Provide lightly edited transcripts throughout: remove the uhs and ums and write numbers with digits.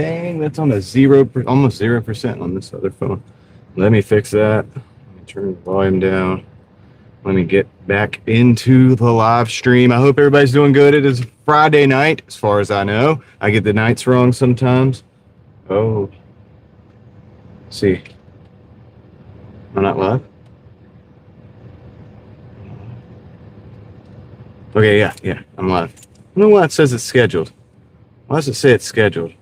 dang, that's on a 0, almost 0% on this other phone. Let me fix that. Let me turn the volume down. Let me get back into the live stream. I hope everybody's doing good. It is Friday night, as far as I know. I get the nights wrong sometimes. Oh. Let's see. Am I not live? Okay, yeah, I'm live. I don't know why it says it's scheduled. Why does it say it's scheduled?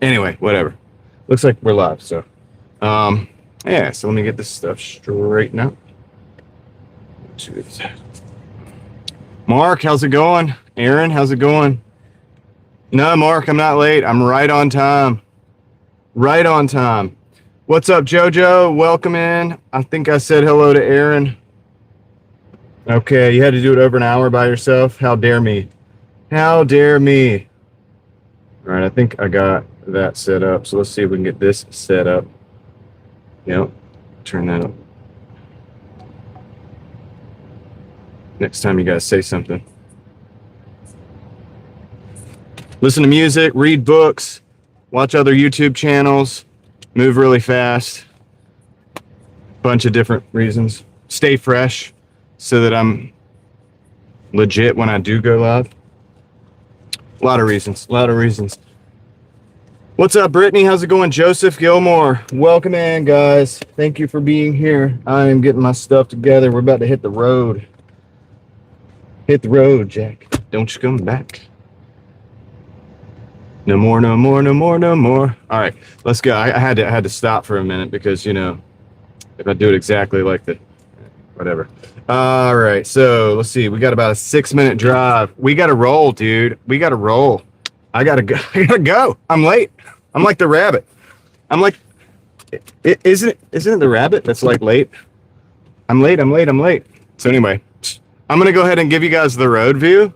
Anyway, whatever. Looks like we're live, so. Yeah, so let me get this stuff straightened out. Mark, how's it going? Aaron, how's it going? No, Mark, I'm not late. I'm right on time. Right on time. What's up, JoJo? Welcome in. I think I said hello to Aaron. Okay, you had to do it over an hour by yourself? How dare me? How dare me? All right, I think I got that set up. So let's see if we can get this set up. Yep, turn that up. Next time you guys say something. Listen to music, read books, watch other YouTube channels, move really fast. Bunch of different reasons. Stay fresh so that I'm legit when I do go live. A lot of reasons. What's up, Brittany? How's it going? Joseph Gilmore, welcome in, guys. Thank you for being here. I am getting my stuff together. We're about to hit the road. Hit the road, Jack. Don't you come back. No more, no more, no more, no more. All right, let's go. I had to stop for a minute because, you know, if I do it exactly like the, whatever. All right, so let's see. We got about a 6-minute drive. We got to roll, dude. We got to roll. I gotta go. I'm late. I'm like the rabbit. I'm like, isn't it the rabbit that's like late? I'm late. So anyway, I'm gonna go ahead and give you guys the road view,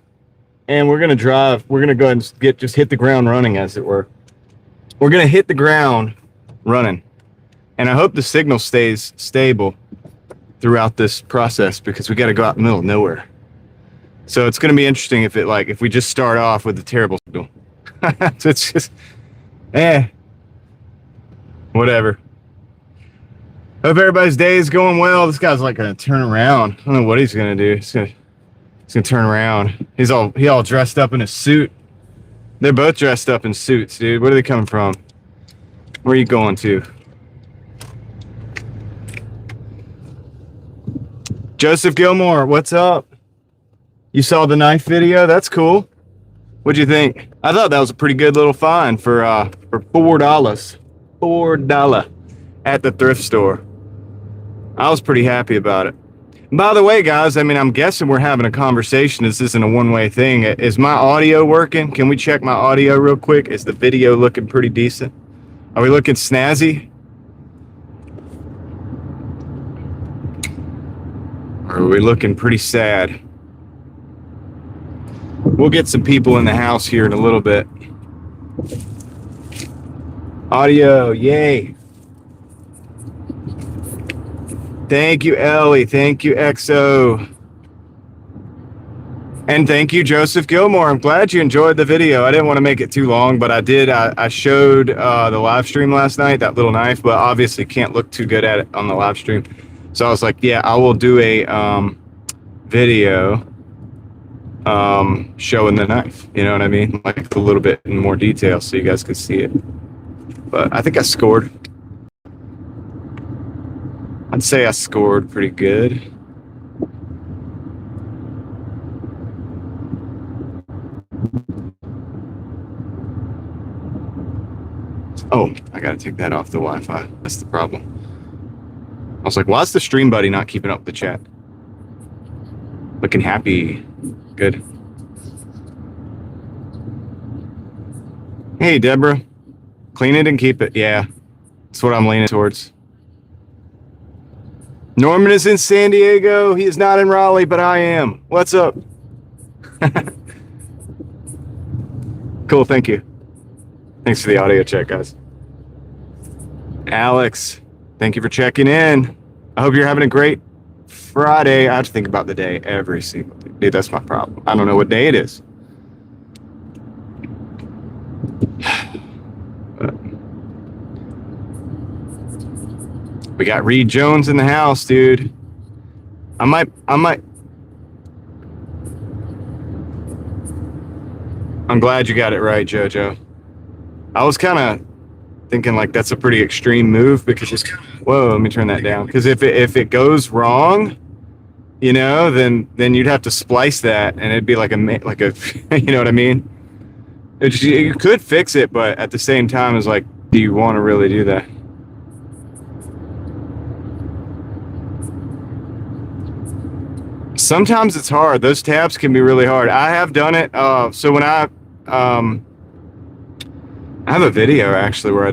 and we're gonna drive. We're gonna go ahead and just hit the ground running, as it were. We're gonna hit the ground running, and I hope the signal stays stable throughout this process because we got to go out in the middle of nowhere. So it's gonna be interesting if we just start off with a terrible signal. So it's just, whatever. Hope everybody's day is going well. This guy's like gonna turn around. I don't know what he's gonna do. He's gonna turn around. He all dressed up in a suit. They're both dressed up in suits, dude. Where are they coming from? Where are you going to? Joseph Gilmore, what's up? You saw the knife video? That's cool. What'd you think? I thought that was a pretty good little find for $4. $4 at the thrift store. I was pretty happy about it. And by the way, guys, I mean, I'm guessing we're having a conversation. This isn't a one-way thing. Is my audio working? Can we check my audio real quick? Is the video looking pretty decent? Are we looking snazzy? Or are we looking pretty sad? We'll get some people in the house here in a little bit. Audio, yay. Thank you, Ellie. Thank you, XO. And thank you, Joseph Gilmore. I'm glad you enjoyed the video. I didn't want to make it too long, but I did. I showed the live stream last night, that little knife, but obviously can't look too good at it on the live stream. So I was like, yeah, I will do a video showing the knife, you know what I mean, like a little bit in more detail so you guys can see it. But I think I scored. I'd say I scored pretty good. Oh, I gotta take that off the Wi-Fi. That's the problem. I was like, why is the stream buddy not keeping up with the chat? Looking happy. Good. Hey, Deborah. Clean it and keep it. Yeah, that's what I'm leaning towards. Norman is in San Diego. He is not in Raleigh, but I am. What's up? Cool, thank you. Thanks for the audio check, guys. Alex, thank you for checking in. I hope you're having a great Friday. I have to think about the day every single day. Dude, that's my problem. I don't know what day it is. We got Reed Jones in the house, dude. I might. I'm glad you got it right, JoJo. I was kind of thinking like that's a pretty extreme move because it's whoa. Let me turn that down because if it goes wrong, you know, then you'd have to splice that and it'd be like a you know what I mean? You could fix it, but at the same time, it's like, do you want to really do that? Sometimes it's hard. Those tabs can be really hard. I have done it. So when I have a video actually where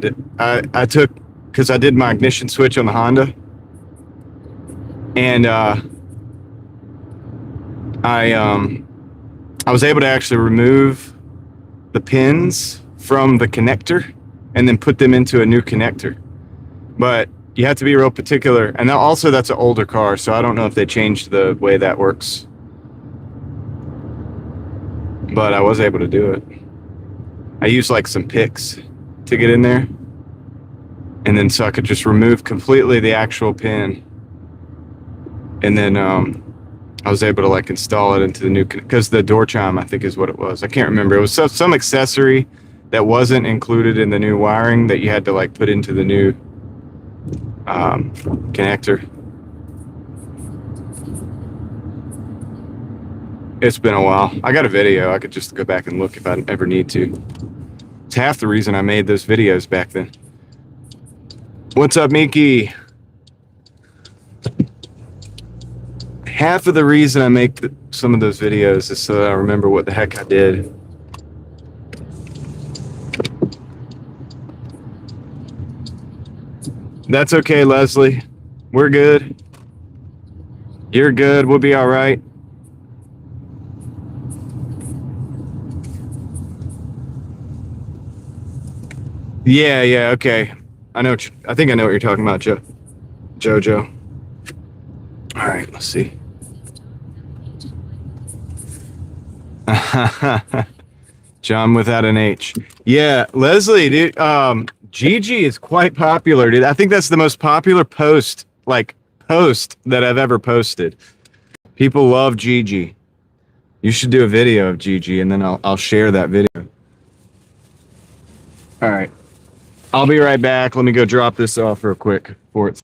I took, because I did my ignition switch on the Honda, and I was able to actually remove the pins from the connector and then put them into a new connector. But you have to be real particular. And also that's an older car, so I don't know if they changed the way that works. But I was able to do it. I used like some picks to get in there. And then so I could just remove completely the actual pin. And then I was able to like install it into the new, because the door chime, I think is what it was. I can't remember. It was some accessory that wasn't included in the new wiring that you had to like put into the new connector. It's been a while. I got a video. I could just go back and look if I ever need to. It's half the reason I made those videos back then. What's up, Miki? Half of the reason I make some of those videos is so that I remember what the heck I did. That's okay, Leslie. We're good. You're good. We'll be all right. Yeah, okay. I think I know what you're talking about, Jojo. All right, let's see. John without an H. Yeah, Leslie, dude. Gigi is quite popular, dude. I think that's the most popular post that I've ever posted. People love Gigi. You should do a video of Gigi, and then I'll share that video. All right. I'll be right back. Let me go drop this off real quick before it's.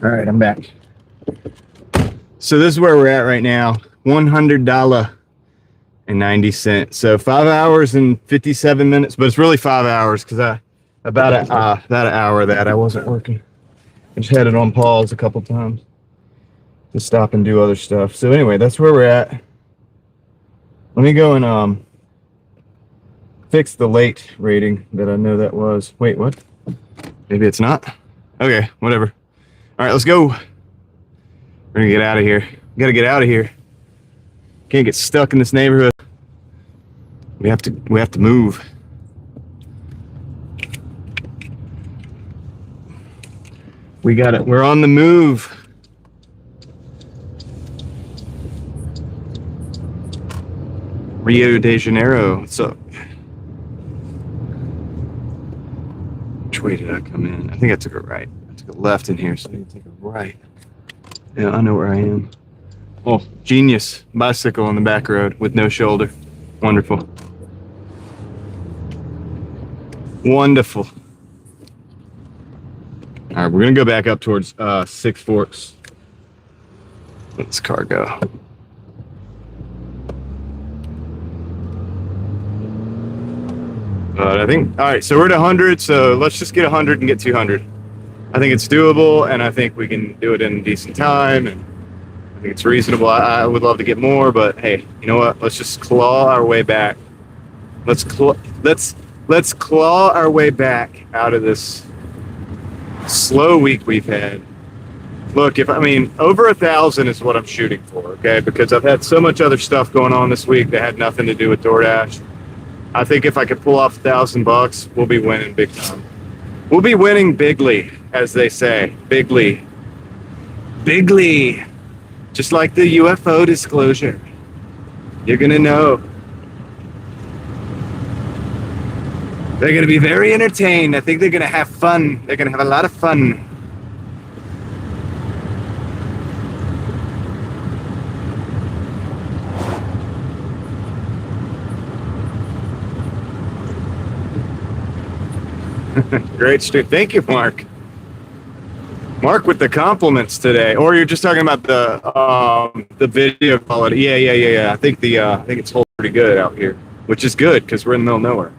All right, I'm back. So this is where we're at right now. $100.90. So 5 hours and 57 minutes, but it's really 5 hours because about an hour of that I wasn't working. I just had it on pause a couple times to stop and do other stuff. So anyway, that's where we're at. Let me go and fix the late rating that I know that was. Wait, what? Maybe it's not. Okay, whatever. All right, let's go. We're gonna get out of here. We gotta get out of here. Can't get stuck in this neighborhood. We have to move. We got it. We're on the move. Rio de Janeiro. What's up? Which way did I come in? I think I took a right. I took a left in here, so I need to take a right. Yeah, I know where I am. Oh, genius. Bicycle on the back road with no shoulder. Wonderful. Wonderful. All right, we're going to go back up towards Six Forks. Let this car go. But I think, all right, so we're at 100, so let's just get 100 and get 200. I think it's doable, and I think we can do it in a decent time, and I think it's reasonable. I would love to get more, but hey, you know what? Let's just claw our way back. Let's claw our way back out of this slow week we've had. Look, over 1,000 is what I'm shooting for, okay? Because I've had so much other stuff going on this week that had nothing to do with Doordash. I think if I could pull off $1,000, we'll be winning big time. We'll be winning bigly, as they say. Bigly. Bigly. Just like the UFO disclosure. You're gonna know. They're gonna be very entertained. I think they're gonna have fun. They're gonna have a lot of fun. Great stream. Thank you, Mark. Mark with the compliments today. Or you're just talking about the video quality. Yeah. I think it's holding pretty good out here, which is good because we're in the middle of nowhere.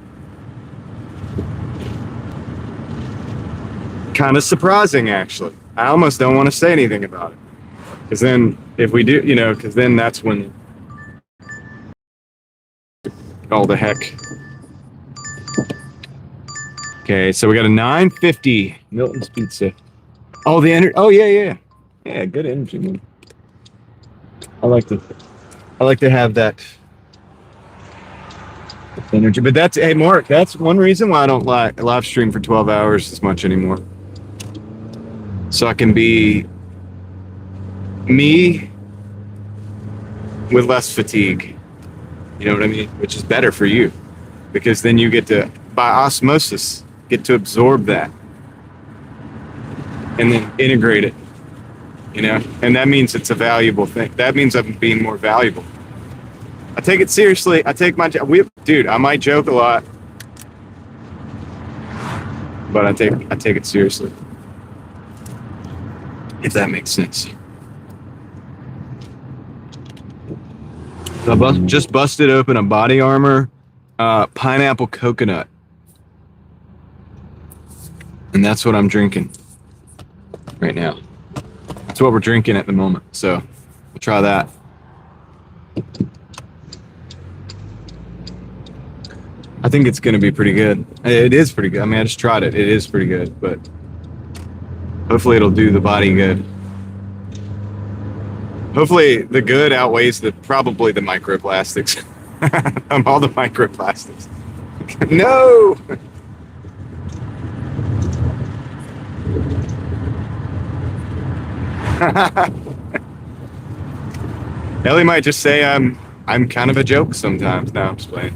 Kind of surprising, actually. I almost don't want to say anything about it, because then if we do, because then that's when all the heck. Okay, so we got a 950 Milton's Pizza. Oh, the energy. Oh, yeah. Good energy, man. I like to have that energy. But hey, Mark, that's one reason why I don't live stream for 12 hours as much anymore. So I can be me with less fatigue. You know what I mean? Which is better for you, because then you get to, by osmosis, get to absorb that and then integrate it, and that means it's a valuable thing. That means I'm being more valuable. I take it seriously. I take my dude, I might joke a lot, but I take it seriously, if that makes sense. So I just busted open a Body Armor pineapple coconut. And that's what I'm drinking right now. That's what we're drinking at the moment. So we'll try that. I think it's going to be pretty good. It is pretty good. I just tried it. It is pretty good, but hopefully it'll do the body good. Hopefully the good outweighs probably the microplastics. All the microplastics. No! Ellie might just say I'm kind of a joke sometimes. No, I'm just playing.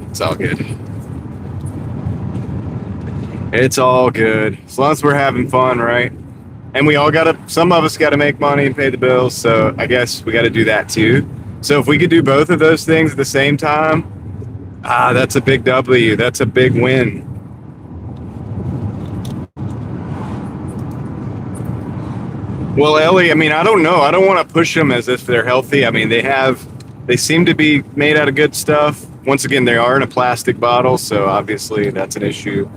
It's all good. It's all good. As long as we're having fun, right? And some of us gotta make money and pay the bills, so I guess we gotta do that too. So if we could do both of those things at the same time, that's a big W. That's a big win. Well, Ellie, I don't know. I don't want to push them as if they're healthy. They seem to be made out of good stuff. Once again, they are in a plastic bottle, so obviously that's an issue.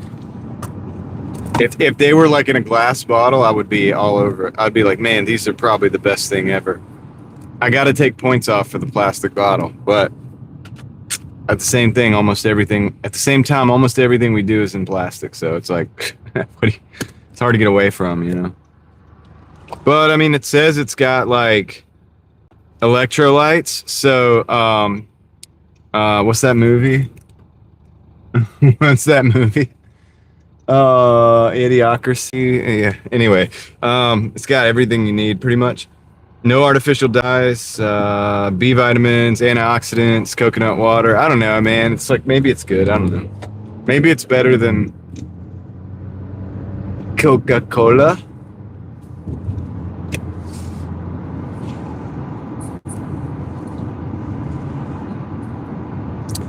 If they were like in a glass bottle, I would be all over it. I'd be like, man, these are probably the best thing ever. I got to take points off for the plastic bottle, but at the same time, almost everything we do is in plastic. So it's like, it's hard to get away from, But it says it's got like electrolytes. So, what's that movie? What's that movie? Idiocracy. Yeah. Anyway, it's got everything you need pretty much. No artificial dyes, B vitamins, antioxidants, coconut water. I don't know, man. It's like, maybe it's good. I don't know. Maybe it's better than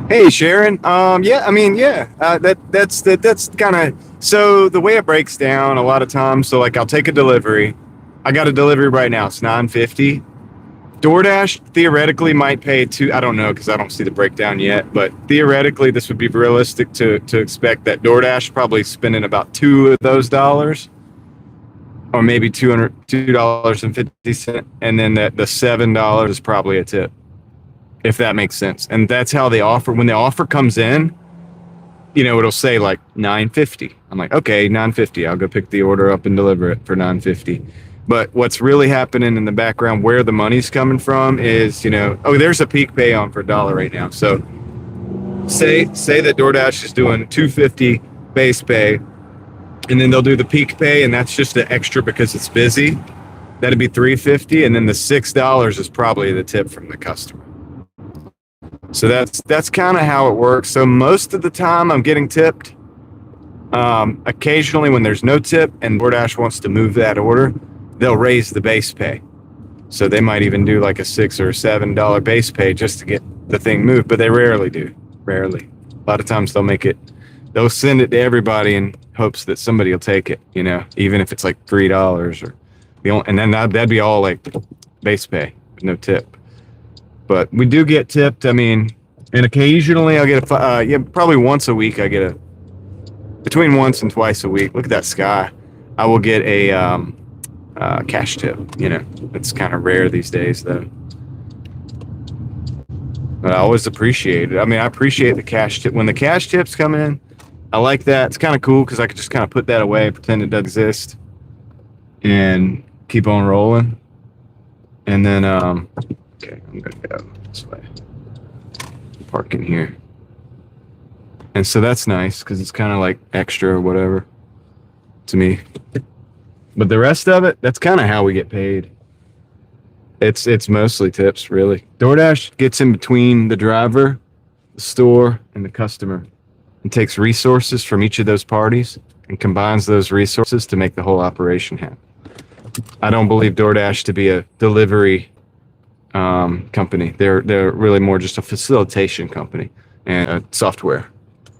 Hey Sharon. Yeah, I mean, yeah. That's kind of so the way it breaks down a lot of times. So like, I'll take a delivery. I got a delivery right now. It's 950. DoorDash theoretically might pay two. I don't know because I don't see the breakdown yet. But theoretically, this would be realistic to expect that DoorDash probably spending about two of those dollars, or maybe $2.50, and then that the $7 is probably a tip, if that makes sense. And that's how they offer when the offer comes in. It'll say like 950. I'm like, okay, 950. I'll go pick the order up and deliver it for 950. But what's really happening in the background, where the money's coming from, is oh, there's a peak pay on for a dollar right now. So say that DoorDash is doing 250 base pay, and then they'll do the peak pay, and that's just the extra because it's busy. That'd be 350, and then the $6 is probably the tip from the customer. So that's kind of how it works. So most of the time, I'm getting tipped. Occasionally, when there's no tip and DoorDash wants to move that order, they'll raise the base pay. So they might even do like a $6 or $7 base pay just to get the thing moved, but they rarely do. Rarely. A lot of times they'll send it to everybody in hopes that somebody will take it. Even if it's like $3 or and then that'd be all like base pay with no tip. But we do get tipped. I mean, and occasionally I'll get yeah, probably once a week I get between once and twice a week. Look at that sky. I will get a cash tip. It's kind of rare these days, though. But I always appreciate it. I mean, I appreciate the cash tip. When the cash tips come in, I like that. It's kind of cool because I can just kind of put that away, pretend it doesn't exist, and keep on rolling. And then, okay, I'm going to go this way. Park in here. And so that's nice because it's kind of like extra or whatever to me. But the rest of it, that's kind of how we get paid. It's mostly tips, really. DoorDash gets in between the driver, the store, and the customer, and takes resources from each of those parties and combines those resources to make the whole operation happen. I don't believe DoorDash to be a delivery company. They're really more just a facilitation company and a software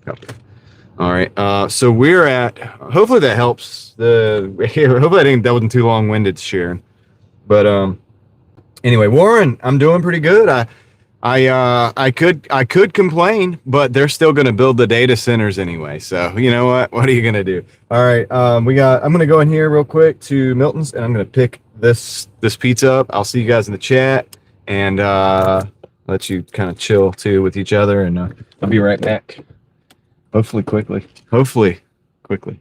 company. All right. So we're at. Hopefully that helps. Hopefully that wasn't too long-winded, Sharon. But anyway, Warren, I'm doing pretty good. I could complain, but they're still going to build the data centers anyway. So you know what? What are you going to do? All right. I'm going to go in here real quick to Milton's, and I'm going to pick this pizza up. I'll see you guys in the chat, and let you kind of chill too with each other, and I'll be right back. Hopefully quickly. Hopefully quickly.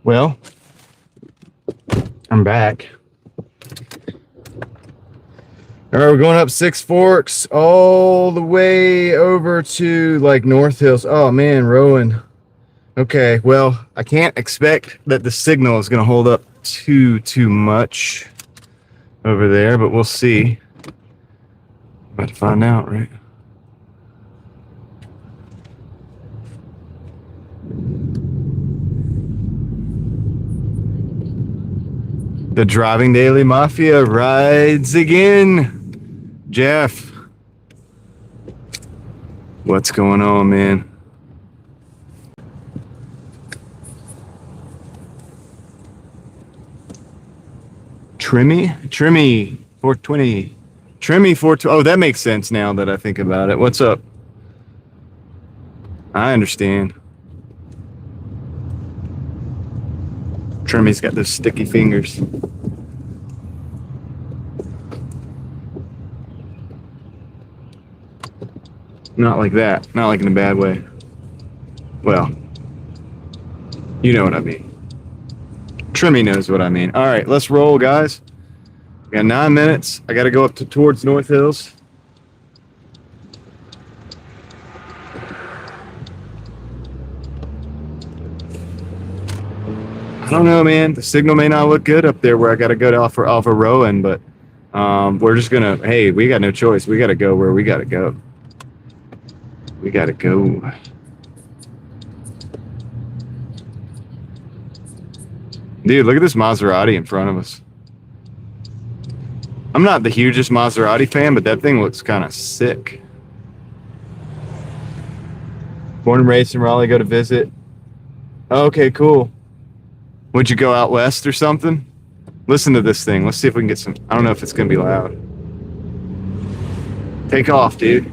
Well, I'm back. All right, we're going up Six Forks all the way over to like North Hills. Oh man, Rowan. Okay, well, I can't expect that the signal is going to hold up too much over there, but we'll see. About to find out, right? The Driving Daily Mafia rides again. Jeff, what's going on, man? Trimmy 420. Trimmy 420. Oh, that makes sense now that I think about it. What's up? I understand. Trimmy's got those sticky fingers. Not like that. Not like in a bad way. Well, you know what I mean. Trimmy knows what I mean. All right, let's roll, guys. We got 9 minutes. I got to go up towards North Hills. I don't know, man. The signal may not look good up there where I got to go to off of Rowan, but we're just gonna. Hey, we got no choice. We got to go where we got to go. We got to go. Dude, look at this Maserati in front of us. I'm not the hugest Maserati fan, but that thing looks kind of sick. Born and raised in Raleigh, go to visit. Okay, cool. Would you go out west or something? Listen to this thing. Let's see if we can get some. I don't know if it's going to be loud. Take off, dude.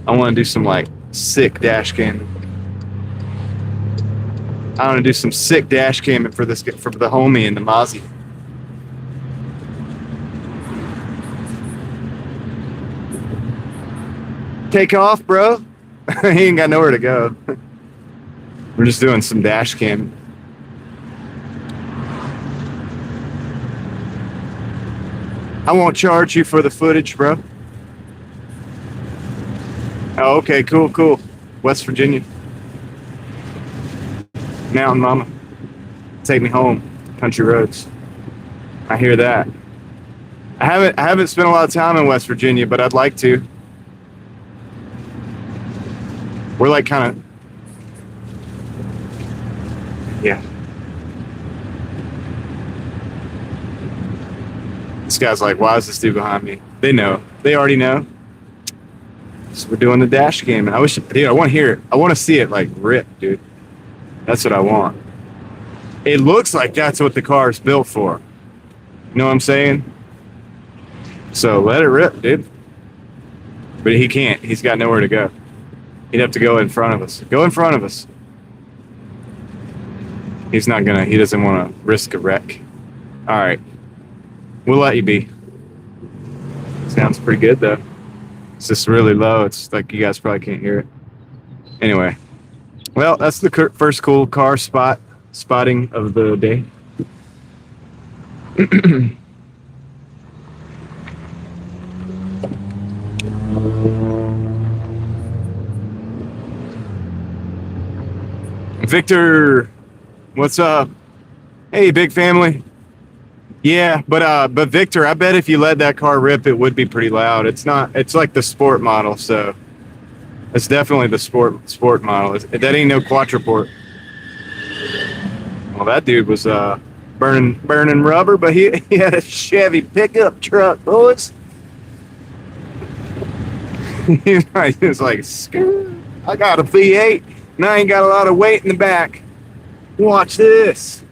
I want to do some like sick dash cam. I want to do some sick dash camming for the homie and the Mozzie. Take off, bro. He ain't got nowhere to go. We're just doing some dash cam. I won't charge you for the footage, bro. Oh, okay, cool. West Virginia. Mountain Mama. Take me home. Country roads. I hear that. I haven't spent a lot of time in West Virginia, but I'd like to. We're like kind of, yeah. This guy's like, why is this dude behind me? They know. They already know. So we're doing the dash game, and I wish, dude, I want to hear it. I want to see it like rip, dude. That's what I want. It looks like that's what the car is built for. You know what I'm saying? So let it rip, dude. But he can't. He's got nowhere to go. He'd have to go in front of us. Go in front of us. He's not gonna. He doesn't want to risk a wreck. All right. We'll let you be. Sounds pretty good, though. It's just really low. It's like you guys probably can't hear it. Anyway. Well, that's the first cool car spotting of the day. Victor, what's up? Hey, big family. Yeah, but Victor, I bet if you let that car rip, it would be pretty loud. It's not. It's like the sport model, so it's definitely the sport model. That ain't no quattraport. Well, that dude was burning rubber, but he had a Chevy pickup truck, boys. He was like, I got a V8, and I ain't got a lot of weight in the back. Watch this.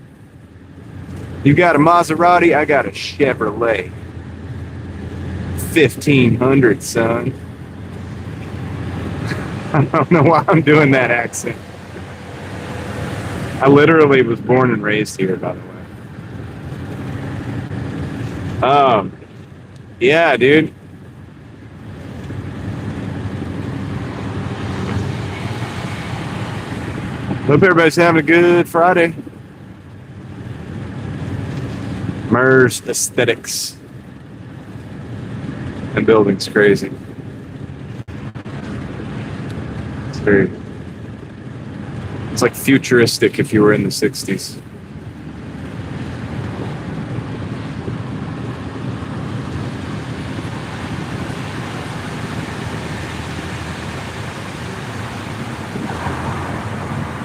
You got a Maserati, I got a Chevrolet. 1500, son. I don't know why I'm doing that accent. I literally was born and raised here, by the way. Yeah, dude. Hope everybody's having a good Friday. MERS aesthetics. And building's crazy. It's like futuristic if you were in the 60s.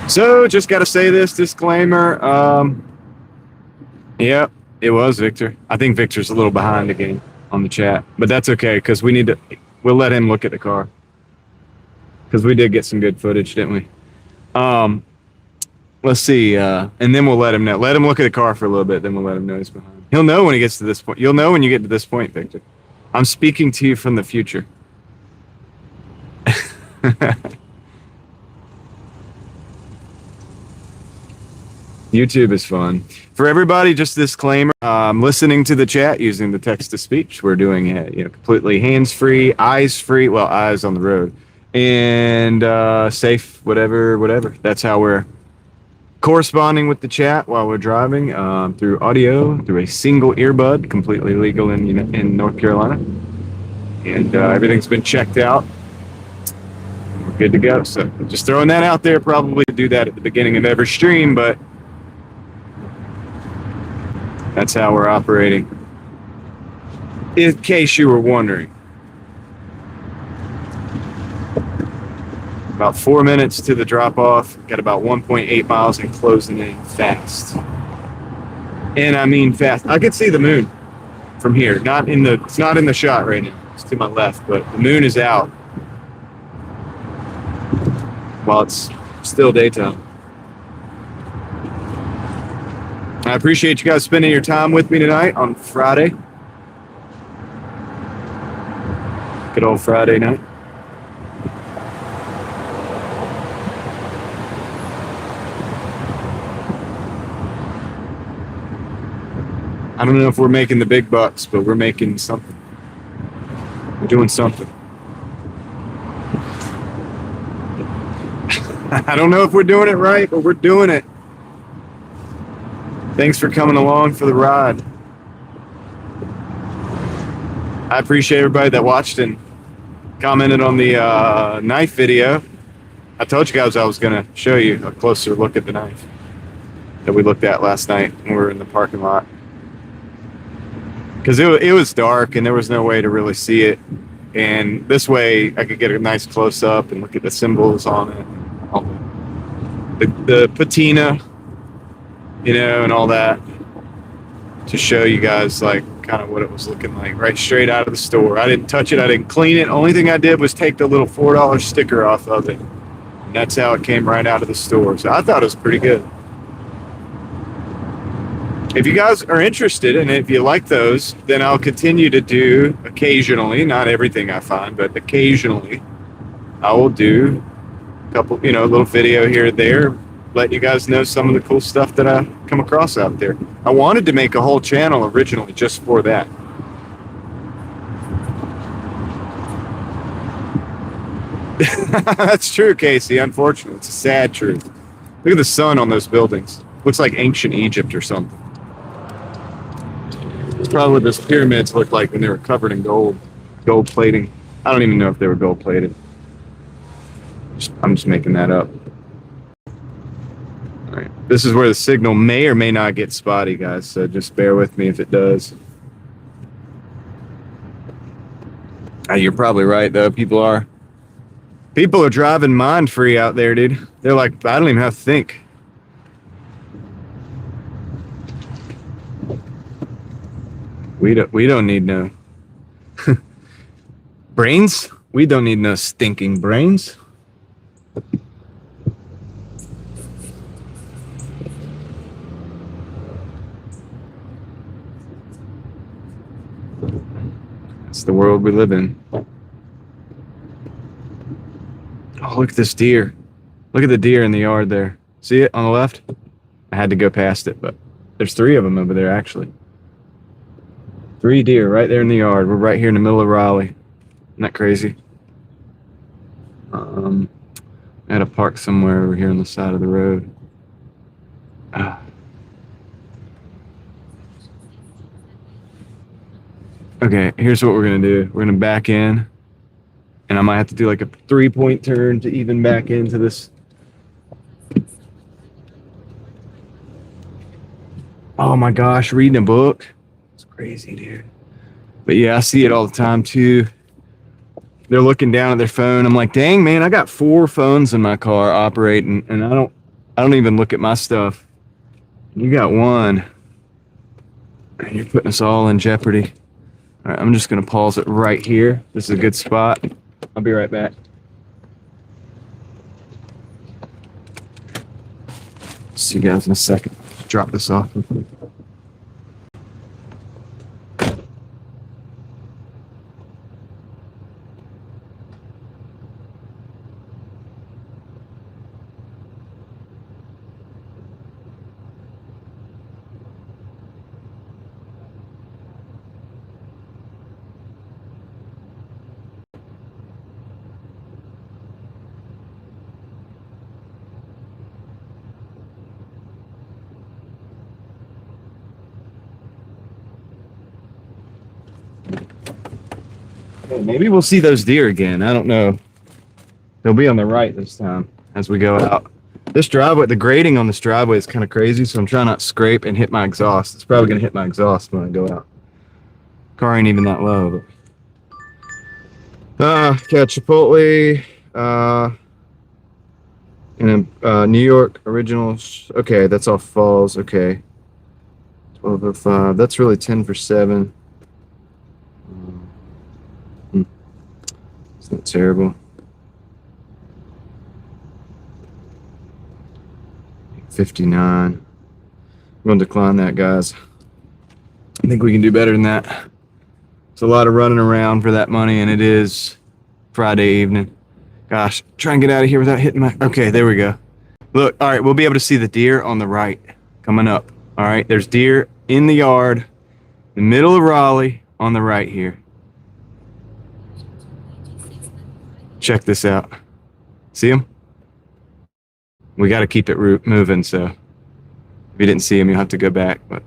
So, just got to say this disclaimer. Yeah, it was Victor. I think Victor's a little behind the game on the chat, but that's okay because we'll let him look at the car because we did get some good footage, didn't we? Let's see, and then we'll let him know. Let him look at the car for a little bit, then we'll let him know he's behind. He'll know when he gets to this point. You'll know when you get to this point, Victor. I'm speaking to you from the future. YouTube is fun. For everybody, just disclaimer, I'm listening to the chat using the text-to-speech. We're doing it, completely hands-free, eyes-free, well, eyes on the road, and safe, whatever. That's how we're corresponding with the chat while we're driving, through audio, through a single earbud, completely legal in North Carolina. And everything's been checked out. We're good to go. So just throwing that out there, probably do that at the beginning of every stream, but that's how we're operating. In case you were wondering. About 4 minutes to the drop-off. Got about 1.8 miles and closing in fast. And I mean fast. I could see the moon from here. It's not in the shot right now. It's to my left, but the moon is out while it's still daytime. I appreciate you guys spending your time with me tonight on Friday. Good old Friday night. I don't know if we're making the big bucks, but we're making something. We're doing something. I don't know if we're doing it right, but we're doing it. Thanks for coming along for the ride. I appreciate everybody that watched and commented on the knife video. I told you guys I was going to show you a closer look at the knife that we looked at last night when we were in the parking lot. Because it was dark and there was no way to really see it. And this way I could get a nice close-up and look at the symbols on it. The patina, and all that, to show you guys like kind of what it was looking like right straight out of the store. I didn't touch it. I didn't clean it. Only thing I did was take the little $4 sticker off of it. And that's how it came right out of the store. So I thought it was pretty good. If you guys are interested and if you like those, then I'll continue to do occasionally, not everything I find, but occasionally I will do a couple, a little video here and there, let you guys know some of the cool stuff that I come across out there. I wanted to make a whole channel originally just for that. That's true, Casey. Unfortunately, it's a sad truth. Look at the sun on those buildings. Looks like ancient Egypt or something. It's probably what those pyramids looked like when they were covered in gold plating. I don't even know if they were gold plated. I'm just making that up. All right. This is where the signal may or may not get spotty, guys, so just bear with me if it does. You're probably right, though. People are driving mind-free out there, dude. They're like, I don't even have to think. We don't need no brains. We don't need no stinking brains. That's the world we live in. Oh, look at this deer. Look at the deer in the yard there. See it on the left? I had to go past it, but there's 3 of them over there, actually. 3 deer right there in the yard. We're right here in the middle of Raleigh. Isn't that crazy? I had to park somewhere over here on the side of the road. Okay, here's what we're gonna do. We're gonna back in, and I might have to do like a 3-point turn to even back into this. Oh my gosh, reading a book. It's crazy, dude. But yeah, I see it all the time too. They're looking down at their phone. I'm like, dang man, I got 4 phones in my car operating, and I don't even look at my stuff. You got one. And you're putting us all in jeopardy. All right, I'm just gonna pause it right here. This is a good spot. I'll be right back. See you guys in a second. Drop this off. Maybe we'll see those deer again. I don't know. They'll be on the right this time as we go out. This driveway, the grading on this driveway is kind of crazy, so I'm trying not to scrape and hit my exhaust. It's probably going to hit my exhaust when I go out. Car ain't even that low. But... got Chipotle. And a New York Originals. Okay, that's all falls. Okay. 12 or 5. That's really 10 for 7. It's not terrible. 59. I'm going to decline that, guys. I think we can do better than that. It's a lot of running around for that money, and it is Friday evening. Gosh, try and get out of here without hitting my... Okay, there we go. Look, all right, we'll be able to see the deer on the right coming up. All right, there's deer in the yard, the middle of Raleigh, on the right here. Check this out. See him? We got to keep it moving, so if you didn't see him, you'll have to go back. But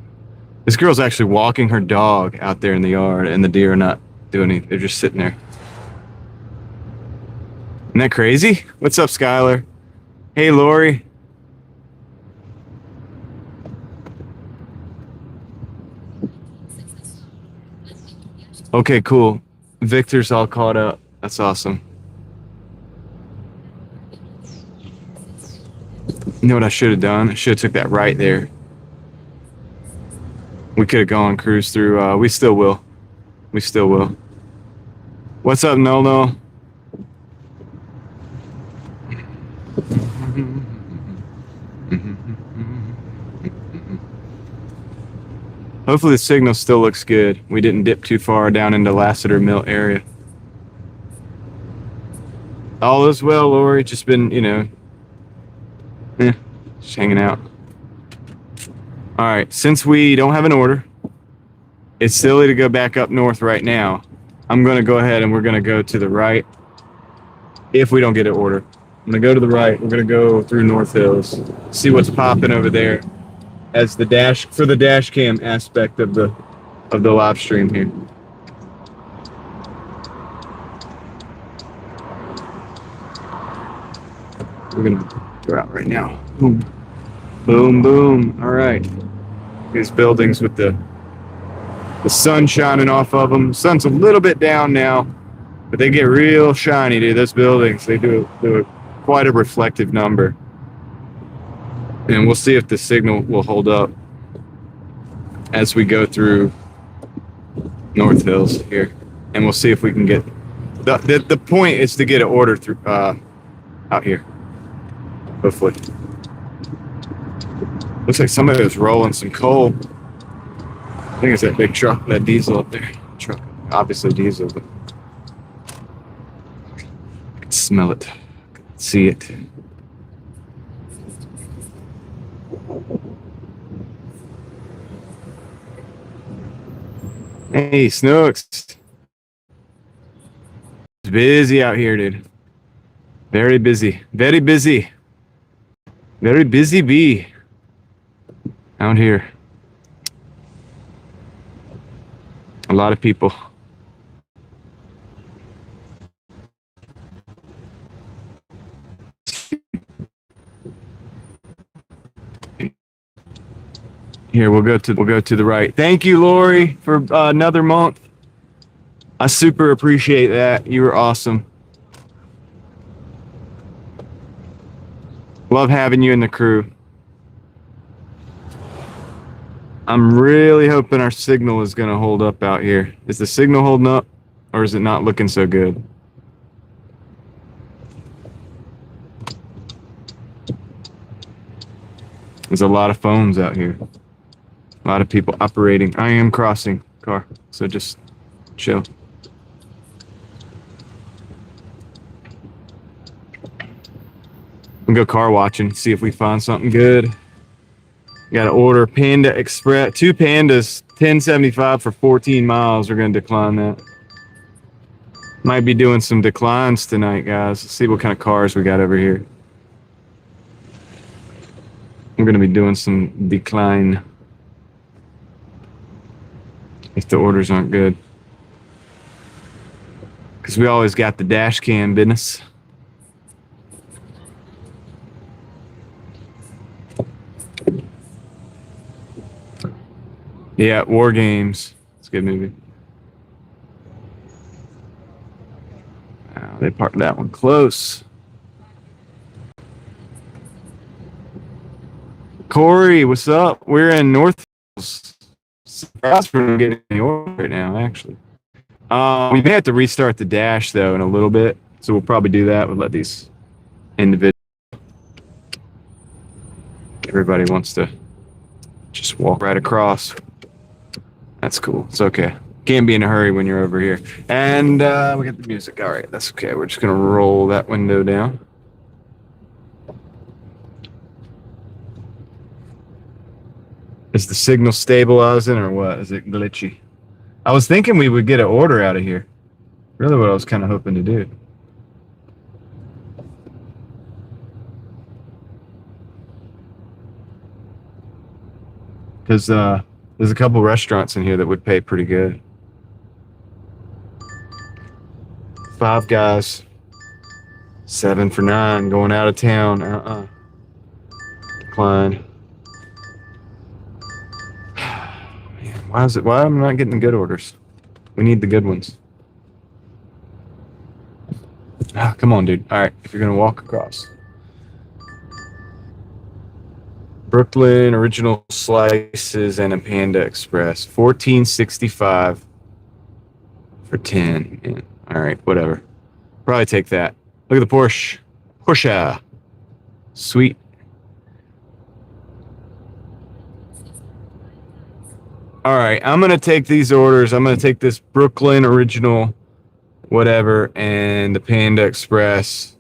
this girl's actually walking her dog out there in the yard, and the deer are not doing anything. They're just sitting there. Isn't that crazy? What's up, Skylar? Hey, Lori. Okay, cool. Victor's all caught up. That's awesome. You know what I should have done? I should have took that right there. We could have gone cruise through. We still will. We still will. What's up, Nolo? Hopefully the signal still looks good. We didn't dip too far down into Lassiter Mill area. All is well, Lori. Just been, you know, just hanging out. All right, since we don't have an order, it's silly to go back up north right now. I'm going to go ahead and we're going to go to the right if we don't get an order. I'm going to go to the right. We're going to go through North Hills, see what's popping over there as the dash for the dash cam aspect of the live stream here. We're going to go out right now. Boom. Boom, boom. All right. These buildings with the sun shining off of them. The sun's a little bit down now, but they get real shiny, dude. Those buildings, they do quite a reflective number. And we'll see if the signal will hold up as we go through North Hills here. And we'll see if we can get... The point is to get an order through out here. Hopefully. Looks like somebody was rolling some coal. I think it's that big truck, that diesel up there. Truck, obviously diesel, but I can smell it. I can see it. Hey, Snooks. It's busy out here, dude. Very busy. Very busy. Very busy bee. Out here. A lot of people. Here, we'll go to the right. Thank you, Lori, for another month. I super appreciate that. You were awesome. Love having you in the crew. I'm really hoping our signal is going to hold up out here. Is the signal holding up, or is it not looking so good? There's a lot of phones out here. A lot of people operating. I am crossing car, so just chill. We'll go car watching, see if we find something good. Got to order Panda Express. 2 Pandas, $10.75 for 14 miles. We're going to decline that. Might be doing some declines tonight, guys. Let's see what kind of cars we got over here. I'm going to be doing some decline if the orders aren't good. Because we always got the dash cam business. Yeah, War Games. It's a good movie. Wow, they parked that one close. Corey, what's up? We're in North Hills. Surprised we're not getting any orders right now, actually. We may have to restart the dash, though, in a little bit. So we'll probably do that. We'll let these individuals. Everybody wants to just walk right across. That's cool. It's okay. Can't be in a hurry when you're over here. And we got the music. All right, that's okay. We're just going to roll that window down. Is the signal stabilizing or what? Is it glitchy? I was thinking we would get an order out of here. Really what I was kind of hoping to do. Because there's a couple restaurants in here that would pay pretty good. 5 Guys. 7 for 9. Going out of town. Decline. Man, why am I not getting the good orders? We need the good ones. Ah, come on, dude. All right, if you're going to walk across. Brooklyn original slices and a Panda Express. $14.65 for 10. Yeah. All right, whatever. Probably take that. Look at the Porsche. Porsche. Sweet. All right, I'm going to take these orders. I'm going to take this Brooklyn original whatever and the Panda Express.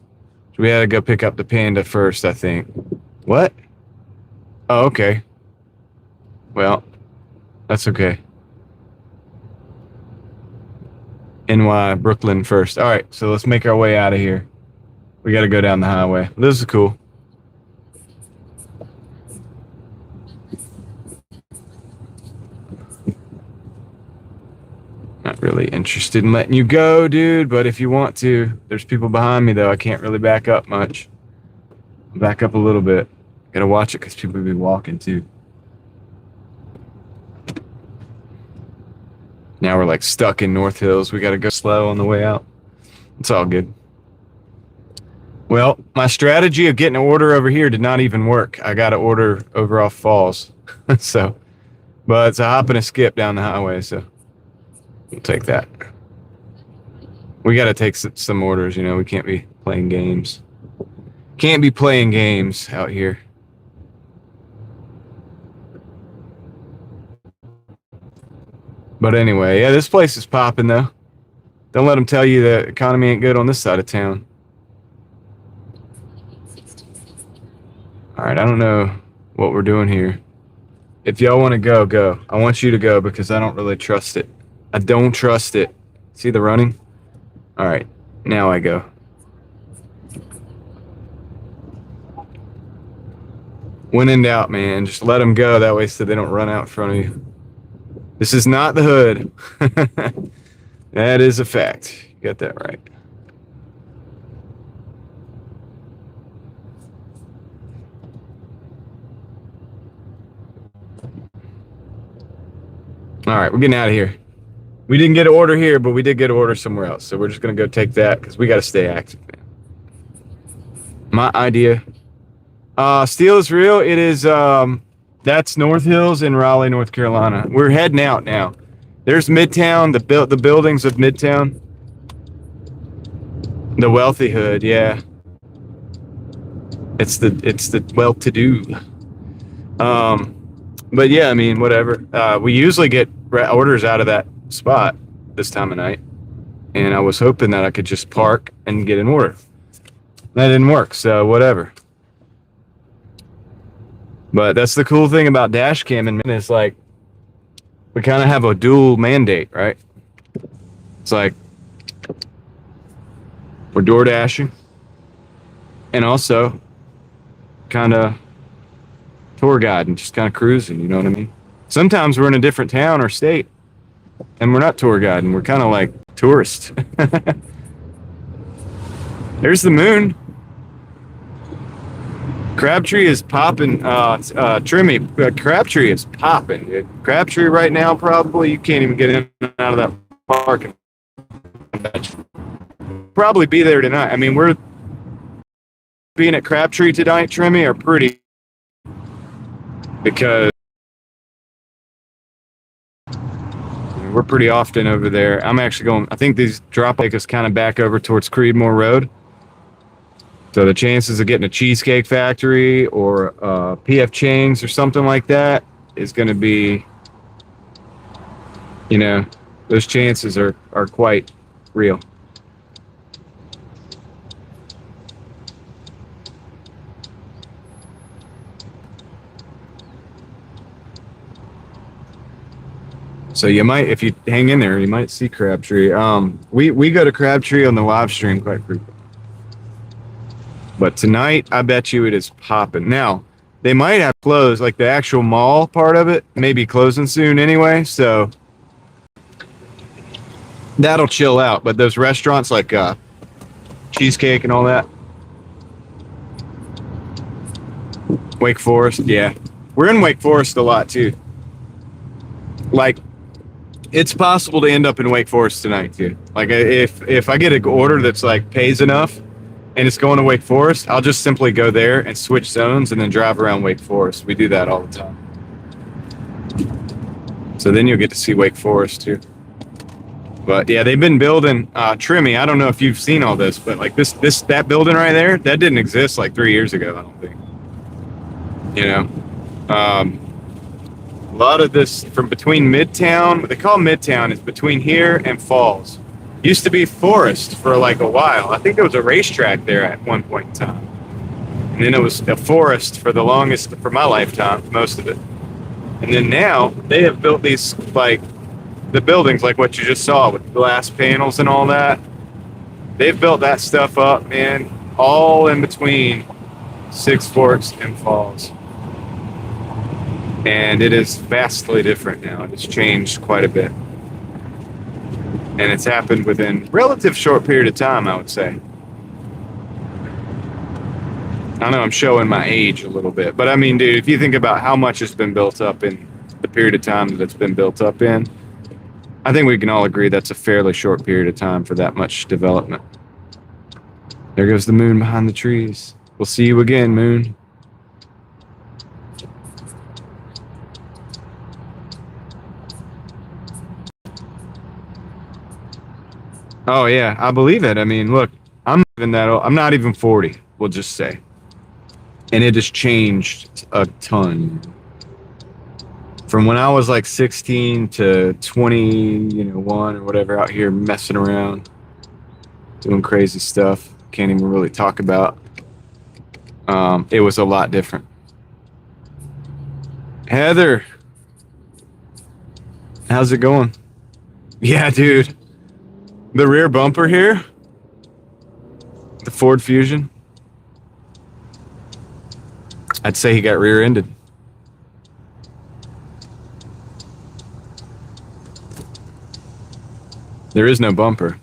We had to go pick up the Panda first, I think. What? Oh, okay. Well, that's okay. NY, Brooklyn first. All right, so let's make our way out of here. We got to go down the highway. This is cool. Not really interested in letting you go, dude, but if you want to, there's people behind me, though. I can't really back up much. Back up a little bit. Gotta watch it because people will be walking, too. Now we're like stuck in North Hills. We gotta go slow on the way out. It's all good. Well, my strategy of getting an order over here did not even work. I got to order over off Falls. So, but it's a hop and a skip down the highway, so we'll take that. We got to take some orders, you know. We can't be playing games. Can't be playing games out here. But anyway, yeah, this place is popping, though. Don't let them tell you the economy ain't good on this side of town. All right, I don't know what we're doing here. If y'all want to go, go. I want you to go because I don't really trust it. I don't trust it. See the running? All right, now I go. When in doubt, man, just let them go. That way so they don't run out in front of you. This is not the hood. That is a fact. You got that right. All right, we're getting out of here. We didn't get an order here, but we did get an order somewhere else. So we're just going to go take that because we got to stay active, man. My idea. Steel is real. It is, that's North Hills in Raleigh, North Carolina. We're heading out now. There's Midtown, the buildings of Midtown. The wealthy hood, yeah. It's the well-to-do. But yeah, I mean, whatever. We usually get orders out of that spot this time of night, and I was hoping that I could just park and get an order. That didn't work, so whatever. But that's the cool thing about dash camming, man. It's like we kind of have a dual mandate, right? It's like we're Doordashing, and also kind of tour guide and just kind of cruising, you know what I mean? Sometimes we're in a different town or state and we're not tour guiding, we're kind of like tourists. There's the moon. Crabtree is popping. Trimmy, Crabtree is popping, dude. Crabtree right now, probably you can't even get in and out of that parking. Probably be there tonight. I mean, we're being at Crabtree tonight, Trimmy, are pretty, because we're pretty often over there. I'm actually going, I think these drop take us kind of back over towards Creedmoor Road. So the chances of getting a Cheesecake Factory or PF Chang's or something like that is going to be, you know, those chances are quite real. So you might, if you hang in there, you might see Crabtree. We go to Crabtree on the live stream quite frequently. But tonight, I bet you it is popping. Now, they might have closed, like the actual mall part of it may be closing soon anyway, so that'll chill out. But those restaurants like Cheesecake and all that, Wake Forest, yeah. We're in Wake Forest a lot too. Like, it's possible to end up in Wake Forest tonight too. Like if I get an order that's like pays enough and it's going to Wake Forest, I'll just simply go there and switch zones and then drive around Wake Forest. We do that all the time. So then you'll get to see Wake Forest too. But yeah, they've been building Trimmy. I don't know if you've seen all this, but like that building right there, that didn't exist like 3 years ago, I don't think. You know, a lot of this from between Midtown, what they call Midtown is between here and Falls. Used to be forest for like a while. I think there was a racetrack there at one point in time. And then it was a forest for the longest, for my lifetime, most of it. And then now they have built these, like the buildings, like what you just saw with glass panels and all that. They've built that stuff up, man, all in between Six Forks and Falls. And it is vastly different now. It's changed quite a bit. And it's happened within a relative short period of time, I would say. I know I'm showing my age a little bit, but I mean, dude, if you think about how much has been built up in the period of time that it's been built up in, I think we can all agree that's a fairly short period of time for that much development. There goes the moon behind the trees. We'll see you again, moon. Oh yeah, I believe it. I mean, look, I'm not even 40, we'll just say. And it has changed a ton. From when I was like 16 to 21 or whatever, out here messing around, doing crazy stuff, can't even really talk about. It was a lot different. Heather, how's it going? Yeah, dude. The rear bumper here, the Ford Fusion, I'd say he got rear-ended. There is no bumper.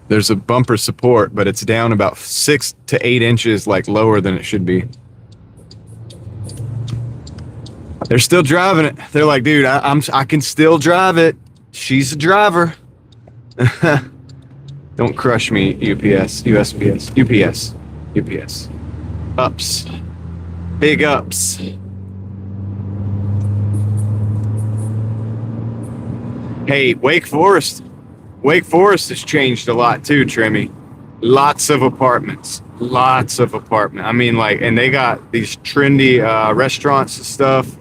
There's a bumper support, but it's down about 6 to 8 inches, like lower than it should be. They're still driving it. They're like, dude, I can still drive it. She's a driver. Don't crush me, UPS, USPS, UPS, UPS. Ups. Big ups. Hey, Wake Forest. Wake Forest has changed a lot too, Trimmy. Lots of apartments. Lots of apartments. I mean, like, and they got these trendy restaurants and stuff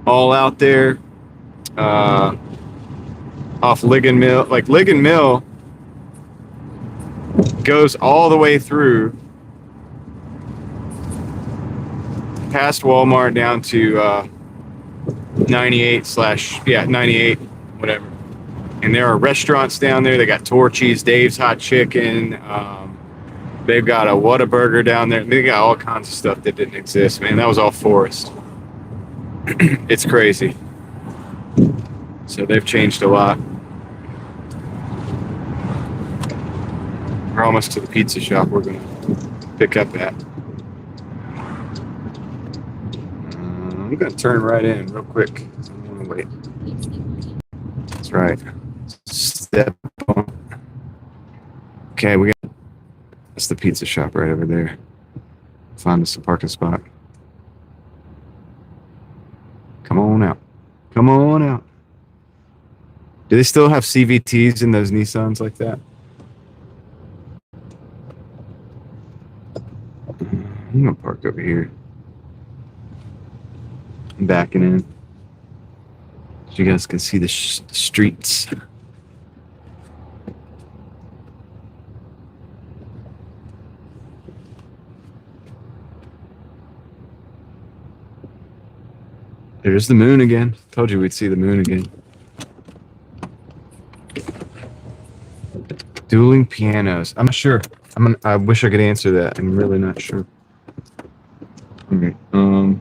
all out there. Off Ligon Mill. Like, Ligon Mill goes all the way through past Walmart down to 98, whatever. And there are restaurants down there. They got Torchy's, Dave's Hot Chicken. They've got a Whataburger down there. They got all kinds of stuff that didn't exist, man. That was all forest. It's crazy. So they've changed a lot. We're almost to the pizza shop we're going to pick up at. I'm going to turn right in real quick. I'm going to wait. That's right. Step on. Okay, that's the pizza shop right over there. Find us a parking spot. Come on out. Come on out. Do they still have CVTs in those Nissans like that? I'm gonna park over here. I'm backing in so you guys can see the streets. There's the moon again. Told you we'd see the moon again. Dueling pianos. I'm not sure. I wish I could answer that. I'm really not sure. Okay. All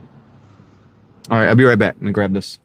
right. I'll be right back. Let me grab this.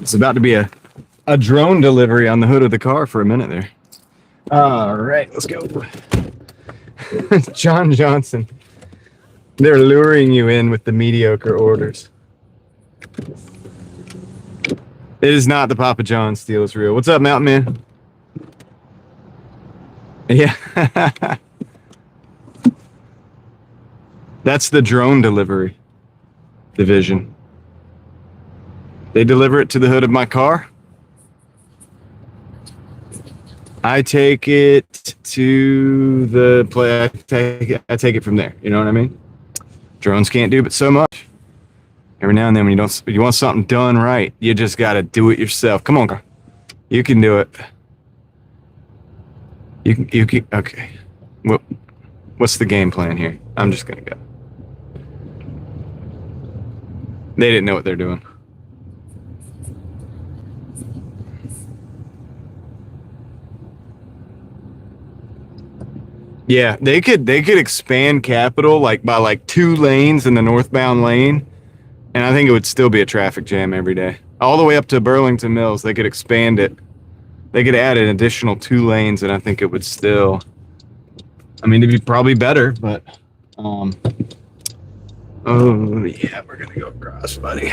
It's about to be a drone delivery on the hood of the car for a minute there. All right, let's go. John Johnson. They're luring you in with the mediocre orders. It is not the Papa John's steal, it's real. What's up, Mountain Man? Yeah. That's the drone delivery division. They deliver it to the hood of my car. I take it to the play. I take it from there. You know what I mean? Drones can't do but so much. Every now and then, when you want something done right, you just gotta do it yourself. Come on, car. You can do it. You can. Okay. Well, what's the game plan here? I'm just gonna go. They didn't know what they're doing. Yeah, they could expand Capitol like by like 2 lanes in the northbound lane, and I think it would still be a traffic jam every day. All the way up to Burlington Mills, they could expand it. They could add an additional 2 lanes, and I think it would still. I mean, it'd be probably better, but. Oh yeah, we're gonna go across, buddy.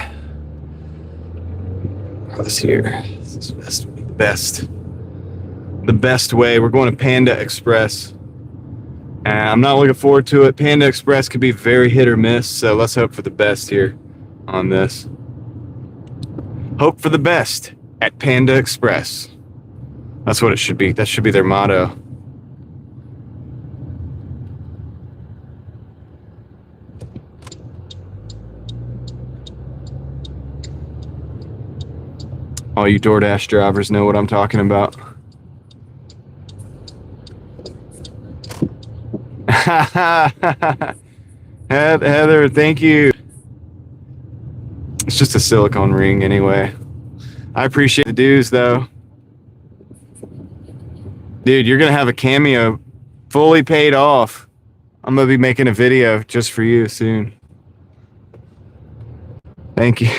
This here. This is the best way. We're going to Panda Express. I'm not looking forward to it. Panda Express could be very hit or miss, so let's hope for the best here on this. Hope for the best at Panda Express. That's what it should be. That should be their motto. All you DoorDash drivers know what I'm talking about. Heather, thank you. It's just a silicone ring anyway. I appreciate the dues though. Dude, you're gonna have a cameo fully paid off. I'm gonna be making a video just for you soon. Thank you.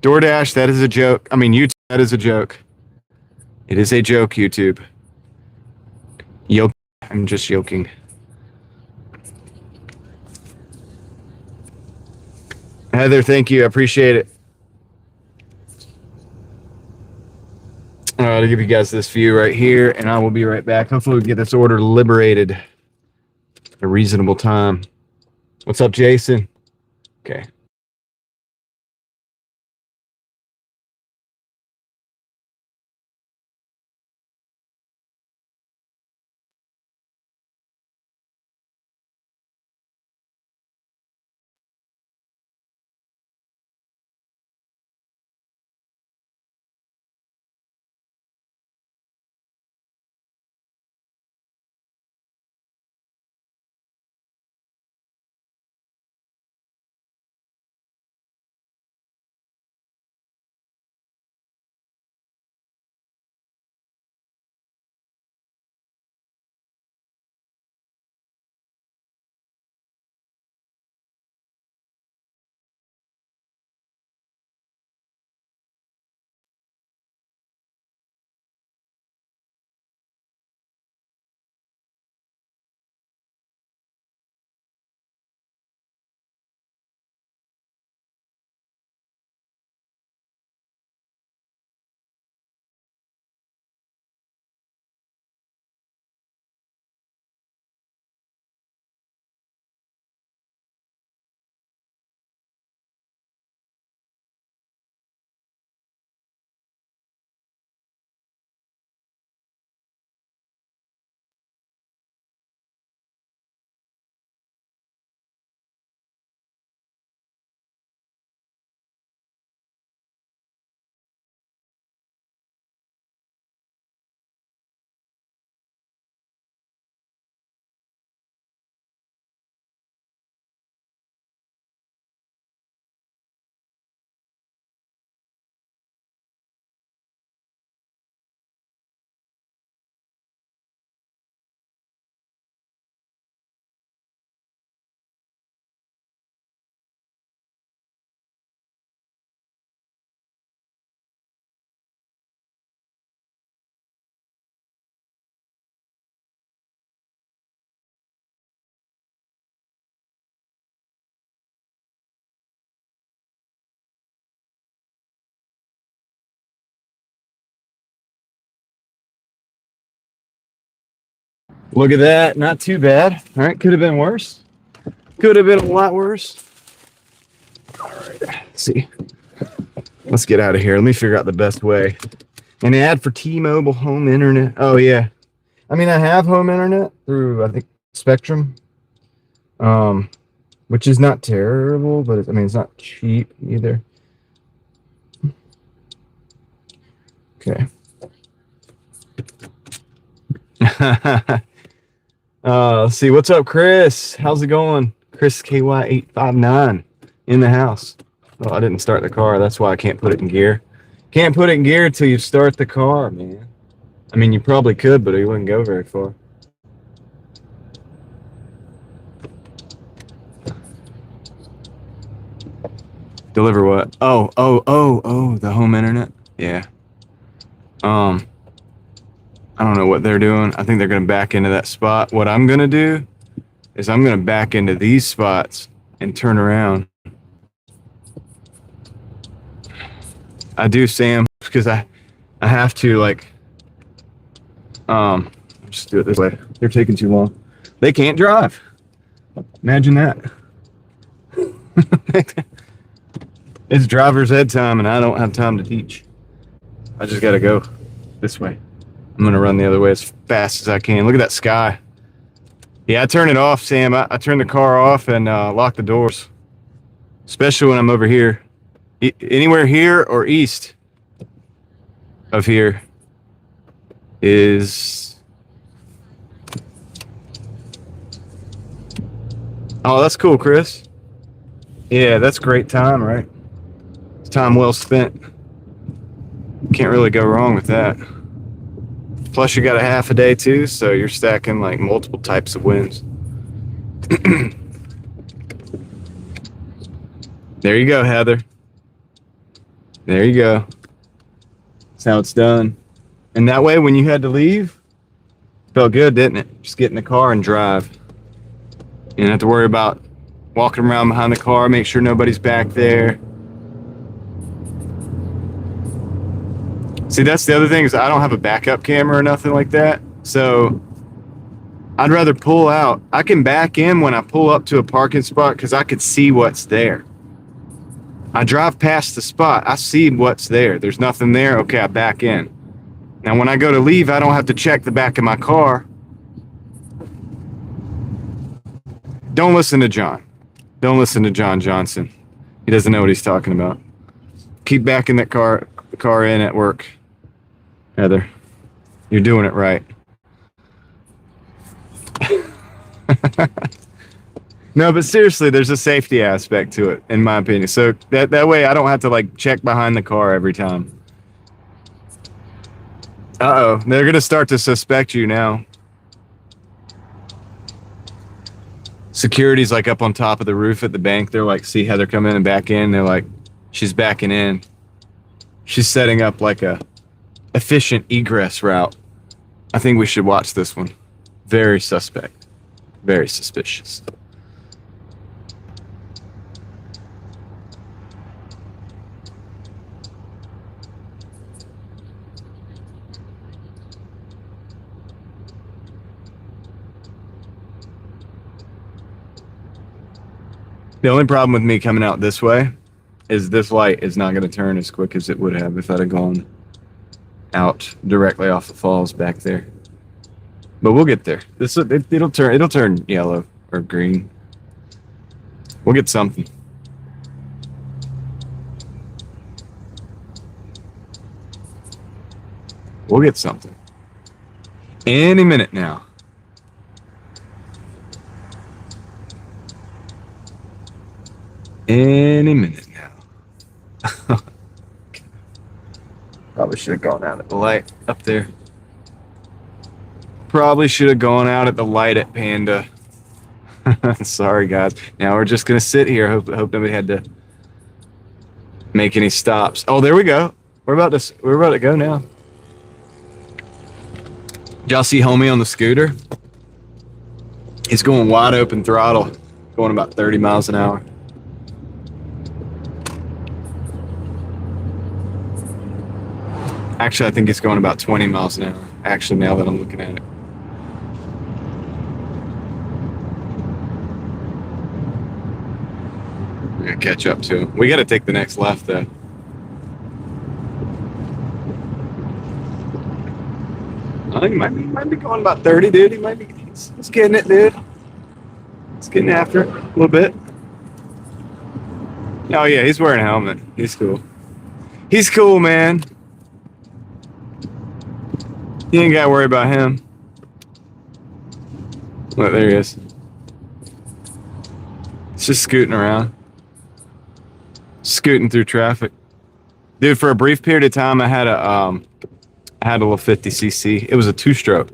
DoorDash, that is a joke. I mean, YouTube, that is a joke. It is a joke, YouTube. I'm just joking. Heather, thank you. I appreciate it. All right, I'll give you guys this view right here, and I will be right back. Hopefully we get this order liberated at a reasonable time. What's up, Jason? Okay. Look at that. Not too bad. All right. Could have been worse. Could have been a lot worse. All right. Let's see. Let's get out of here. Let me figure out the best way. An ad for T-Mobile home internet. Oh, yeah. I mean, I have home internet through, I think, Spectrum, which is not terrible, but I mean, it's not cheap either. Okay. Let's see. What's up, Chris? How's it going? Chris KY859 in the house. Oh, I didn't start the car. That's why I can't put it in gear. Can't put it in gear until you start the car, man. I mean, you probably could, but it wouldn't go very far. Deliver what? Oh, the home internet. Yeah. I don't know what they're doing. I think they're going to back into that spot. What I'm going to do is I'm going to back into these spots and turn around. I do, Sam, because I have to, like, just do it this way. They're taking too long. They can't drive. Imagine that. It's driver's ed time, and I don't have time to teach. I just got to go this way. I'm going to run the other way as fast as I can. Look at that sky. Yeah, I turn it off, Sam. I turn the car off and lock the doors, especially when I'm over here. Anywhere here or east of here is... Oh, that's cool, Chris. Yeah, that's great time, right? It's time well spent. Can't really go wrong with that. Plus, you got a half a day, too, so you're stacking, like, multiple types of wins. There you go, Heather. There you go. That's how it's done. And that way, when you had to leave, felt good, didn't it? Just get in the car and drive. You don't have to worry about walking around behind the car, make sure nobody's back there. See, that's the other thing is I don't have a backup camera or nothing like that. So I'd rather pull out. I can back in when I pull up to a parking spot because I could see what's there. I drive past the spot. I see what's there. There's nothing there. Okay, I back in. Now, when I go to leave, I don't have to check the back of my car. Don't listen to John. Don't listen to John Johnson. He doesn't know what he's talking about. Keep backing that car in at work. Heather, you're doing it right. No, but seriously, there's a safety aspect to it, in my opinion. So that way I don't have to, like, check behind the car every time. Uh-oh, they're going to start to suspect you now. Security's, like, up on top of the roof at the bank. They're like, see Heather come in and back in. They're like, she's backing in. She's setting up, like, a efficient egress route. I think we should watch this one. Very suspect. Very suspicious. The only problem with me coming out this way is this light is not going to turn as quick as it would have if I'd have gone out directly off the falls back there. But we'll get there. It'll turn yellow or green. We'll get something. We'll get something. Any minute now. Any minute now. Probably should have gone out at the light up there. Probably should have gone out at the light at Panda. Sorry, guys. Now we're just going to sit here. Hope nobody had to make any stops. Oh, there we go. We're about to go now. Did y'all see homie on the scooter? He's going wide open throttle, going about 30 miles an hour. Actually, I think it's going about 20 miles an hour. Actually, now that I'm looking at it. We're gonna catch up to him. We got to take the next left, though. He might be going about 30, dude. He might be. He's getting it, dude. He's getting after it a little bit. Oh yeah, he's wearing a helmet. He's cool. He's cool, man. You ain't got to worry about him. Look, there he is. It's just scooting around. Scooting through traffic. Dude, for a brief period of time, I had a little 50cc. It was a two-stroke.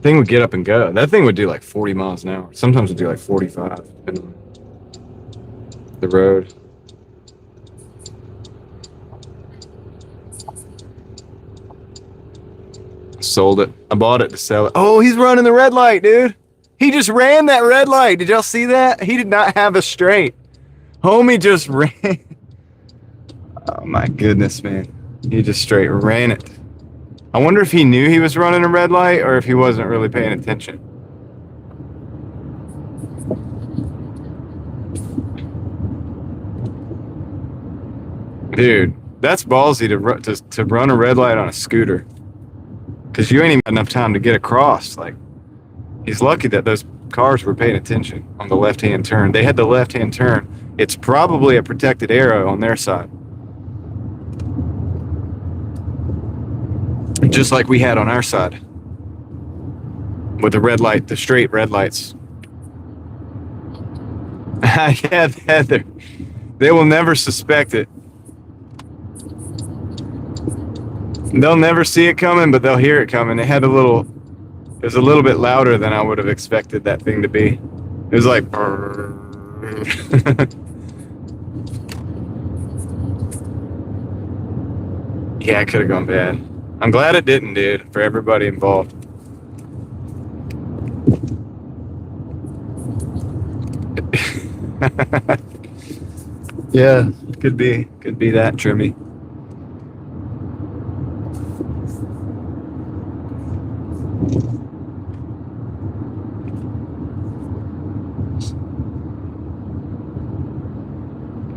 Thing would get up and go. That thing would do like 40 miles an hour. Sometimes it would do like 45. the road. Sold it. I bought it to sell it. Oh, he's running the red light, dude. He just ran that red light. Did y'all see that? He did not have a straight. Homie just ran. Oh my goodness, man. He just straight ran it. I wonder if he knew he was running a red light or if he wasn't really paying attention. Dude, that's ballsy to run a red light on a scooter. Because you ain't even got enough time to get across. Like, he's lucky that those cars were paying attention on the left-hand turn. They had the left-hand turn. It's probably a protected arrow on their side. Just like we had on our side. With the red light, the straight red lights. Yeah, they will never suspect it. They'll never see it coming, but they'll hear it coming. It was a little bit louder than I would have expected that thing to be. It was like, yeah, it could have gone bad. I'm glad it didn't, dude, for everybody involved. Yeah, could be that, Trimmy.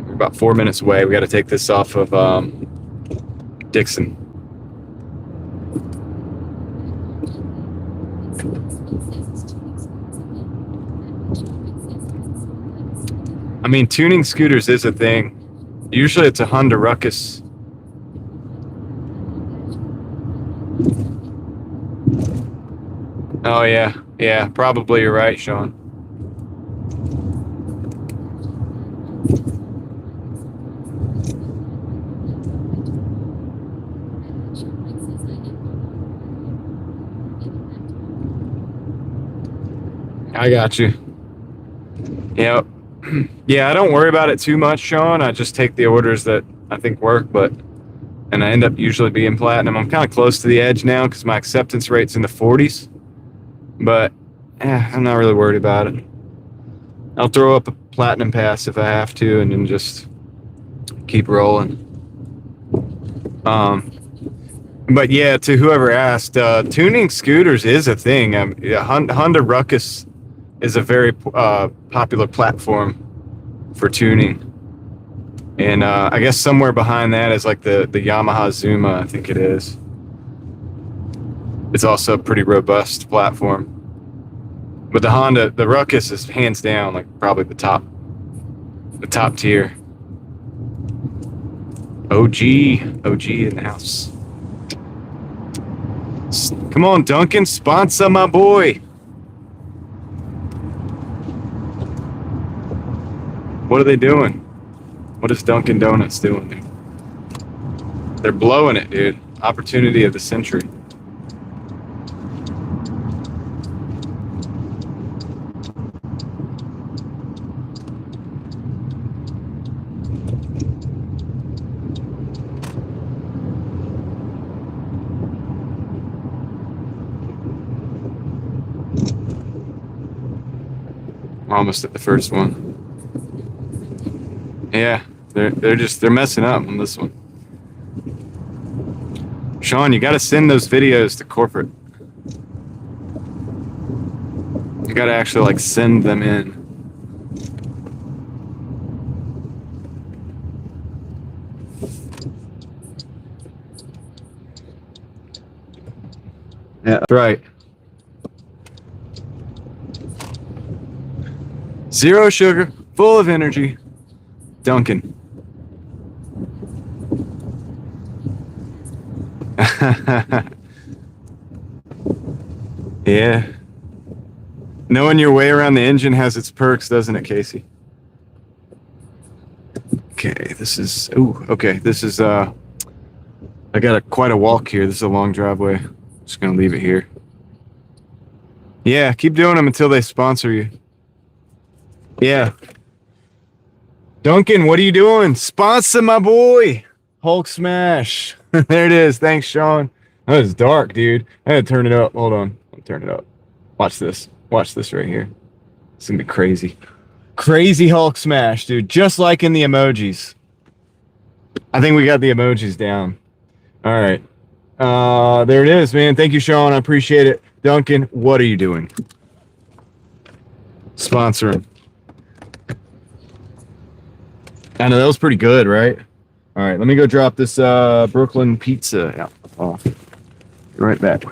We're about 4 minutes away. We got to take this off of Dixon. I mean, tuning scooters is a thing. Usually it's a Honda Ruckus. Oh, yeah. Yeah, probably you're right, Sean. I got you. Yep. Yeah, I don't worry about it too much, Sean. I just take the orders that I think work, and I end up usually being platinum. I'm kind of close to the edge now because my acceptance rate's in the 40s, but I'm not really worried about it. I'll throw up a platinum pass if I have to, and then just keep rolling. But yeah, to whoever asked, tuning scooters is a thing. Honda Ruckus is a very popular platform for tuning. And I guess somewhere behind that is like the Yamaha Zuma, I think it is. It's also a pretty robust platform. But the Ruckus is hands down like probably the top tier. OG in the house. Come on, Duncan, sponsor my boy. What are they doing? What is Dunkin' Donuts doing, dude? They're blowing it, dude. Opportunity of the century. We're almost at the first one. Yeah, they're messing up on this one. Sean, you got to send those videos to corporate. You got to actually like send them in. Yeah, that's right. Zero sugar, full of energy. Duncan. Yeah. Knowing your way around the engine has its perks, doesn't it, Casey? Okay, this is I got quite a walk here. This is a long driveway. Just gonna leave it here. Yeah, keep doing them until they sponsor you. Yeah. Duncan, what are you doing? Sponsor my boy. Hulk smash. There it is. Thanks, Sean. That was dark, dude. I had to turn it up. Hold on. I'll turn it up. Watch this. Watch this right here. It's going to be crazy. Crazy Hulk smash, dude. Just like in the emojis. I think we got the emojis down. All right. There it is, man. Thank you, Sean. I appreciate it. Duncan, what are you doing? Sponsoring. I know that was pretty good, right? All right, let me go drop this Brooklyn pizza out. Oh, be right back.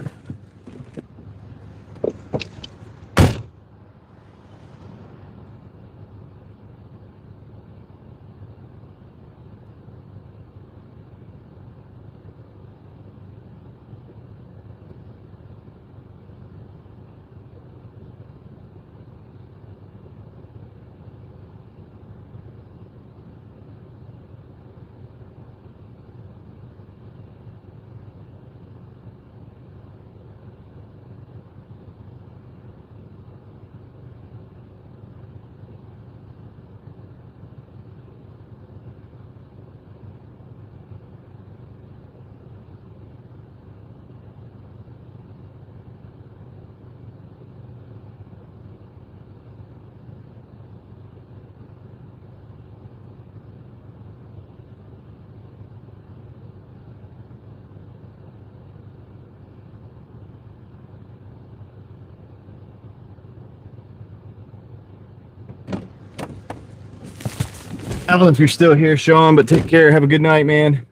I don't know if you're still here, Sean, but take care. Have a good night, man.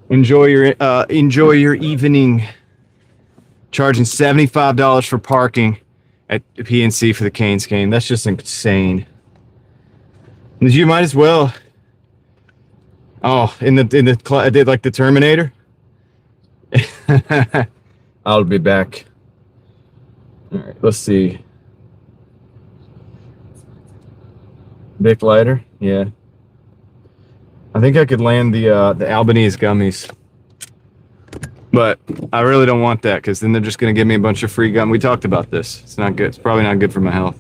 Enjoy your evening. Charging $75 for parking at PNC for the Canes game. That's just insane. You might as well. Oh, I did like the Terminator. I'll be back. All right, let's see. Bic lighter, yeah. I think I could land the Albanese gummies, but I really don't want that because then they're just gonna give me a bunch of free gum. We talked about this. It's not good. It's probably not good for my health.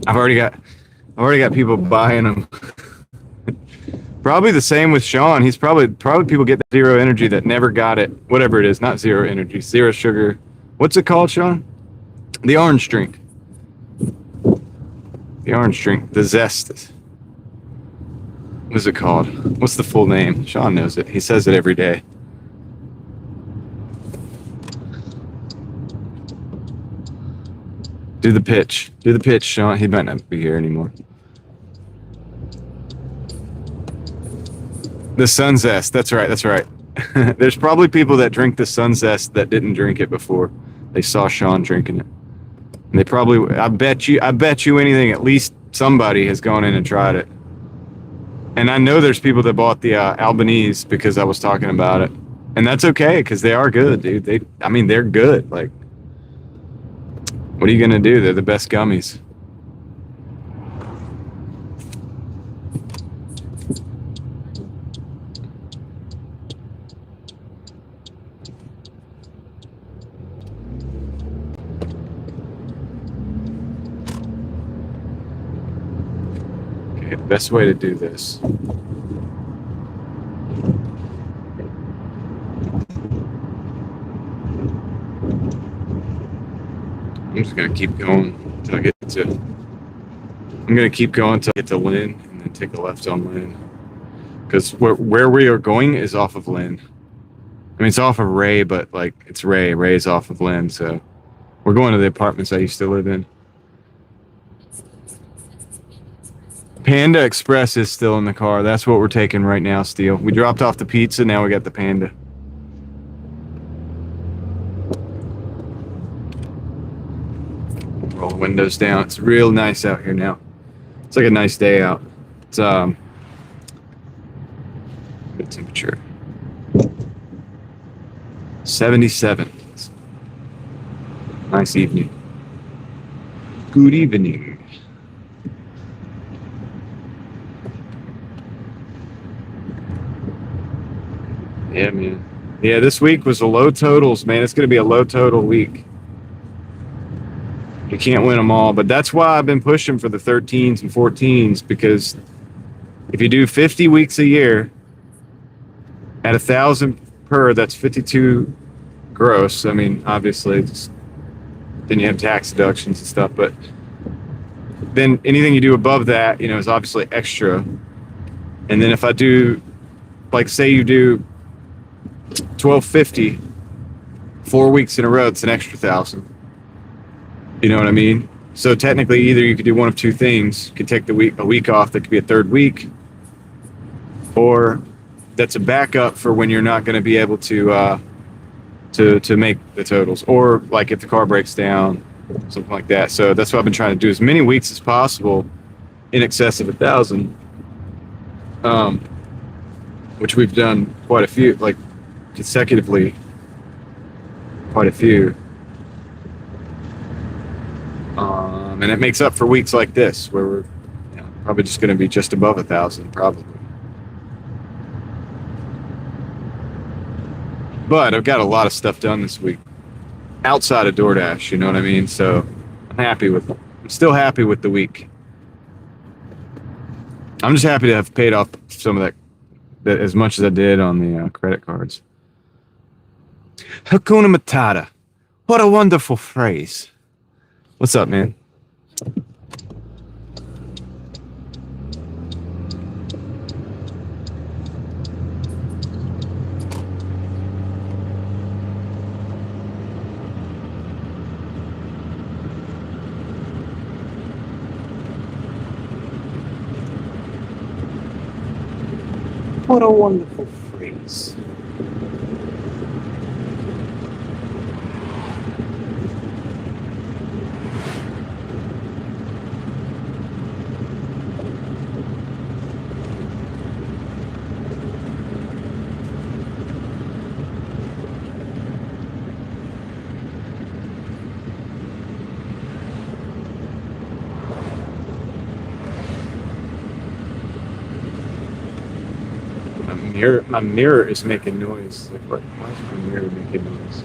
I've already got people buying them. Probably the same with Sean. He's probably people get zero energy that never got it. Whatever it is, not zero energy, zero sugar. What's it called, Sean? The orange drink. The orange drink. The zest. What is it called? What's the full name? Sean knows it. He says it every day. Do the pitch. Do the pitch, Sean. He might not be here anymore. The Sun Zest. That's right. That's right. There's probably people that drink the Sun Zest that didn't drink it before. They saw Sean drinking it. And they probably, I bet you anything, at least somebody has gone in and tried it. And I know there's people that bought the Albanese because I was talking about it. And that's okay, because they are good, dude. They're good. Like, what are you going to do? They're the best gummies. Okay, the best way to do this. I'm just gonna keep going until I get to. I'm gonna keep going until I get to Lynn, and then take a left on Lynn, because where we are going is off of Lynn. I mean, it's off of Ray, but like it's Ray. Ray's off of Lynn, so we're going to the apartments I used to live in. Panda Express is still in the car. That's what we're taking right now, Steele. We dropped off the pizza. Now we got the Panda. Roll the windows down. It's real nice out here now. It's like a nice day out. It's good temperature. 77. Nice evening. Good evening. Yeah, man. Yeah, this week was a low totals, man. It's going to be a low total week. You can't win them all, but that's why I've been pushing for the 13s and 14s, because if you do 50 weeks a year at 1,000 per, that's 52 gross. I mean, obviously, then you have tax deductions and stuff, but then anything you do above that, is obviously extra. And then if I do, like, say you do 1250 4 weeks in a row, it's an extra 1,000. You know what I mean? So technically, either you could do one of two things. You could take a week off. That could be a third week, or that's a backup for when you're not going to be able to make the totals, or like if the car breaks down, something like that. So that's what I've been trying to do, as many weeks as possible in excess of 1,000, which we've done quite a few, like consecutively, quite a few. And it makes up for weeks like this where we're probably just going to be just above 1,000, probably. But I've got a lot of stuff done this week outside of Doordash, you know what I mean? So I'm still happy with the week. I'm just happy to have paid off some of that as much as I did on the credit cards. Hakuna Matata. What a wonderful phrase. What's up, man? What a wonderful phrase. My mirror is making noise. Like, why is my mirror making noise?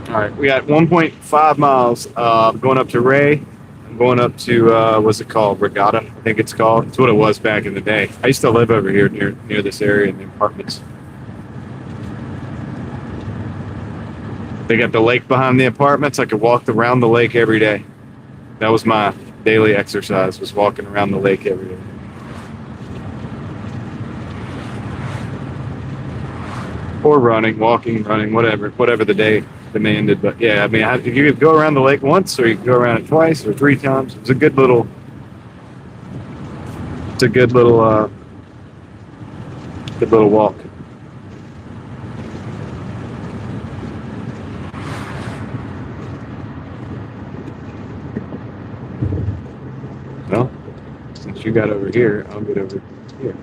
All right, we got 1.5 miles going up to Ray. I'm going up to, what's it called? Regatta, I think it's called. It's what it was back in the day. I used to live over here near this area in the apartments. They got the lake behind the apartments. I could walk around the lake every day. That was my daily exercise, was walking around the lake every day. Or walking, running, whatever the day demanded. But yeah, I mean, you could go around the lake once, or you could go around it twice or 3 times. It's a good little walk. Well, since you got over here, I'll get over here.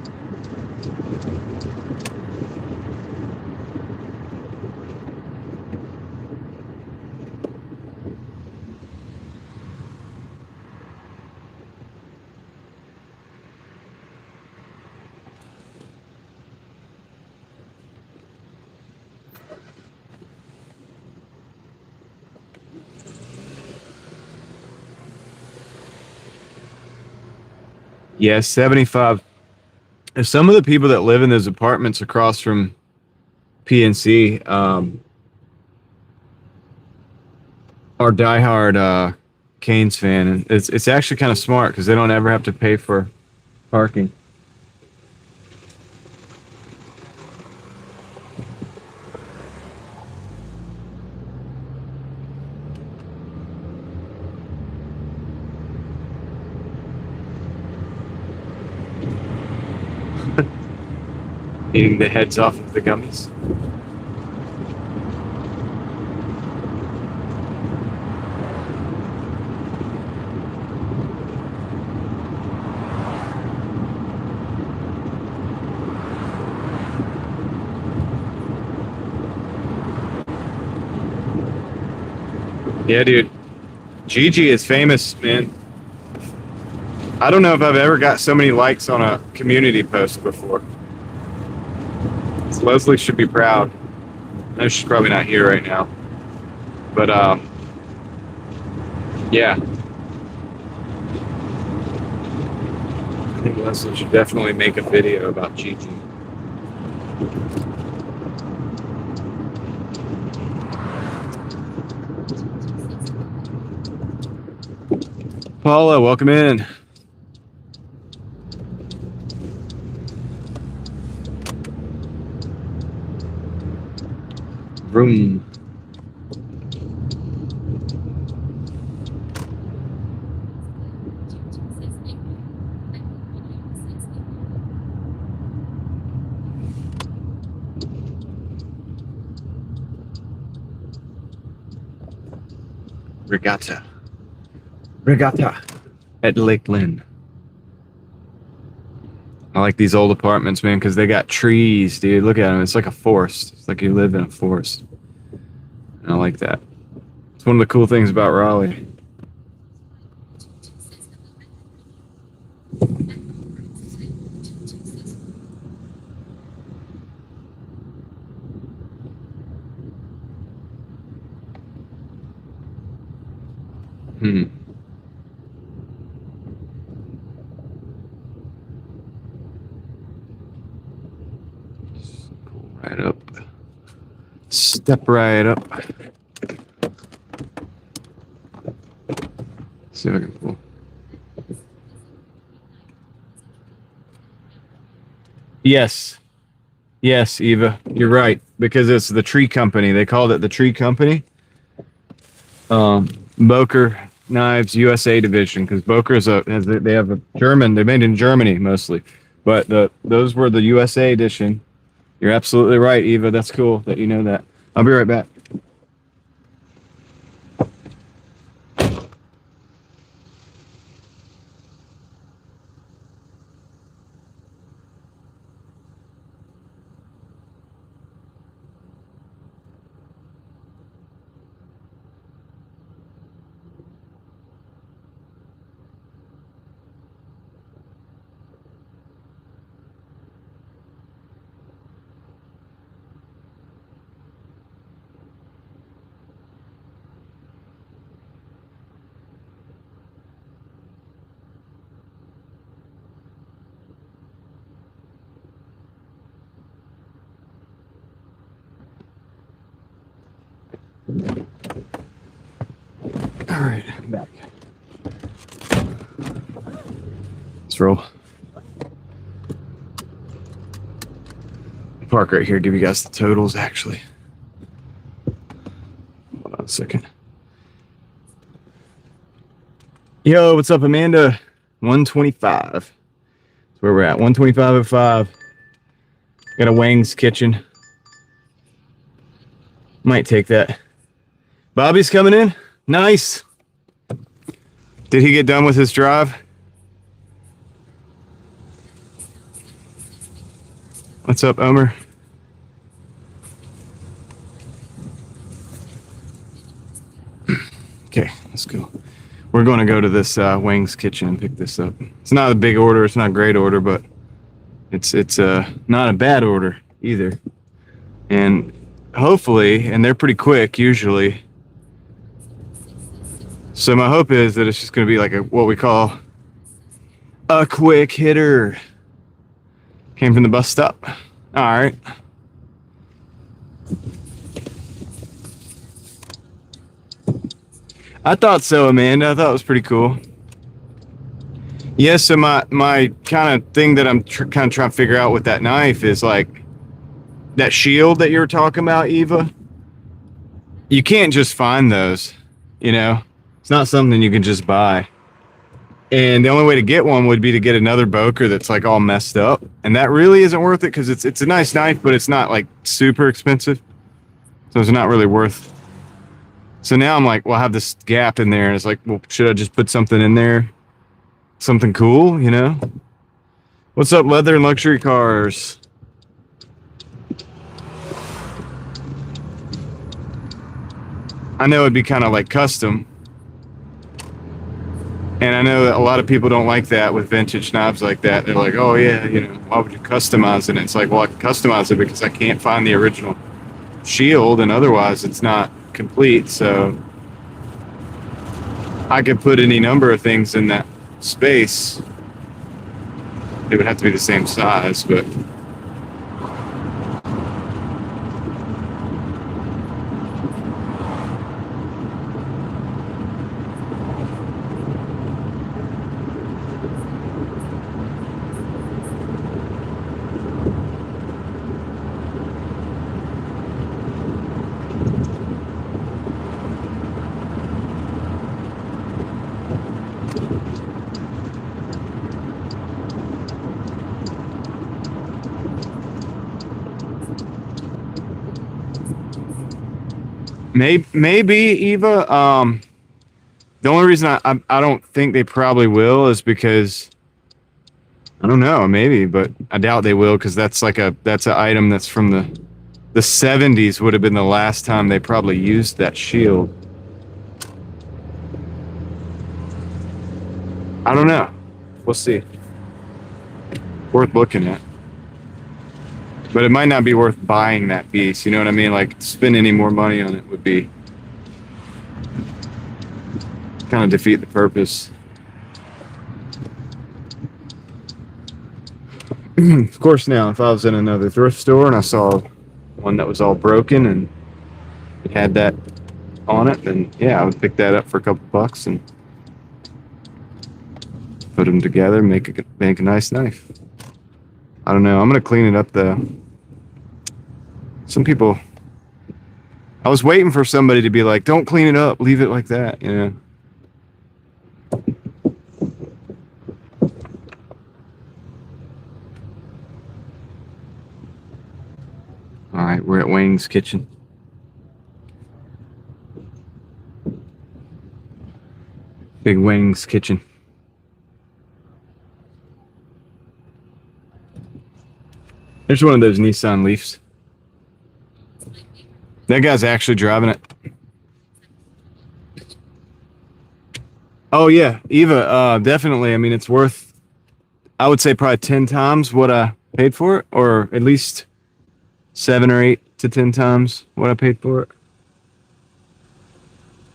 Yeah, 75. Some of the people that live in those apartments across from PNC are diehard Canes fan, and it's actually kind of smart because they don't ever have to pay for parking. Eating the heads off of the gummies. Yeah, dude. Gigi is famous, man. I don't know if I've ever got so many likes on a community post before. So Leslie should be proud. I know she's probably not here right now. But, yeah. I think Leslie should definitely make a video about Gigi. Paula, welcome in. Room. Regatta at Lakeland. I like these old apartments, man, because they got trees, dude. Look at them. It's like a forest. It's like you live in a forest. And I like that. It's one of the cool things about Raleigh. Pull right up. Step right up. See if I can pull. Yes. Yes, Eva, you're right. Because it's the tree company. They called it the tree company. Boker Knives USA division, because Boker they have a German. They're made in Germany mostly, but those were the USA edition. You're absolutely right, Eva. That's cool that you know that. I'll be right back. All right, I'm back. Let's roll. Park right here. Give you guys the totals, actually. Hold on a second. Yo, what's up, Amanda? 125. That's where we're at. 125.05. Got a Wang's Kitchen. Might take that. Bobby's coming in. Nice. Did he get done with his drive? What's up, Omer? Okay, let's go. We're going to go to this Wang's Kitchen and pick this up. It's not a big order. It's not a great order, but it's not a bad order either. And hopefully, and they're pretty quick usually. So my hope is that it's just going to be like what we call a quick hitter. Came from the bus stop. All right. I thought so, Amanda. I thought it was pretty cool. Yeah, so my kind of thing that I'm kind of trying to figure out with that knife is like that shield that you were talking about, Eva. You can't just find those, you know. It's not something you can just buy. And the only way to get one would be to get another Boker that's like all messed up. And that really isn't worth it because it's a nice knife, but it's not like super expensive. So it's not really worth. So now I'm like, well, I have this gap in there. And it's like, well, should I just put something in there? Something cool, you know? What's up, Leather and Luxury Cars? I know it'd be kind of like custom. And I know that a lot of people don't like that with vintage knobs like that. They're like, oh yeah, you know, why would you customize it? And it's like, well, I can customize it because I can't find the original shield, and otherwise it's not complete. So I could put any number of things in that space. It would have to be the same size, but maybe Eva. The only reason I don't think they probably will is because I don't know, maybe, but I doubt they will because that's an item that's from the 70s would have been the last time they probably used that shield. I don't know. We'll see. Worth looking at. But it might not be worth buying that piece. You know what I mean? Like, spend any more money on it would be kind of defeat the purpose. Of course, now, if I was in another thrift store and I saw one that was all broken and it had that on it, then yeah, I would pick that up for a couple bucks and put them together, make a nice knife. I don't know. I'm gonna clean it up though. Some people, I was waiting for somebody to be like, "Don't clean it up, leave it like that," you know. All right, we're at Wang's Kitchen. Big Wang's Kitchen. There's one of those Nissan Leafs. That guy's actually driving it. Oh yeah, Eva, definitely. I mean, it's worth, I would say probably 10 times what I paid for it, or at least 7 or 8 to 10 times what I paid for it.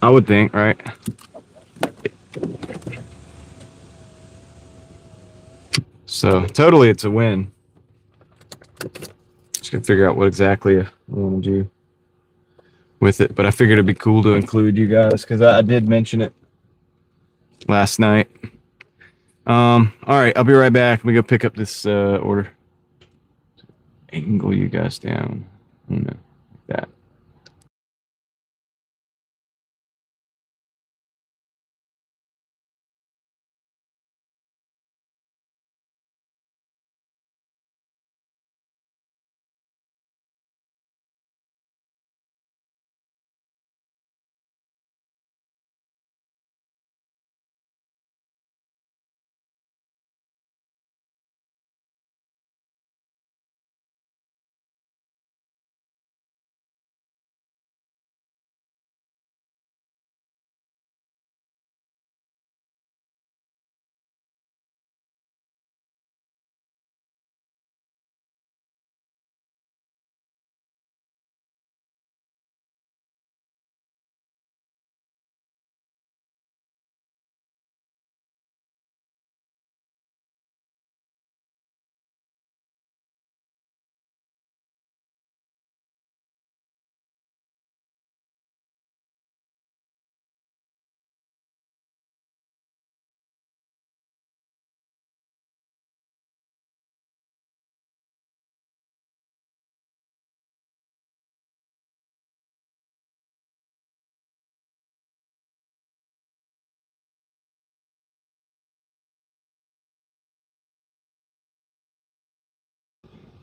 I would think, right? So totally, it's a win. Just gotta figure out what exactly I want to do with it, but I figured it'd be cool to include you guys because I did mention it last night. All right, I'll be right back. Let me go pick up this order. Angle you guys down. No, like that.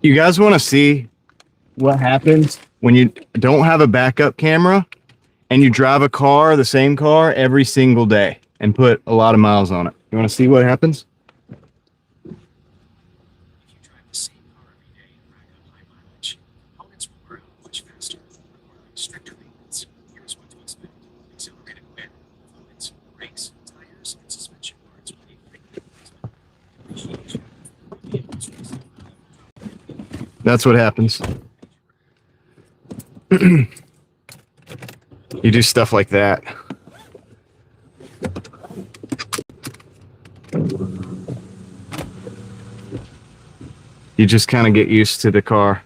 You guys want to see what happens when you don't have a backup camera and you drive a car, the same car, every single day and put a lot of miles on it? You want to see what happens? That's what happens. You do stuff like that. You just kind of get used to the car.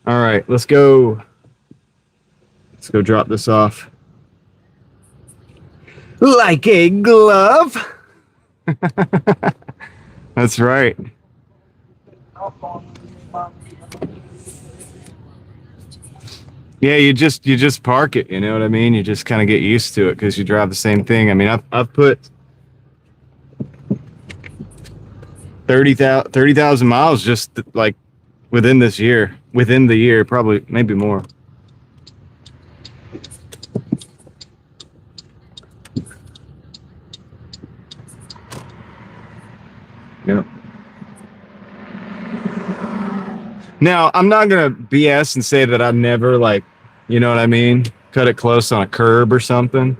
All right, let's go. Let's go drop this off. Like a glove. That's right. Yeah, you just park it. You know what I mean? You just kind of get used to it because you drive the same thing. I mean, I've put 30,000 miles just like within the year, probably maybe more. Yeah. Now, I'm not gonna BS and say that I never, like, you know what I mean, cut it close on a curb or something.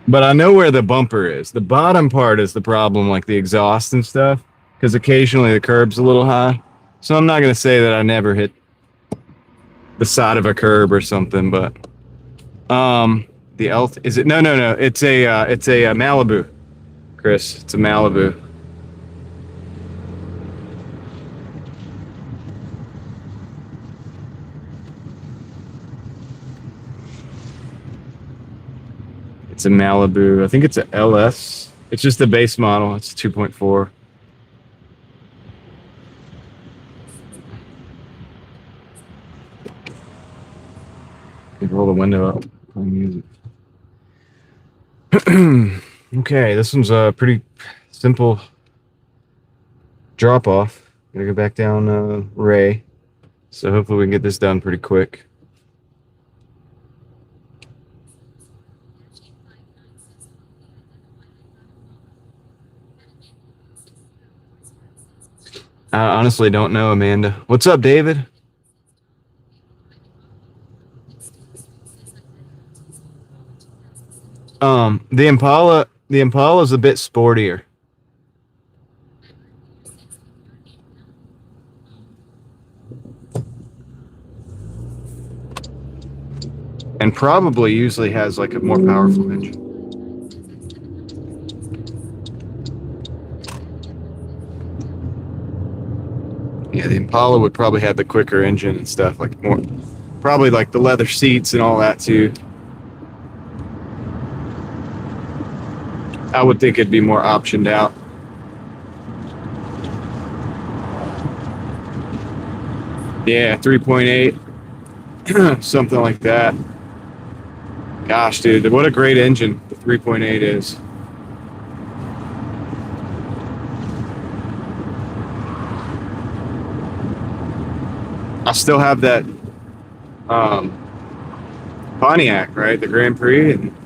But I know where the bumper is. The bottom part is the problem, like the exhaust and stuff, because occasionally the curb's a little high. So I'm not gonna say that I never hit the side of a curb or something, but the is it? No. It's a Malibu, Chris. It's a Malibu. It's a Malibu. I think it's a LS. It's just the base model. It's 2.4. You can roll the window up. Play music. Okay, this one's a pretty simple drop off. Gonna go back down Ray. So hopefully we can get this done pretty quick. I honestly don't know, Amanda. What's up, David? The Impala's a bit sportier. And probably usually has like a more powerful engine. Yeah, the Impala would probably have the quicker engine and stuff, like more, probably like the leather seats and all that too. I would think it'd be more optioned out. Yeah, 3.8, something like that. Gosh, dude, what a great engine the 3.8 is. I still have that Pontiac, right? The Grand Prix, and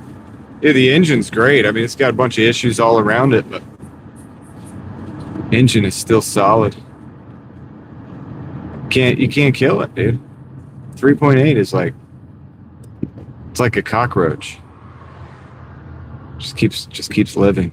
yeah, the engine's great. I mean, it's got a bunch of issues all around it, but engine is still solid. You can't kill it, dude. 3.8 is like, it's like a cockroach. Just keeps living.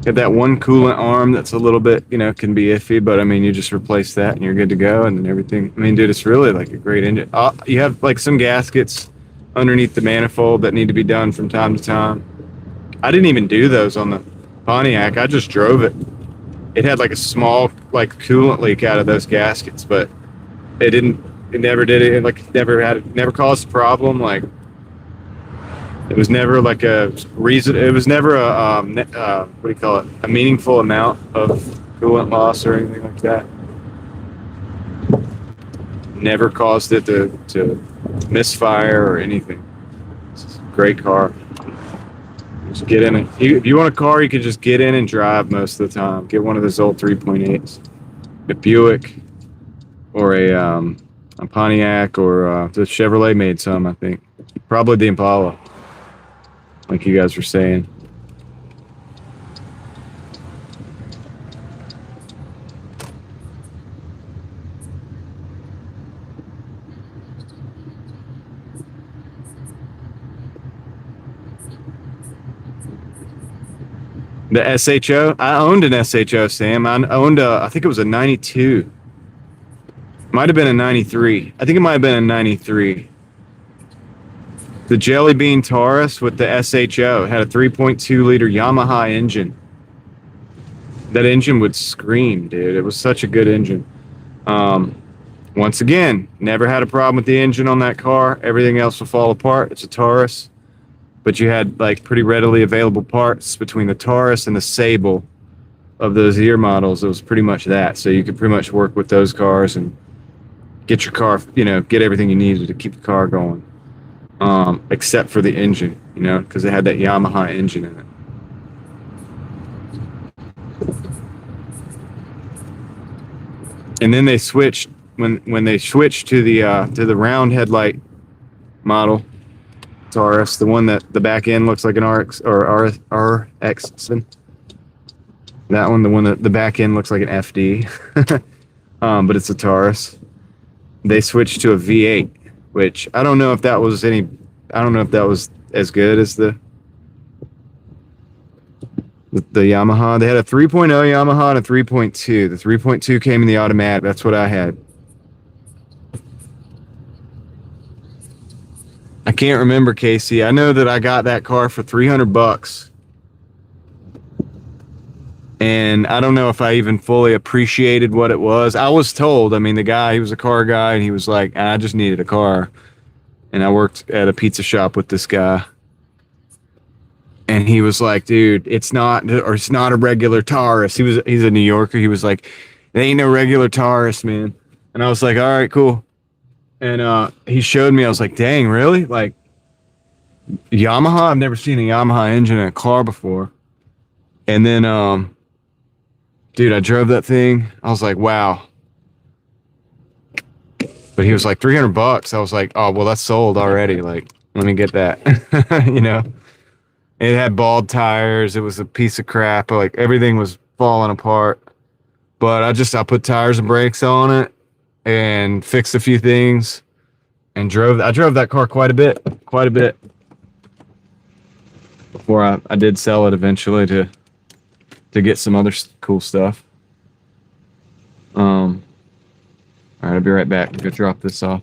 Got that one coolant arm that's a little bit, can be iffy, but I mean, you just replace that and you're good to go, and then everything. I mean, dude, it's really like a great engine. You have like some gaskets underneath the manifold that need to be done from time to time. I didn't even do those on the Pontiac. I just drove it. It had like a small like coolant leak out of those gaskets, but it never did it. Like never caused a problem. Like it was never like a reason. It was never a what do you call it? A meaningful amount of coolant loss or anything like that. Never caused it to misfire or anything. It's a great car. Just get in it. If you want a car, you can just get in and drive most of the time. Get one of those old 3.8s, a Buick, or a Pontiac, or the Chevrolet made some, I think. Probably the Impala, like you guys were saying. The SHO. I owned an SHO, Sam. I owned I think it was a 92. Might have been a 93. I think it might have been a 93. The Jelly Bean Taurus with the SHO. It had a 3.2 liter Yamaha engine. That engine would scream, dude. It was such a good engine. Once again, never had a problem with the engine on that car. Everything else will fall apart. It's a Taurus. But you had like pretty readily available parts between the Taurus and the Sable of those year models. It was pretty much that. So you could pretty much work with those cars and get your car, get everything you needed to keep the car going. Except for the engine, because it had that Yamaha engine in it. And then they switched when they switched to the round headlight model Taurus, the one that the back end looks like an RX or RX. That one, the one that the back end looks like an FD, but it's a Taurus. They switched to a V8, which I don't know if that was as good as the Yamaha. They had a 3.0 Yamaha and a 3.2. The 3.2 came in the automatic. That's what I had. I can't remember, Casey. I know that I got that car for $300. And I don't know if I even fully appreciated what it was. I was told, the guy, he was a car guy, and he was like, I just needed a car. And I worked at a pizza shop with this guy. And he was like, dude, it's not a regular Taurus. He's a New Yorker. He was like, it ain't no regular Taurus, man. And I was like, all right, cool. And he showed me. I was like, dang, really? Like, Yamaha? I've never seen a Yamaha engine in a car before. And then, dude, I drove that thing. I was like, wow. But he was like, $300. I was like, oh, well, that's sold already. Like, let me get that. It had bald tires. It was a piece of crap. Like, everything was falling apart. But I put tires and brakes on it and fixed a few things and I drove that car quite a bit before I did sell it eventually to get some other cool stuff. All right, I'll be right back. Go drop this off.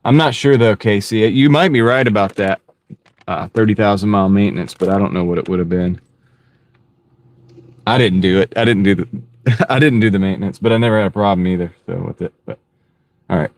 I'm not sure though, Casey. You might be right about that 30,000 mile maintenance, but I don't know what it would have been. I didn't do it. I didn't do the maintenance, but I never had a problem either. So with it, but all right.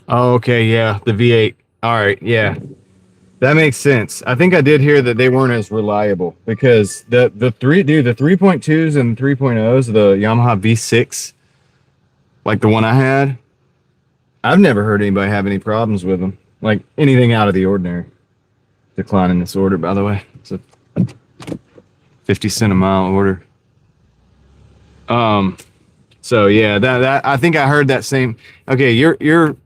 Oh, okay, yeah, the V8. All right, yeah, that makes sense. I think I did hear that they weren't as reliable because the 3.2s and 3.0s, the Yamaha V6, like the one I had, I've never heard anybody have any problems with them, like anything out of the ordinary. Declining this order, by the way. So 50 cent a mile order. So yeah, that I think I heard that same. Okay, you're.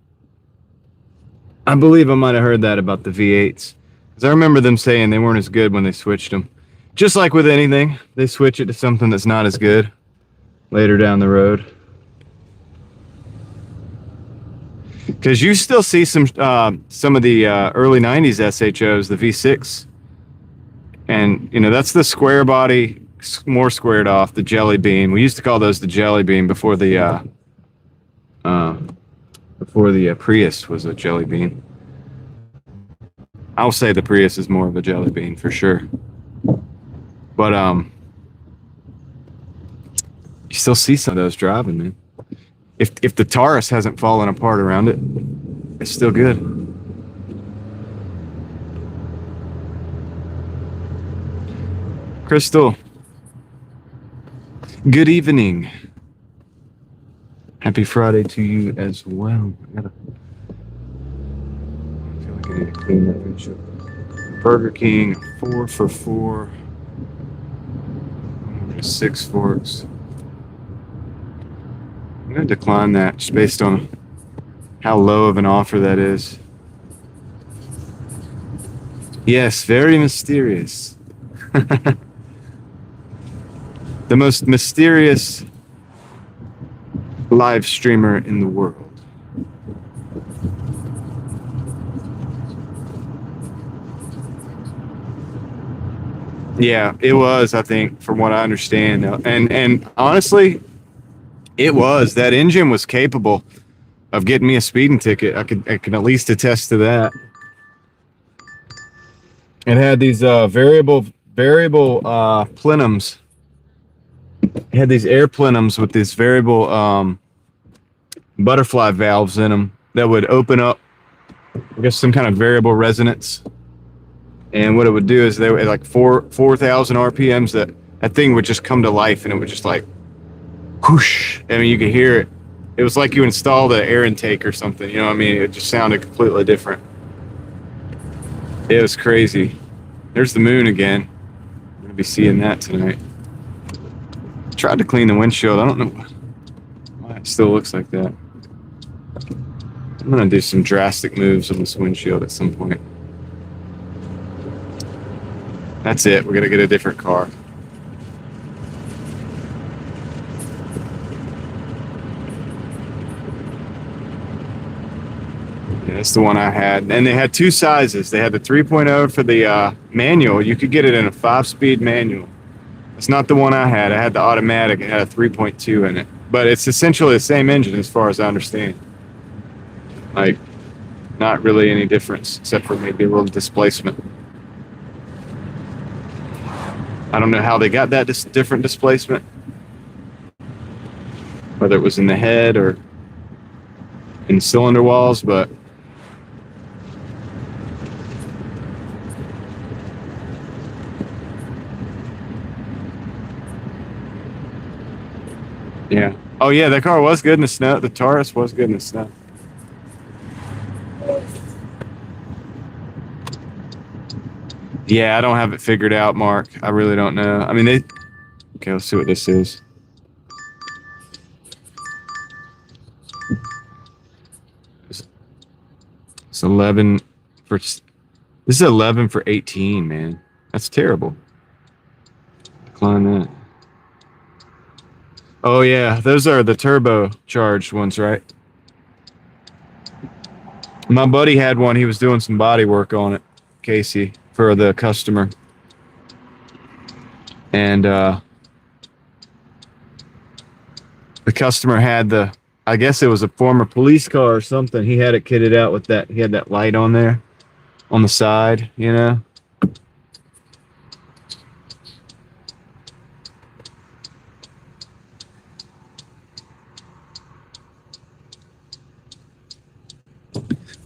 I believe I might have heard that about the V8s, because I remember them saying they weren't as good when they switched them. Just like with anything, they switch it to something that's not as good later down the road. Because you still see some of the early '90s SHOs, the V6, and that's the square body, more squared off, the jelly bean. We used to call those the jelly bean before the Prius was a jelly bean. I'll say the Prius is more of a jelly bean for sure. But you still see some of those driving, man. If the Taurus hasn't fallen apart around it, it's still good. Crystal, good evening. Happy Friday to you as well. I feel like I need to clean that windshield. Burger King, 4 for $4. 6 Forks. I'm going to decline that just based on how low of an offer that is. Yes, very mysterious. The most mysterious live streamer in the world. Yeah, it was, I think, from what I understand. And honestly, it was. That engine was capable of getting me a speeding ticket. I can at least attest to that. It had these variable plenums. It had these air plenums with these variable butterfly valves in them that would open up, I guess, some kind of variable resonance. And what it would do is they would, like 4,000 RPMs, that thing would just come to life, and it would just like whoosh. I mean, you could hear it. It was like you installed an air intake or something. You know what I mean? It just sounded completely different. It was crazy. There's the moon again. I'm gonna be seeing that tonight. Tried to clean the windshield. I don't know why it still looks like that. I'm gonna do some drastic moves on this windshield at some point. That's it. We're gonna get a different car. Yeah, that's the one I had. And they had two sizes. They had the 3.0 for the manual. You could get it in a 5-speed manual. It's not the one I had. I had the automatic. It had a 3.2 in it. But it's essentially the same engine as far as I understand. Like, not really any difference, except for maybe a little displacement. I don't know how they got that different displacement, whether it was in the head or in cylinder walls, but yeah. Oh yeah, that car was good in the snow. The Taurus was good in the snow. Yeah, I don't have it figured out, Mark. I really don't know. I mean, okay, let's see what this is. It's 11 for. This is 11 for 18, man. That's terrible. Decline that. Oh yeah, those are the turbo-charged ones, right? My buddy had one. He was doing some body work on it, Casey, for the customer. And the customer had I guess it was a former police car or something. He had it kitted out with that. He had that light on there on the side, you know?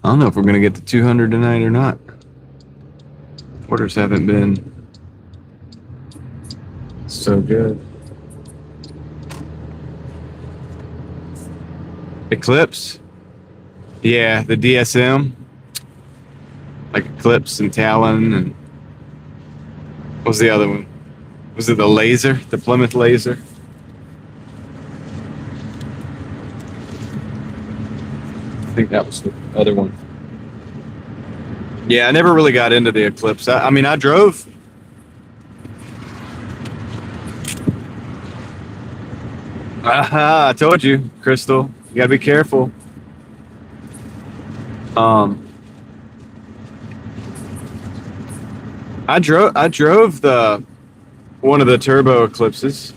I don't know if we're going to get to 200 tonight or not. Orders haven't been so good. Eclipse? Yeah, the DSM. Like Eclipse and Talon and what was the other one? Was it the laser? The Plymouth laser? I think that was the other one. Yeah, I never really got into the Eclipse. I mean, I drove. Aha, I told you, Crystal. You gotta be careful. Um, I drove the one of the turbo Eclipses,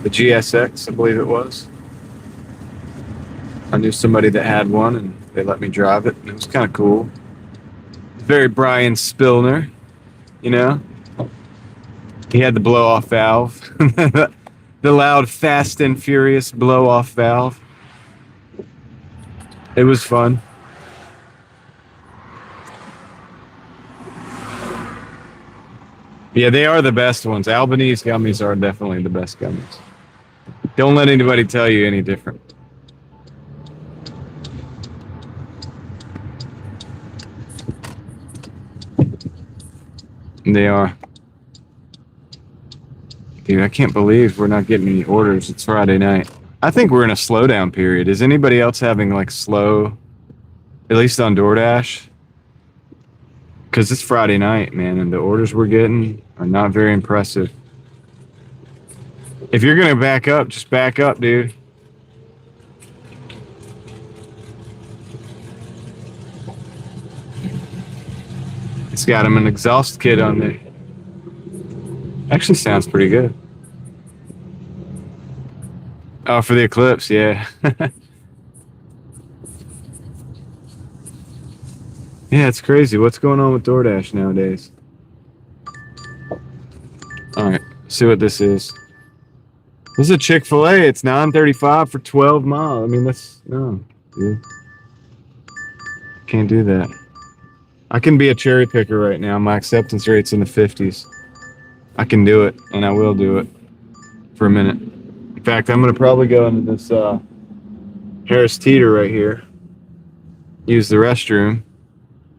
the GSX, I believe it was. I knew somebody that had one, and they let me drive it. And it was kind of cool. Very Brian Spillner, you know. He had the blow-off valve, the loud, fast and furious blow-off valve. It was fun. Yeah, they are the best ones. Albanese gummies are definitely the best gummies. Don't let anybody tell you any different. They are. Dude, I can't believe we're not getting any orders. It's Friday night. I think we're in a slowdown period. Is anybody else having like slow, at least on Doordash? Because it's Friday night, man, and the orders we're getting are not very impressive. If you're going to back up, just back up, dude. It's got him an exhaust kit on there. Actually sounds pretty good. Oh, for the Eclipse, yeah. Yeah, it's crazy. What's going on with Doordash nowadays? All right, see what this is. This is a Chick-fil-A. It's $9.35 for 12 miles. I mean, that's no, dude. Can't do that. I can be a cherry picker right now. My acceptance rate's in the 50s. I can do it, and I will do it for a minute. In fact, I'm gonna probably go into this Harris Teeter right here, use the restroom,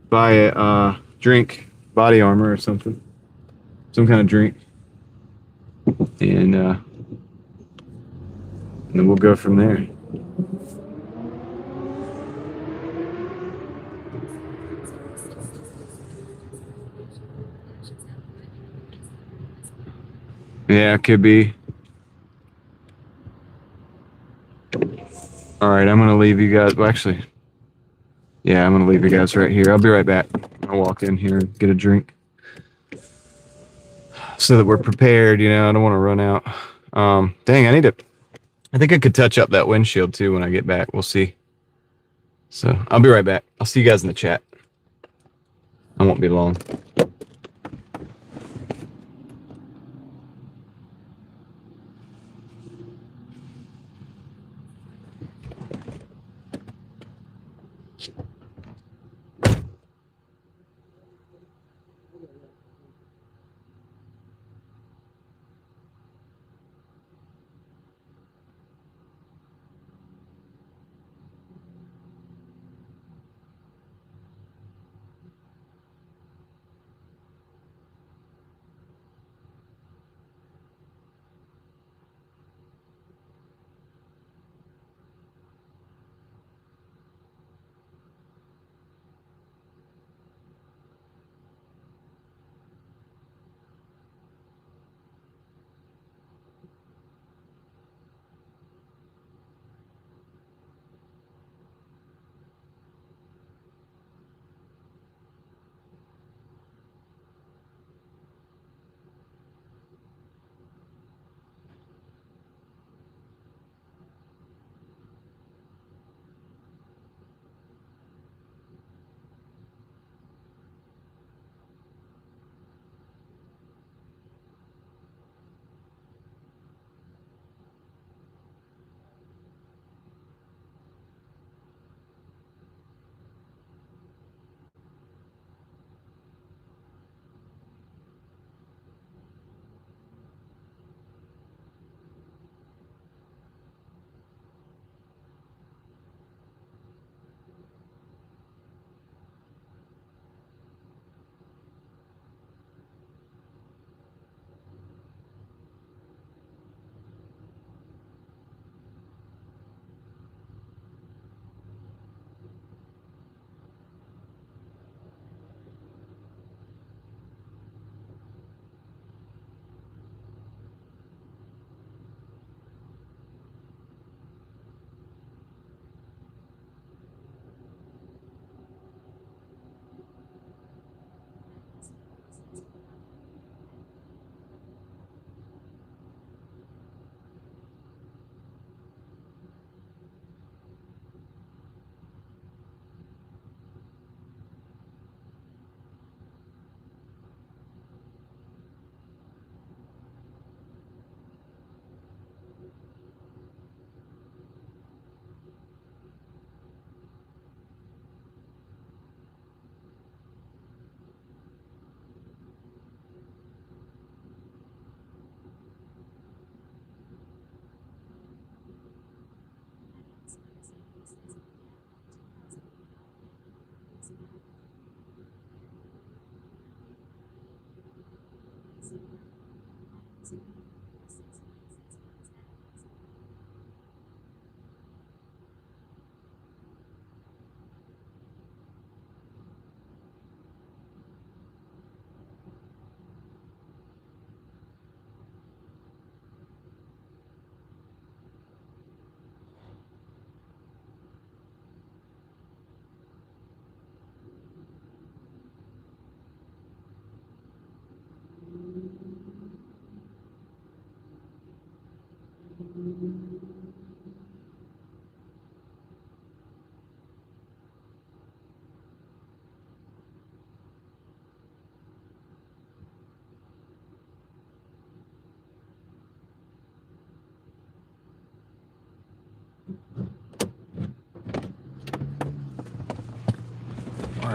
buy a drink, body armor or something, some kind of drink, and then we'll go from there. Yeah, it could be. All right, I'm gonna leave you guys. Well, actually, yeah, I'm gonna leave you guys right here. I'll be right back. I'll walk in here and get a drink so that we're prepared. You know, I don't want to run out. Dang, I need to. I think I could touch up that windshield too when I get back. We'll see. So I'll be right back. I'll see you guys in the chat. I won't be long.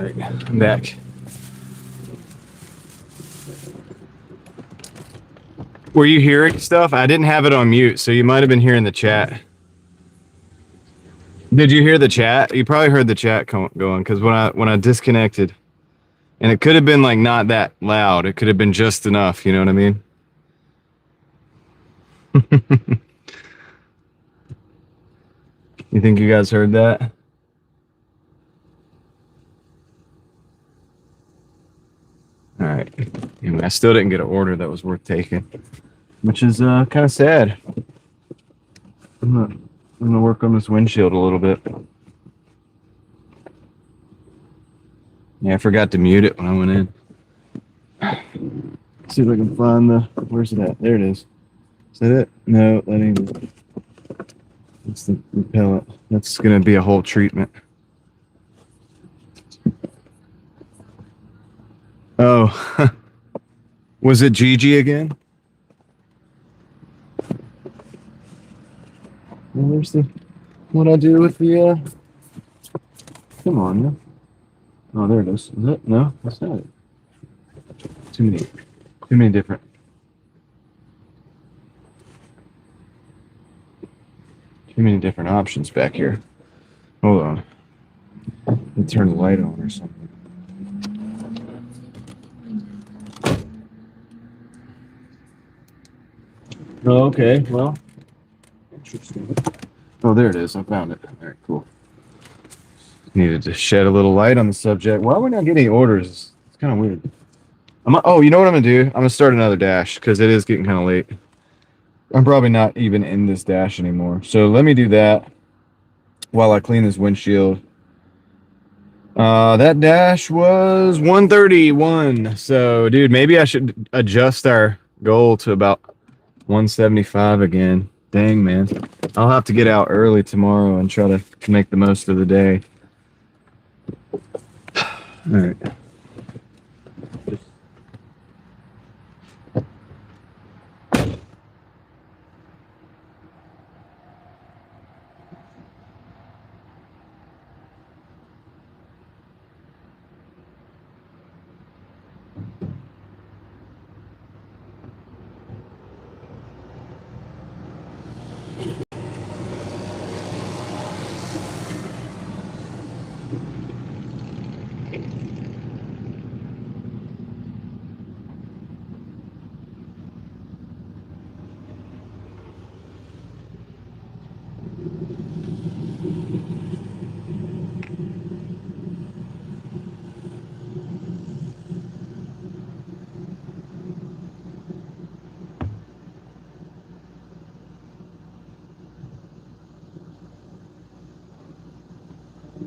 right, I'm back. Were you hearing stuff? I didn't have it on mute, so you might have been hearing the chat. Did you hear the chat? You probably heard the chat going because when I disconnected, and it could have been like not that loud. It could have been just enough. You know what I mean? You think you guys heard that? All right. Anyway, I still didn't get an order that was worth taking, which is kind of sad. I'm gonna work on this windshield a little bit. Yeah, I forgot to mute it when I went in. Let's see if I can find the. Where's it at? There it is. Is that it? No, that ain't it. That's the repellent. That's gonna be a whole treatment. Oh, was it Gigi again? Where's the? What I do with the? Come on, yeah. Oh, there it is. Is it? No, that's not it. Too many different. Too many different options back here. Hold on. Let me turn the light on or something. Oh, okay. Well, interesting. Oh, there it is. I found it. All right, cool. Needed to shed a little light on the subject. Why are we not getting orders? It's kind of weird. Oh, you know what I'm gonna do? I'm gonna start another dash because it is getting kind of late. I'm probably not even in this dash anymore. So let me do that while I clean this windshield. That dash was 131. So, dude, maybe I should adjust our goal to about 175 again. Dang, man. I'll have to get out early tomorrow and try to make the most of the day. All right.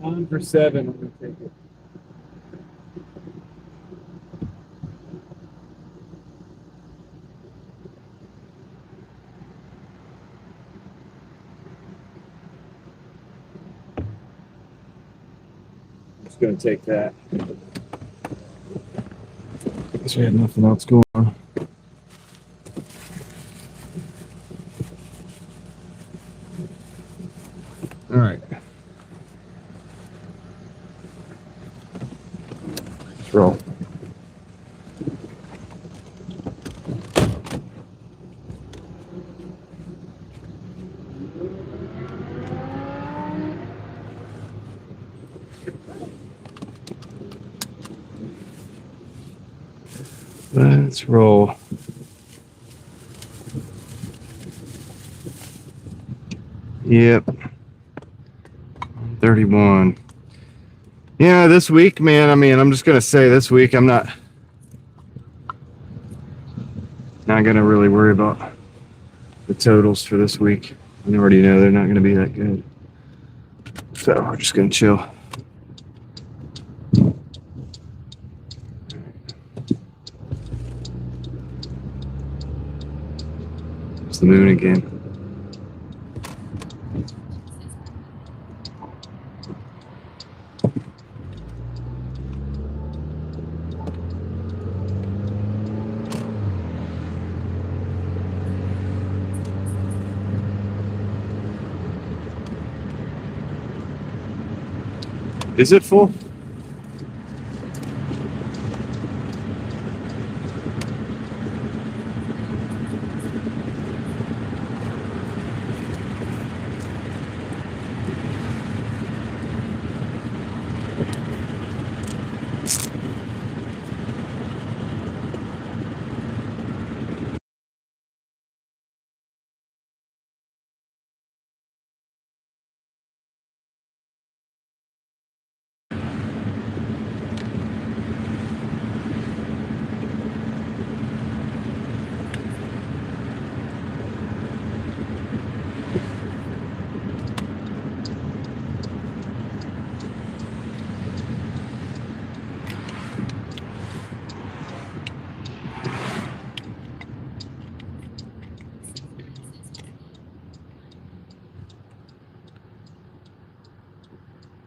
On for 7, I'm going to take it. Just going to take that. Guess we had nothing else going on. All right. Let's roll. Let's roll. Yep. 31. Yeah, this week, man, I mean, I'm just going to say this week, I'm not going to really worry about the totals for this week. I already know they're not going to be that good. So we're just going to chill. It's the moon again. Is it full?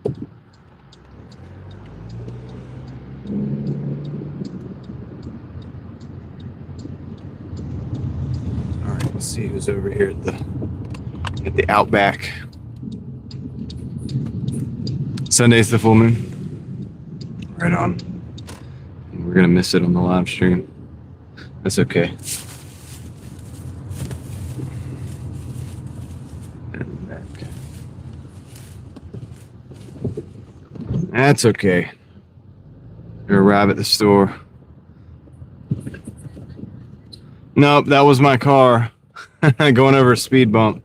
All right, let's see who's over here at the Outback. Sunday's the full moon. Right on. We're gonna miss it on the live stream. That's okay. That's okay. You arrive at the store. Nope, that was my car going over a speed bump.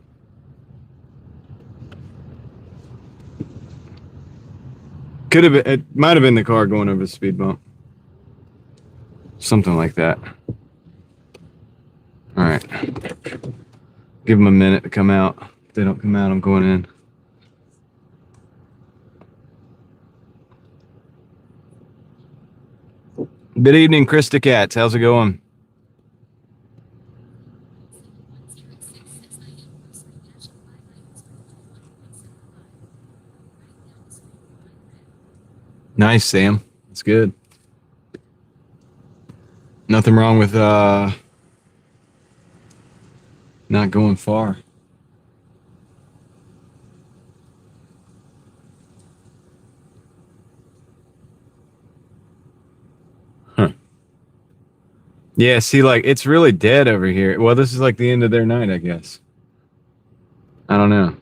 Could have been, it might have been the car going over the speed bump. Something like that. All right. Give them a minute to come out. If they don't come out, I'm going in. Good evening, Krista Katz. How's it going? Nice, Sam. That's good. Nothing wrong with not going far. Huh. Yeah, see, like, it's really dead over here. Well, this is like the end of their night, I guess. I don't know.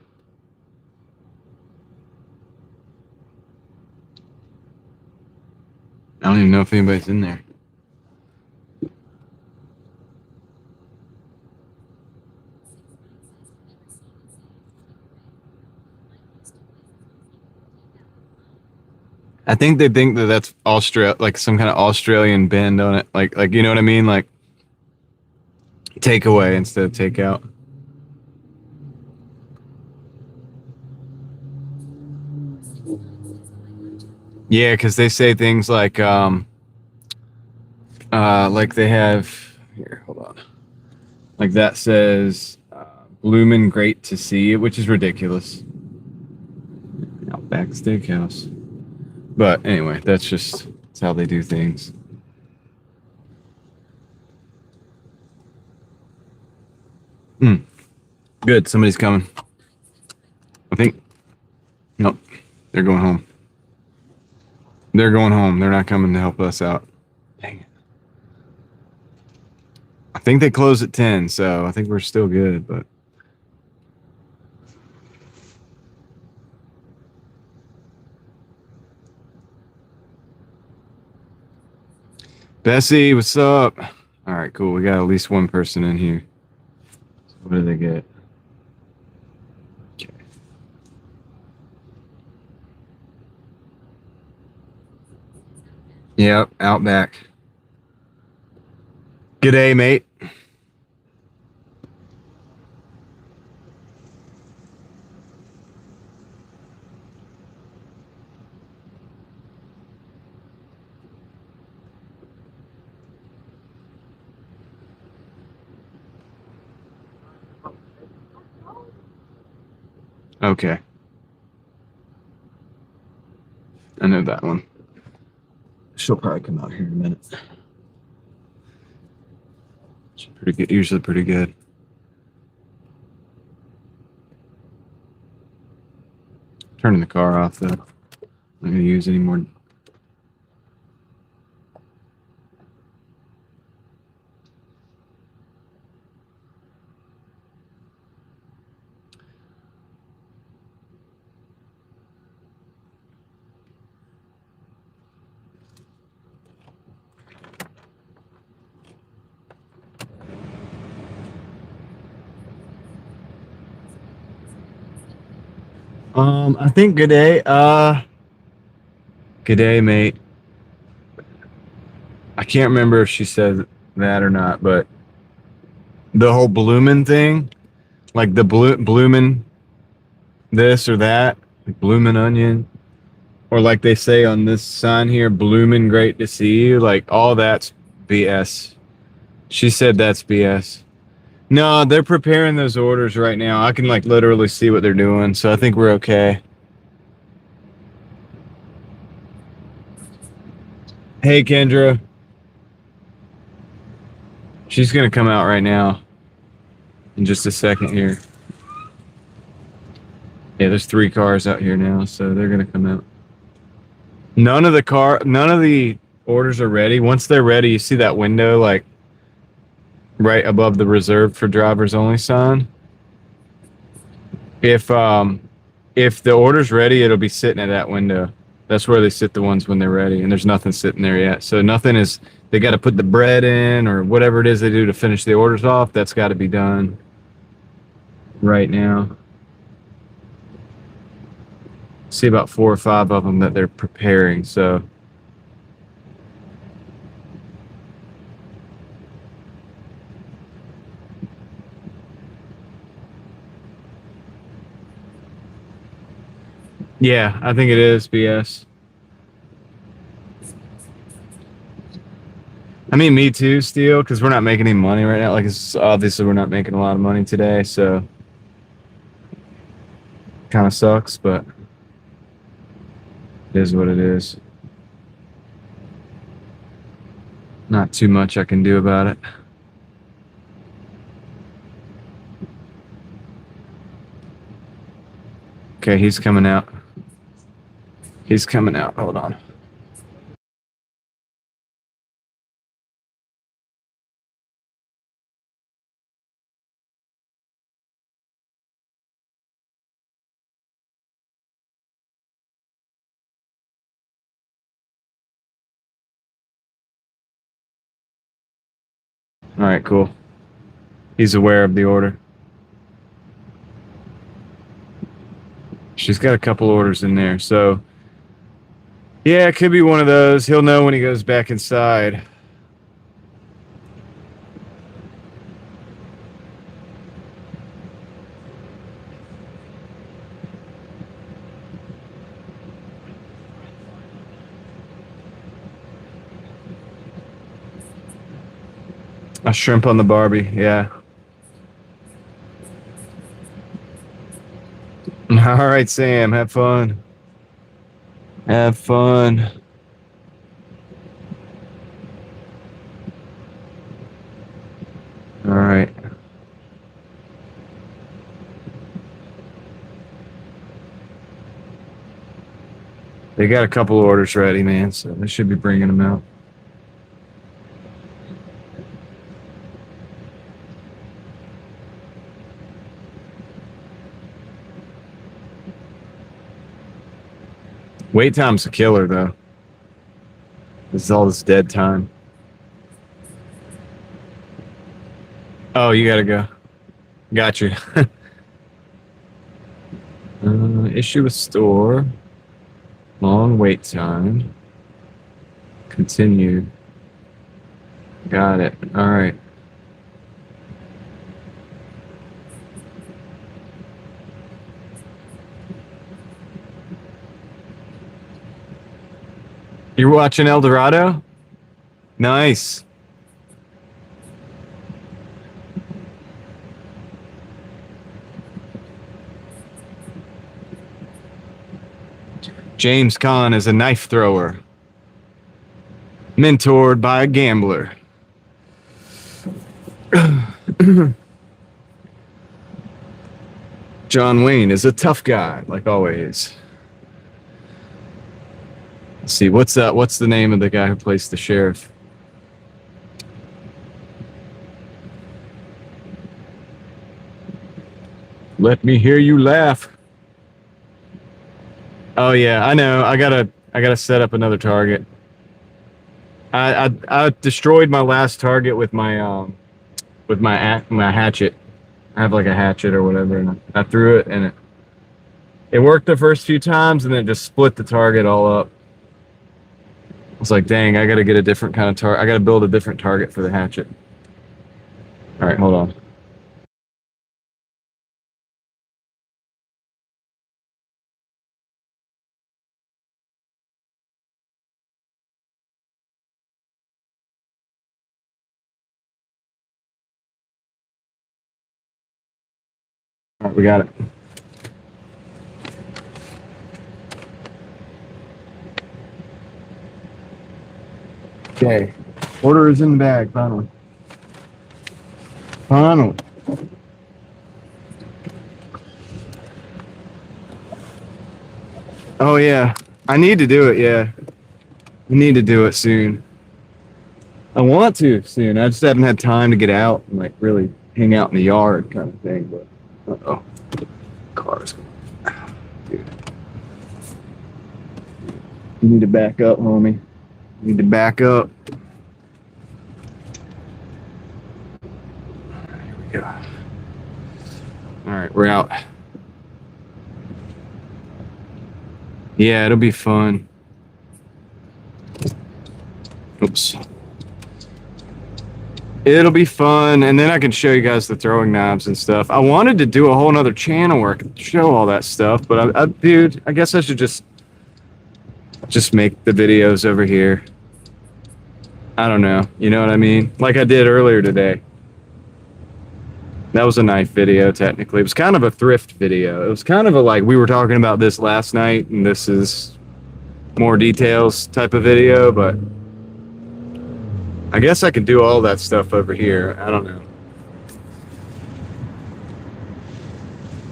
I don't even know if anybody's in there. I think they think that that's like some kind of Australian bend on it. Like you know what I mean? Like takeaway instead of takeout. Yeah, because they say things like they have here. Hold on. Like that says, "Bloomin' great to see," which is ridiculous. Outback Steakhouse. But anyway, that's how they do things. Good. Somebody's coming. I think. Nope. They're going home. They're going home. They're not coming to help us out. Dang it. I think they close at 10, so I think we're still good, but. Bessie, what's up? All right, cool. We got at least one person in here. So what do they get? Okay. Yep, Outback. G'day, mate. Okay. I know that one. She'll probably come out here in a minute. She's pretty good. Usually pretty good. Turning the car off though. I'm not gonna use any more. I think good day. Good day, mate. I can't remember if she said that or not, but the whole bloomin' thing, like the bloomin' this or that, like bloomin' onion, or like they say on this sign here, bloomin' great to see you, like all that's BS. She said that's BS. No, they're preparing those orders right now. I can like literally see what they're doing, so I think we're okay. Hey, Kendra. She's gonna come out right now in just a second here. Yeah, there's 3 cars out here now, so they're gonna come out. None of the orders are ready. Once they're ready, you see that window like right above the reserved for drivers only sign. If the order's ready, it'll be sitting at that window. That's where they sit the ones when they're ready, and there's nothing sitting there yet. So nothing is. They got to put the bread in or whatever it is they do to finish the orders off. That's got to be done right now. See about 4 or 5 of them that they're preparing. So. Yeah, I think it is BS. I mean, me too, Steel, because we're not making any money right now. Like, it's obviously we're not making a lot of money today, so kind of sucks, but it is what it is. Not too much I can do about it. Okay, he's coming out. He's coming out. Hold on. All right, cool. He's aware of the order. She's got a couple orders in there, so yeah, it could be one of those. He'll know when he goes back inside. A shrimp on the Barbie, yeah. All right, Sam, have fun. Have fun. All right. They got a couple orders ready, man, so they should be bringing them out. Wait time's a killer, though. This is all this dead time. Oh, you gotta go. Got you. Issue with store. Long wait time. Continued. Got it. All right. You're watching El Dorado? Nice. James Caan is a knife thrower, mentored by a gambler. John Wayne is a tough guy, like always. Let's see, what's the name of the guy who plays the sheriff? Let me hear you laugh. Oh yeah, I know. I gotta set up another target. I destroyed my last target with my hatchet. I have like a hatchet or whatever, and I threw it, and it worked the first few times, and then it just split the target all up. I was like, dang, I gotta get a different kind of target. I gotta build a different target for the hatchet. All right, hold on. All right, we got it. Okay. Order is in the bag, finally. Finally. Oh, yeah. I need to do it, yeah. I need to do it soon. I want to soon. I just haven't had time to get out and, like, really hang out in the yard kind of thing. But, uh-oh. Cars. Dude. You need to back up, homie. You need to back up. Here we go. All right, we're out. Yeah, it'll be fun. Oops. It'll be fun, and then I can show you guys the throwing knives and stuff. I wanted to do a whole nother channel where I could show all that stuff, but dude, I guess I should just make the videos over here. I don't know. You know what I mean? Like I did earlier today. That was a knife video, technically. It was kind of a thrift video. It was kind of a, like, we were talking about this last night, and this is more details type of video, but I guess I could do all that stuff over here. I don't know.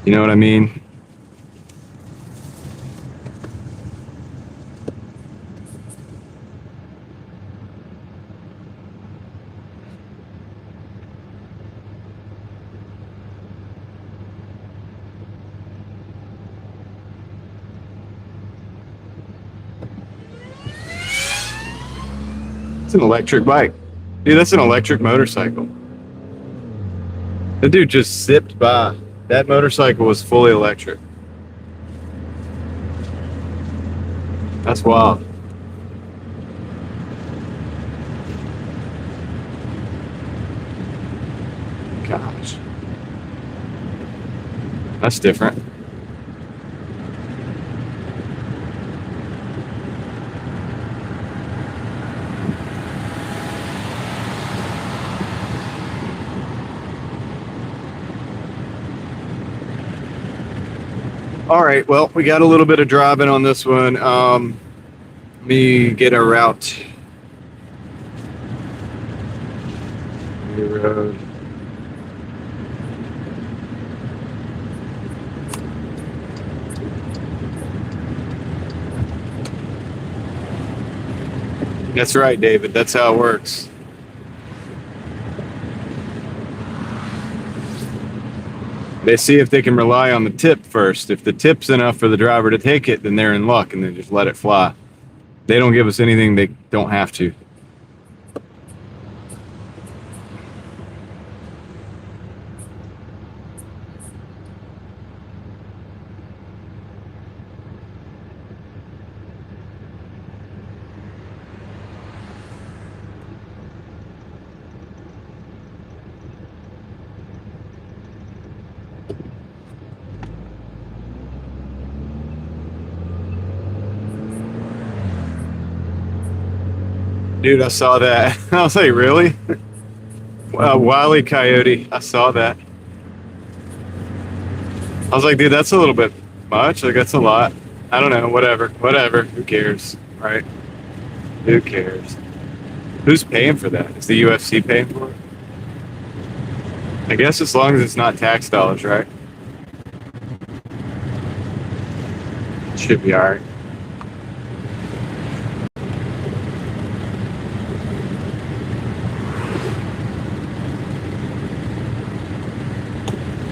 You know what I mean? It's an electric bike. Dude, that's an electric motorcycle. The dude just zipped by. That motorcycle was fully electric. That's wild. Gosh. That's different. All right, well, we got a little bit of driving on this one. Let me get a route. New road. That's right, David. That's how it works. They see if they can rely on the tip first. If the tip's enough for the driver to take it, then they're in luck, and they just let it fly. They don't give us anything they don't have to. Dude, I saw that. I was like, really? Wile E. Coyote. I saw that. I was like, dude, that's a little bit much. Like, that's a lot. I don't know. Whatever. Who cares? Right? Who cares? Who's paying for that? Is the UFC paying for it? I guess as long as it's not tax dollars, right? Should be alright.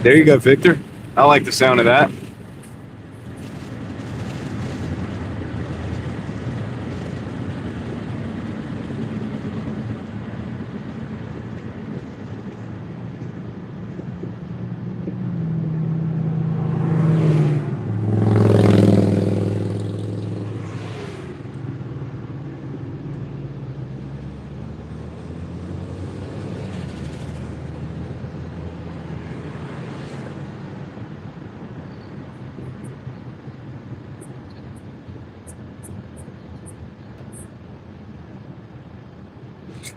There you go, Victor. I like the sound of that.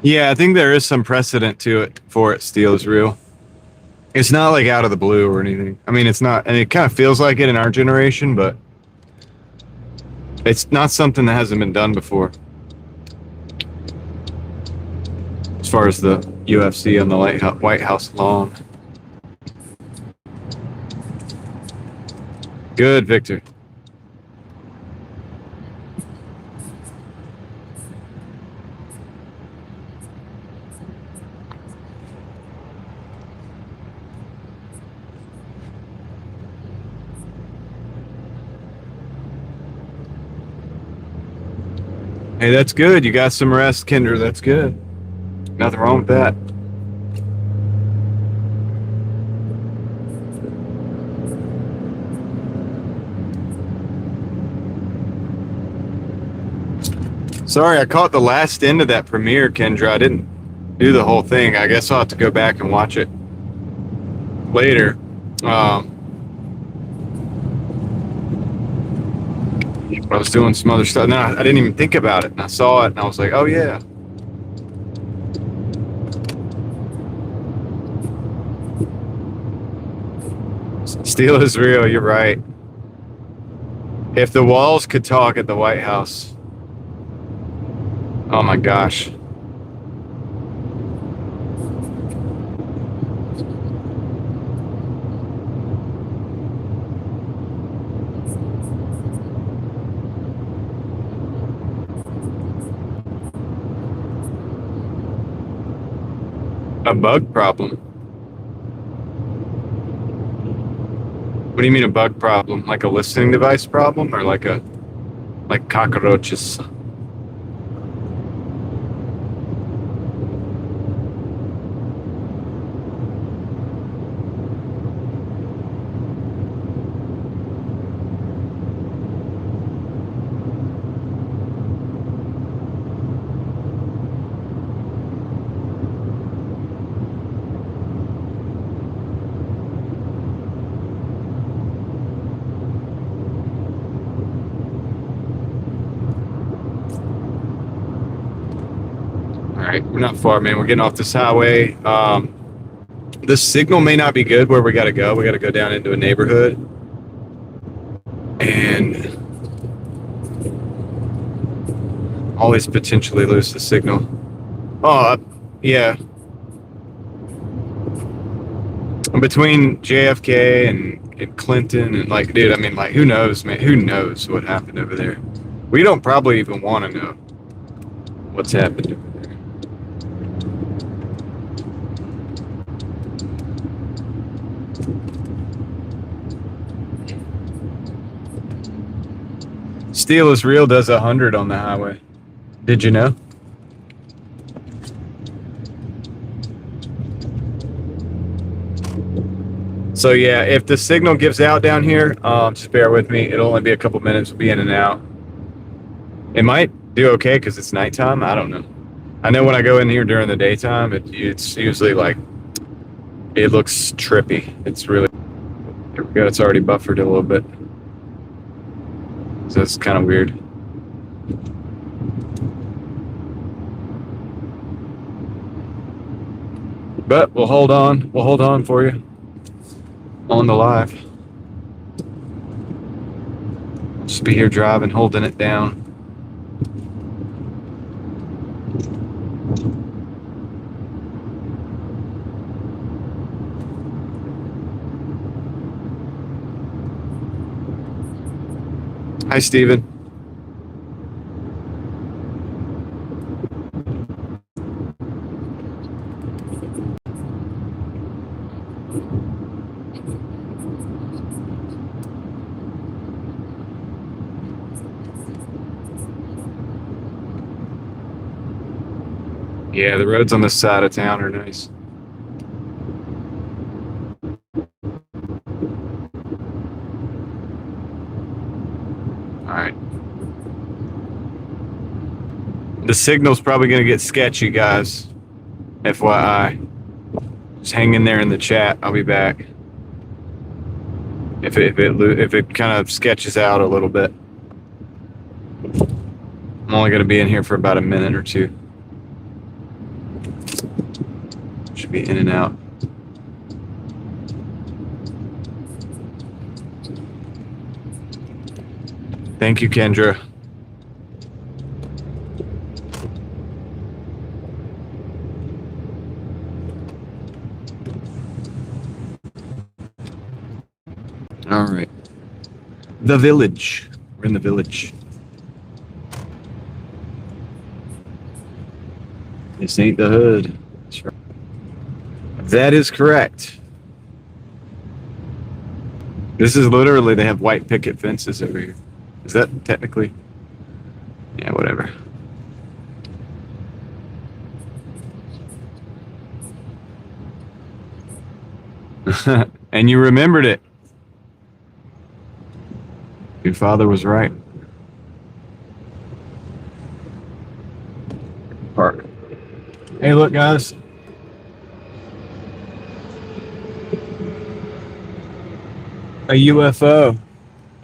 Yeah, I think there is some precedent to it for it. Steel is real. It's not like out of the blue or anything. I mean, it's not, and it kind of feels like it in our generation, but it's not something that hasn't been done before. as far as the UFC on the White House lawn. Good, Victor. Hey, that's good. You got some rest, Kendra. That's good. Nothing wrong with that. Sorry, I caught the last end of that premiere, Kendra. I didn't do the whole thing. I guess I'll have to go back and watch it later. I was doing some other stuff. No, I didn't even think about it. And I saw it, and I was like, oh, yeah. Steel is real. You're right. If the walls could talk at the White House. Oh, my gosh. A bug problem. What do you mean a bug problem? Like a listening device problem, or like cockroaches? We're not far, man. We're getting off this highway. The signal may not be good where we got to go. We got to go down into a neighborhood. And always potentially lose the signal. Oh, yeah. Between JFK and Clinton and, like, dude, I mean, like, who knows, man? Who knows what happened over there? We don't probably even want to know what's happened over there. Steel is real does 100 on the highway. Did you know? So yeah, if the signal gives out down here, just bear with me. It'll only be a couple minutes. We'll be in and out. It might do okay because it's nighttime. I don't know. I know when I go in here during the daytime, it's usually like, it looks trippy. It's really, here we go. It's already buffered a little bit. So it's kind of weird. But we'll hold on. We'll hold on for you on the live. Just be here driving, holding it down. Hi, Steven. Yeah, the roads on this side of town are nice. All right. The signal's probably going to get sketchy, guys. FYI. Just hang in there in the chat. I'll be back. If it kind of sketches out a little bit. I'm only going to be in here for about a minute or two. Should be in and out. Thank you, Kendra. The village. We're in the village. This ain't the hood. That's right. That is correct. This is literally, they have white picket fences over here. Is that technically? Yeah, whatever. And you remembered it. Your father was right. Park. Hey, look, guys. A UFO.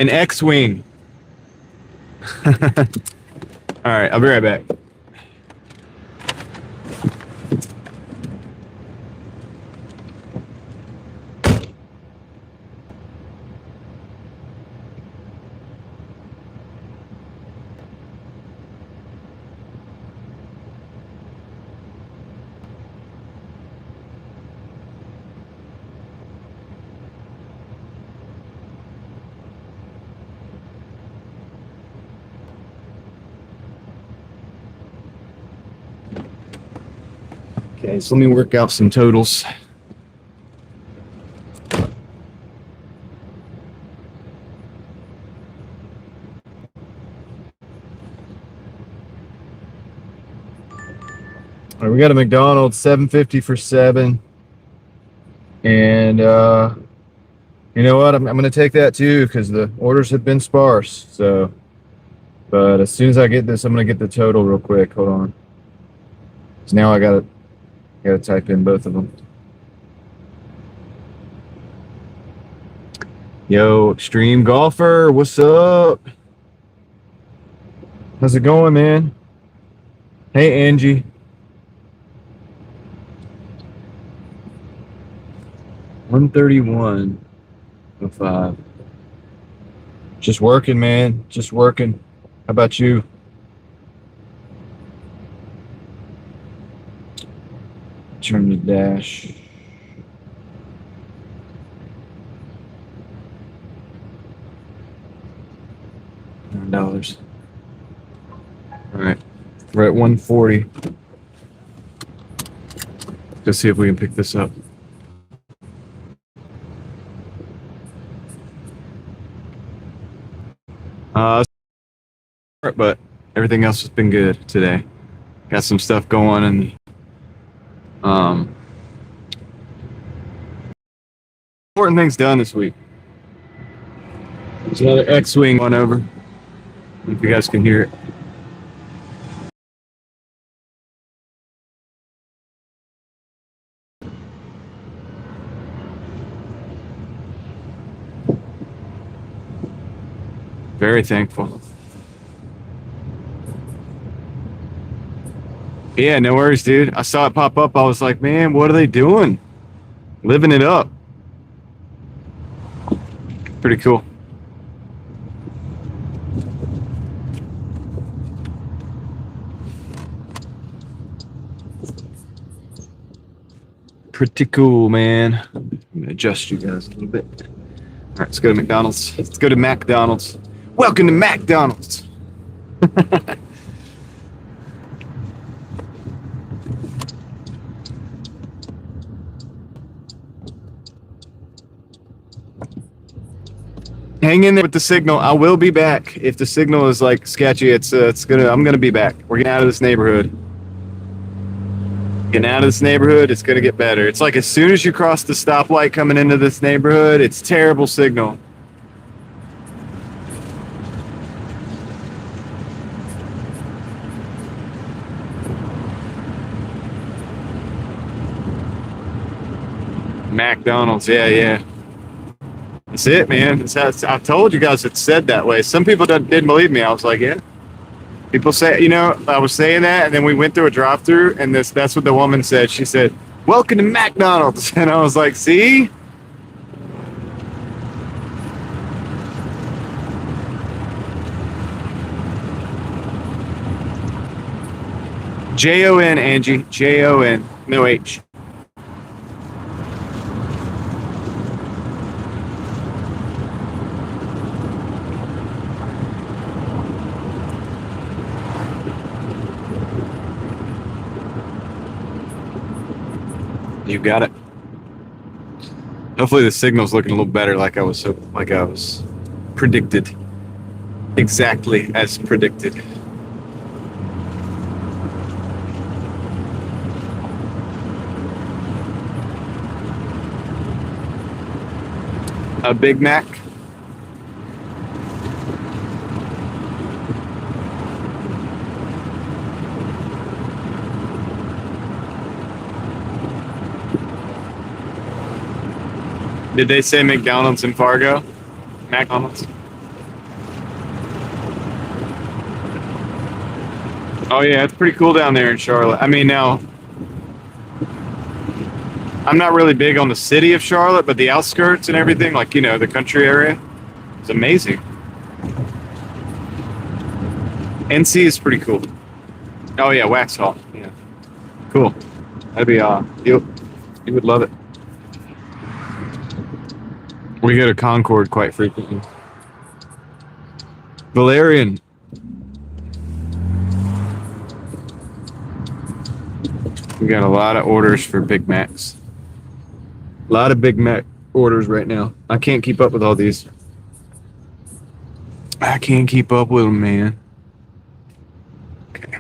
An X-Wing. All right, I'll be right back. Okay, so let me work out some totals. All right, we got a McDonald's, $7.50 for 7. And you know what? I'm going to take that too because the orders have been sparse. So, but as soon as I get this, I'm going to get the total real quick. Hold on. So now I got to type in both of them. Yo, Extreme Golfer, what's up? How's it going, man? Hey, Angie. $131.05. Just working, man. Just working. How about you? Turn the dash. $9. All right, we're at 140. Let's see if we can pick this up. But everything else has been good today. Got some stuff going and important things done this week. There's another X-Wing one over. I don't know if you guys can hear it. Very thankful. Yeah, no worries, dude. I saw it pop up. I was like, man, what are they doing? Living it up. Pretty cool. Pretty cool, man. I'm going to adjust you guys a little bit. All right, let's go to McDonald's. Let's go to McDonald's. Welcome to McDonald's. Hang in there with the signal. I will be back. If the signal is like sketchy, I'm gonna be back. We're getting out of this neighborhood. Getting out of this neighborhood, it's gonna get better. It's like as soon as you cross the stoplight coming into this neighborhood, it's terrible signal. McDonald's, yeah. That's it, man. I told you guys it said that way. Some people didn't believe me. I was like, yeah. People say, I was saying that, and then we went through a drive-through, and that's what the woman said. She said, welcome to McDonald's. And I was like, see? Jon, Angie. Jon. No H. You got it. Hopefully the signal's looking a little better, like I was predicted, exactly as predicted. A Big Mac. Did they say McDonald's in Fargo? McDonald's. Oh yeah, it's pretty cool down there in Charlotte. I mean, now I'm not really big on the city of Charlotte, but the outskirts and everything, like the country area, is amazing. NC is pretty cool. Oh yeah, Waxhaw. Yeah, cool. That'd be you would love it. We go to Concord quite frequently. Valerian. We got a lot of orders for Big Macs. A lot of Big Mac orders right now. I can't keep up with all these. I can't keep up with them, man. Okay.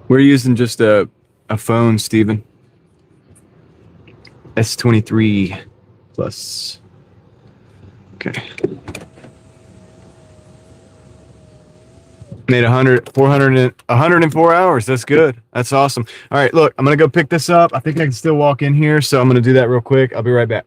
We're using just a phone, Steven. S23 plus. Okay. Made 104 hours. That's good. That's awesome. All right, look, I'm going to go pick this up. I think I can still walk in here, so I'm going to do that real quick. I'll be right back.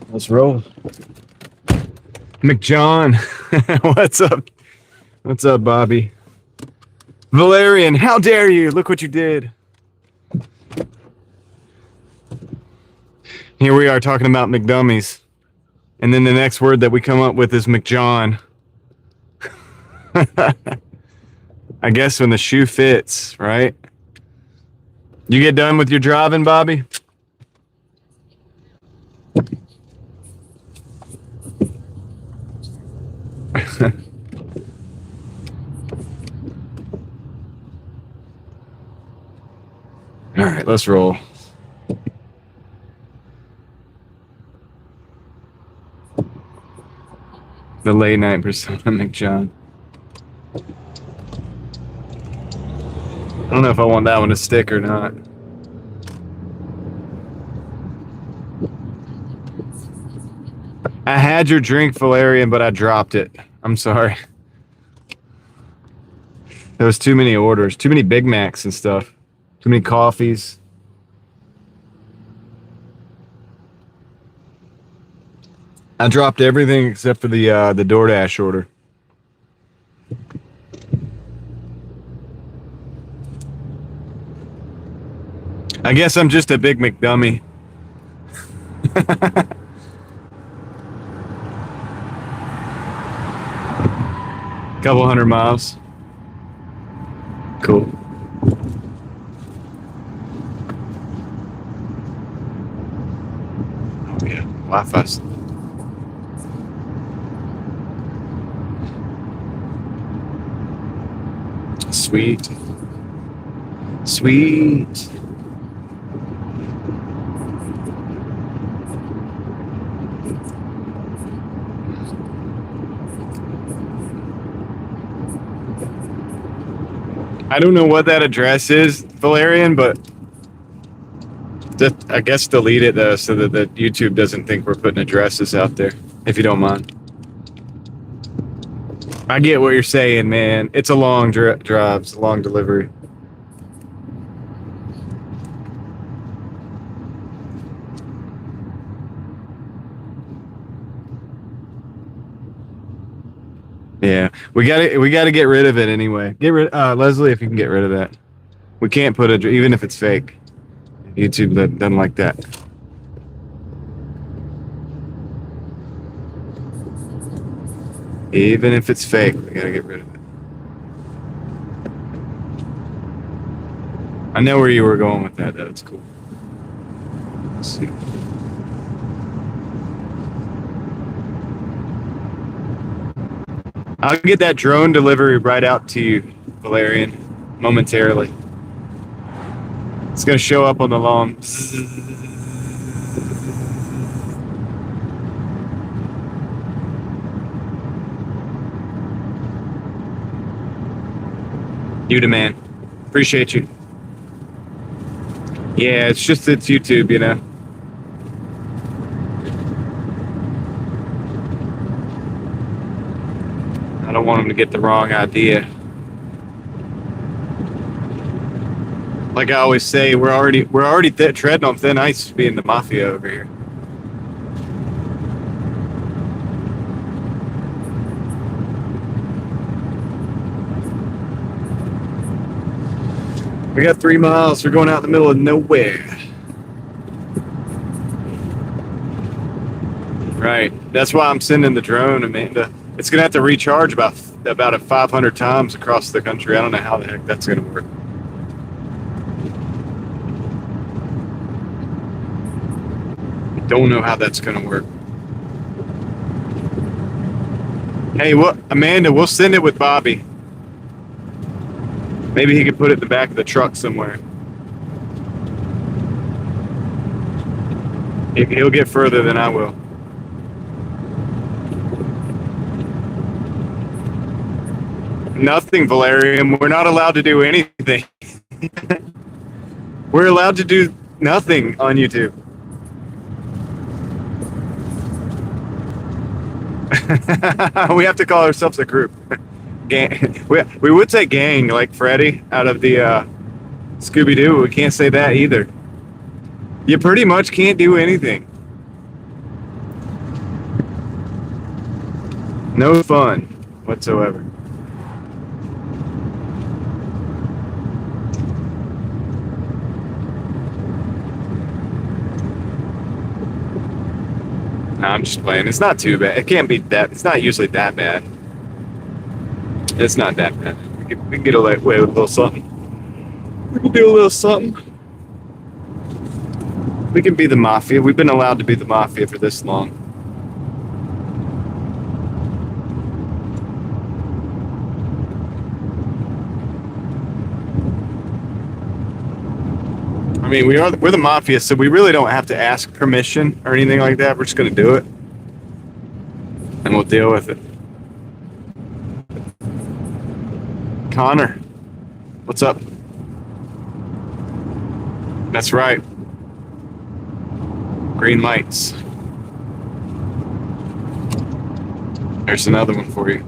Let's roll. McJohn, what's up? What's up, Bobby? Valerian, how dare you? Look what you did. Here we are talking about McDummies. And then the next word that we come up with is McJohn. I guess when the shoe fits, right? You get done with your driving, Bobby? All right, let's roll. The late night persona, McJohn. I don't know if I want that one to stick or not. I had your drink, Valerian, but I dropped it. I'm sorry. There was too many orders, too many Big Macs and stuff, too many coffees. I dropped everything except for the Doordash order. I guess I'm just a big McDummy. Couple 100 miles. Cool. Oh yeah, Wi-Fi. Sweet. Sweet. I don't know what that address is, Valerian, but just, I guess delete it though so that the YouTube doesn't think we're putting addresses out there, if you don't mind. I get what you're saying, man. It's a long drive. It's a long delivery. Yeah, we gotta get rid of it anyway. Get rid, Leslie, if you can get rid of that. We can't put it, even if it's fake. YouTube doesn't like that. Even if it's fake, we gotta get rid of it. I know where you were going with that. That's cool. Let's see. I'll get that drone delivery right out to you, Valerian, momentarily. It's gonna show up on the lawn. You the man. Appreciate you. Yeah, it's YouTube, you know. I don't want them to get the wrong idea. Like I always say, we're already treading on thin ice being the mafia over here. We got 3 miles. We're going out in the middle of nowhere. Right. That's why I'm sending the drone, Amanda. It's gonna have to recharge about 500 times across the country. I don't know how the heck that's gonna work. Don't know how that's gonna work. Hey, what, Amanda? We'll send it with Bobby. Maybe he could put it in the back of the truck somewhere. He'll get further than I will. Nothing, Valerian. We're not allowed to do anything. We're allowed to do nothing on YouTube. We have to call ourselves a group. Gang. We would say gang, like Freddy out of the Scooby-Doo. We can't say that either. You pretty much can't do anything. No fun whatsoever. No, I'm just playing. It's not too bad. It can't be that. It's not usually that bad. It's not that bad. We can get away with a little something. We can do a little something. We can be the mafia. We've been allowed to be the mafia for this long. I mean, we're the mafia, so we really don't have to ask permission or anything like that. We're just going to do it, and we'll deal with it. Connor, what's up? That's right. Green lights. There's another one for you.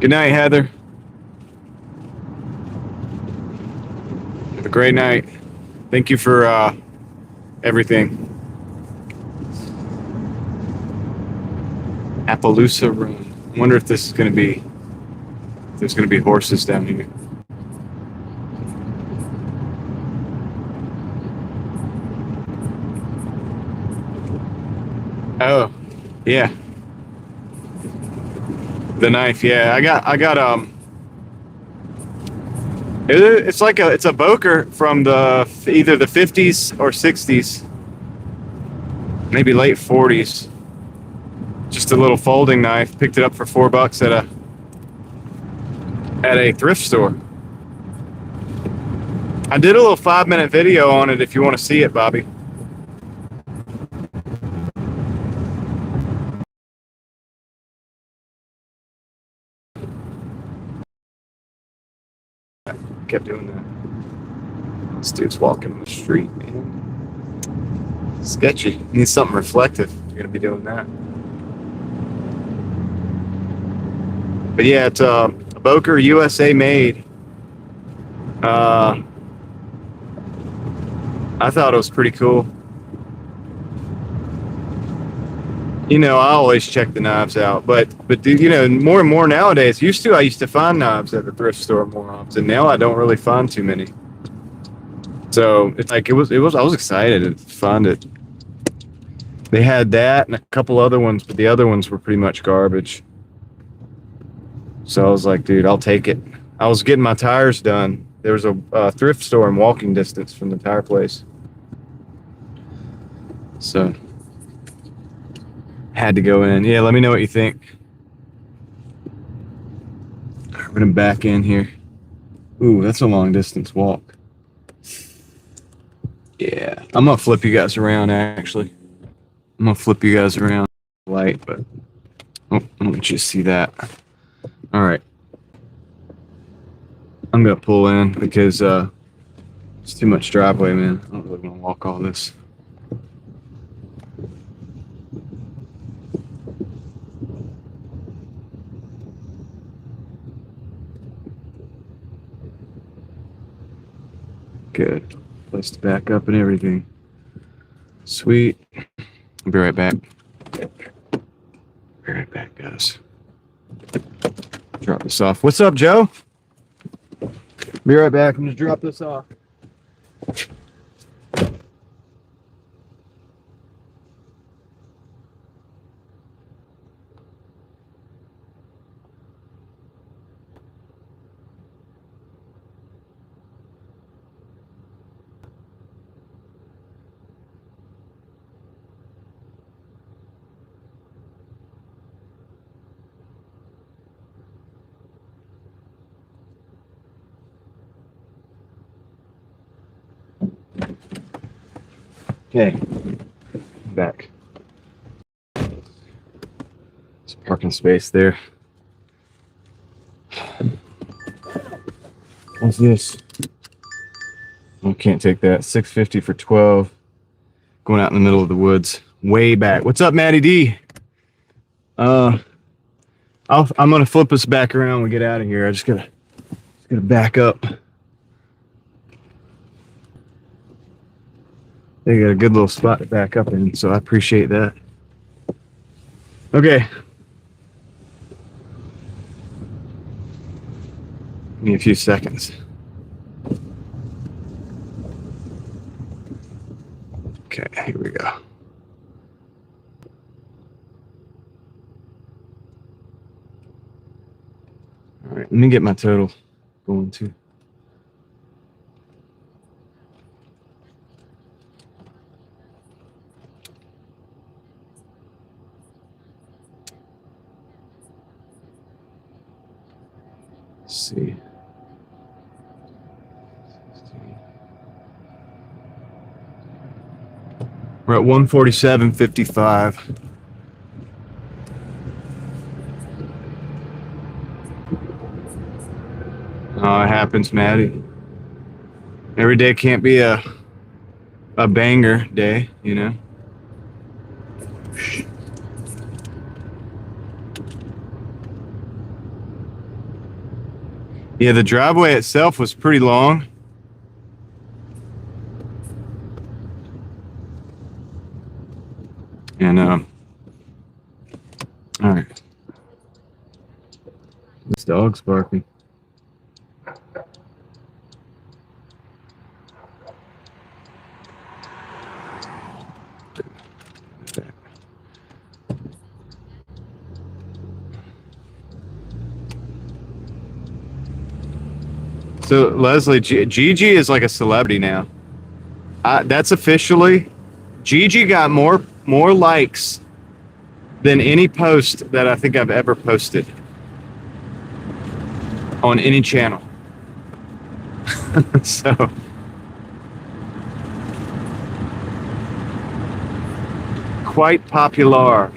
Good night, Heather. Have a great night. Thank you for everything. Appaloosa Run. I wonder if this is going to be. There's going to be horses down here. Oh, yeah. The knife, yeah. I got it's like it's a Boker from either the 50s or 60s, maybe late 40s. Just a little folding knife. Picked it up for $4 at a thrift store. I did a little 5-minute video on it if you want to see it, Bobby. Kept doing that. This dude's walking the street, man. Sketchy. Needs something reflective. You're gonna be doing that. But yeah, it's a Boker USA made. I thought it was pretty cool. You know, I always check the knives out, but you know, more and more nowadays. I used to find knives at the thrift store more often. Now I don't really find too many. So it's like I was excited to find it. They had that and a couple other ones, but the other ones were pretty much garbage. So I was like, dude, I'll take it. I was getting my tires done. There was a thrift store in walking distance from the tire place. So had to go in. Yeah, let me know what you think. We're gonna back in here. Ooh, that's a long distance walk. Yeah, I'm gonna flip you guys around. Actually, I'm gonna flip you guys around. Light, but oh, I don't want you to see that. All right, I'm gonna pull in because it's too much driveway, man. I don't really want to walk all this. Good. Place to back up and everything. Sweet. I'll be right back. Be right back, guys. Drop this off. What's up, Joe? Be right back. I'm just drop this off. Okay, back. There's a parking space there. What's this? I can't take that. 650 for 12. Going out in the middle of the woods. Way back. What's up, Matty D? I'm gonna flip us back around when we get out of here. I just gotta back up. They got a good little spot to back up in, so I appreciate that. Okay. Give me a few seconds. Okay, here we go. All right, let me get my total going too. Let's see. We're at 147.55. Oh, it happens, Maddie. Every day can't be a banger day, you know. Yeah, the driveway itself was pretty long. And all right. This dog's barking. So Leslie, Gigi is like a celebrity now. That's officially, Gigi got more likes than any post that I think I've ever posted on any channel. So quite popular.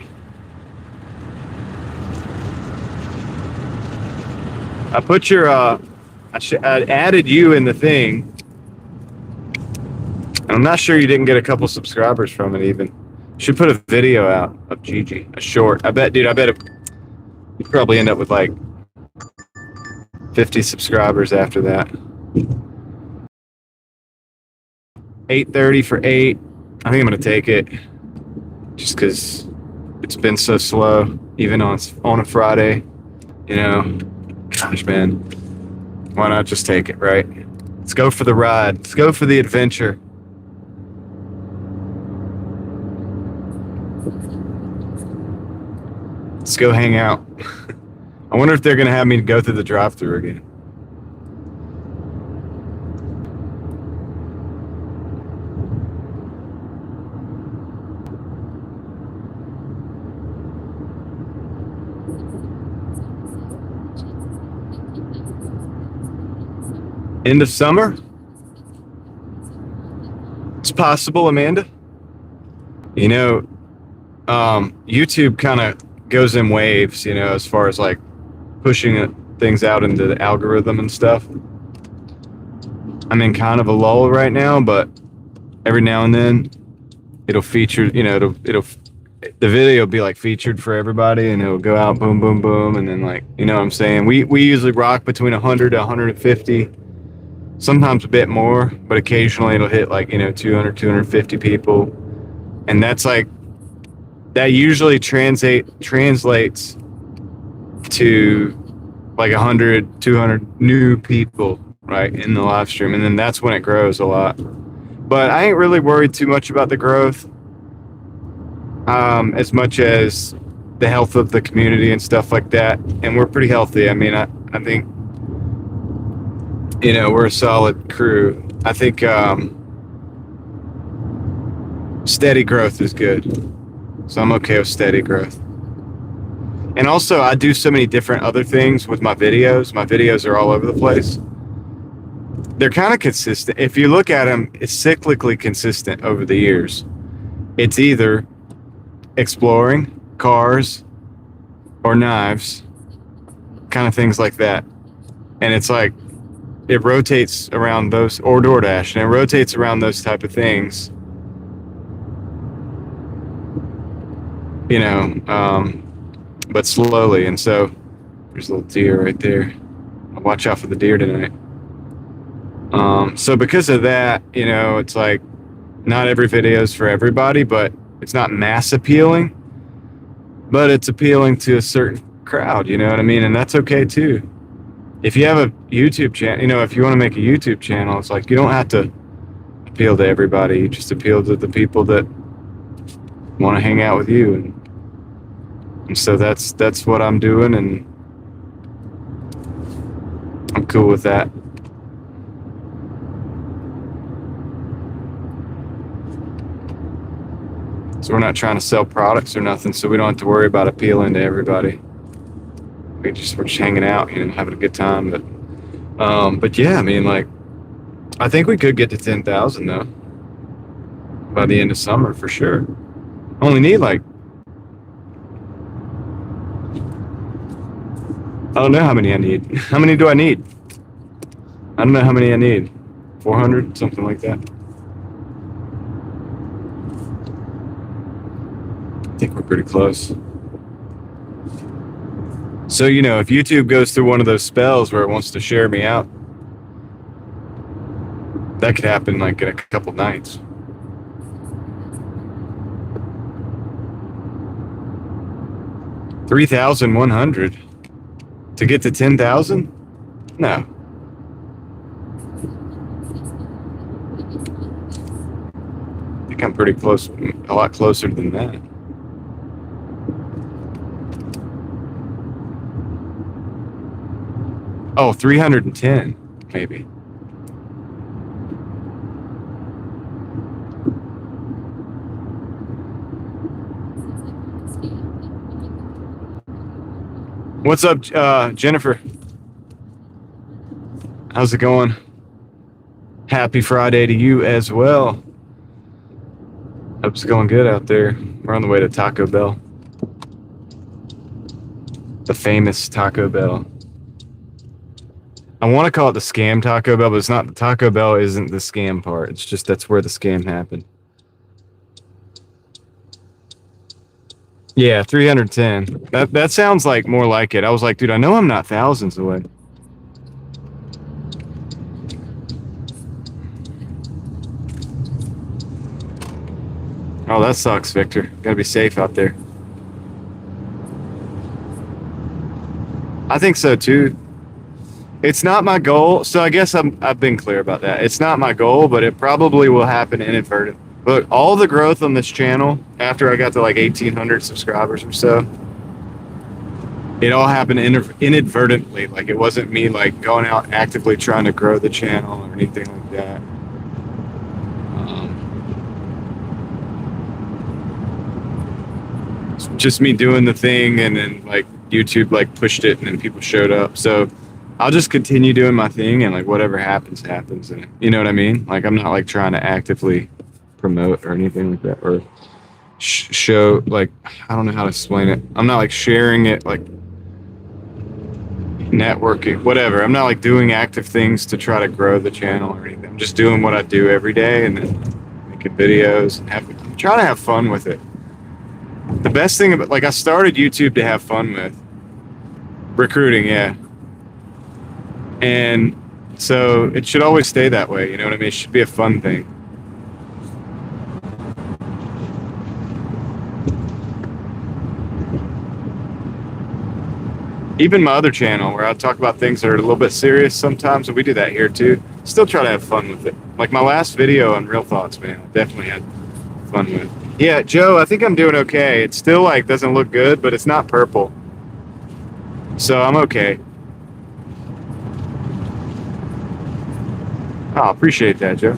I put your I added you in the thing. And I'm not sure you didn't get a couple subscribers from it even. Should put a video out of Gigi, a short. I bet you'd probably end up with like 50 subscribers after that. 8:30 for 8. I think I'm gonna take it just because it's been so slow, even on a Friday. You know, gosh, man, why not just take it, right? Let's go for the ride. Let's go for the adventure. Let's go hang out. I wonder if they're going to have me go through the drive-thru again. End of summer? It's possible, Amanda. You know, YouTube kind of goes in waves, you know, as far as like pushing things out into the algorithm and stuff. I'm in kind of a lull right now, but every now and then it'll feature, you know, the video will be like featured for everybody and it'll go out boom, boom, boom. And then like, you know what I'm saying? We usually rock between 100 to 150, sometimes a bit more, but occasionally it'll hit like, you know, 200, 250 people. And that's like, that usually translates to like 100, 200 new people, right, in the live stream. And then that's when it grows a lot. But I ain't really worried too much about the growth, as much as the health of the community and stuff like that. And we're pretty healthy. I mean, I think, you know, we're a solid crew. I think steady growth is good. So I'm okay with steady growth. And also, I do so many different other things with my videos. My videos are all over the place. They're kind of consistent. If you look at them, it's cyclically consistent over the years. It's either exploring, cars, or knives, kind of things like that. And it's like, it rotates around those, or Doordash, and it rotates around those type of things. You know, but slowly. And so there's a little deer right there. I'll watch out for the deer tonight. So because of that, you know, it's like not every video is for everybody, but it's not mass appealing, but it's appealing to a certain crowd, you know what I mean? And that's okay too. If you have a YouTube channel, you know, if you want to make a YouTube channel, it's like you don't have to appeal to everybody. You just appeal to the people that want to hang out with you. And so that's what I'm doing, and I'm cool with that. So we're not trying to sell products or nothing, so we don't have to worry about appealing to everybody. We're just hanging out, you know, having a good time. But yeah, I mean, like, I think we could get to 10,000 though by the end of summer for sure. I only need like, I don't know how many I need. How many do I need? I don't know how many I need. 400, something like that. I think we're pretty close. So, you know, if YouTube goes through one of those spells where it wants to share me out, that could happen like in a couple nights. $3,100 to get to 10,000? No. I think I'm pretty close, a lot closer than that. Oh, 310, maybe. What's up, Jennifer? How's it going? Happy Friday to you as well. Hope it's going good out there. We're on the way to Taco Bell. The famous Taco Bell. I want to call it the scam Taco Bell, but it's not. The Taco Bell isn't the scam part. It's just that's where the scam happened. Yeah, 310. That sounds like more like it. I was like, dude, I know I'm not thousands away. Oh, that sucks, Victor. Gotta be safe out there. I think so too. It's not my goal, so I guess I've been clear about that. It's not my goal, but it probably will happen inadvertently. But all the growth on this channel, after I got to like 1,800 subscribers or so, it all happened inadvertently. Like it wasn't me like going out actively trying to grow the channel or anything like that. It's just me doing the thing, and then like YouTube like pushed it, and then people showed up. So I'll just continue doing my thing, and like whatever happens, happens. And you know what I mean? Like I'm not like trying to actively promote or anything like that, or show, like, I don't know how to explain it. I'm not like sharing it, like networking, whatever. I'm not like doing active things to try to grow the channel or anything. I'm just doing what I do every day, and then making videos and I'm trying to have fun with it. The best thing about, like, I started YouTube to have fun with recruiting, yeah. And so it should always stay that way, you know what I mean? It should be a fun thing. Even my other channel, where I talk about things that are a little bit serious sometimes, and we do that here too, still try to have fun with it. Like my last video on Real Thoughts, man, I definitely had fun with it. Yeah, Joe, I think I'm doing okay. It still like doesn't look good, but it's not purple. So I'm okay. Oh, appreciate that, Joe.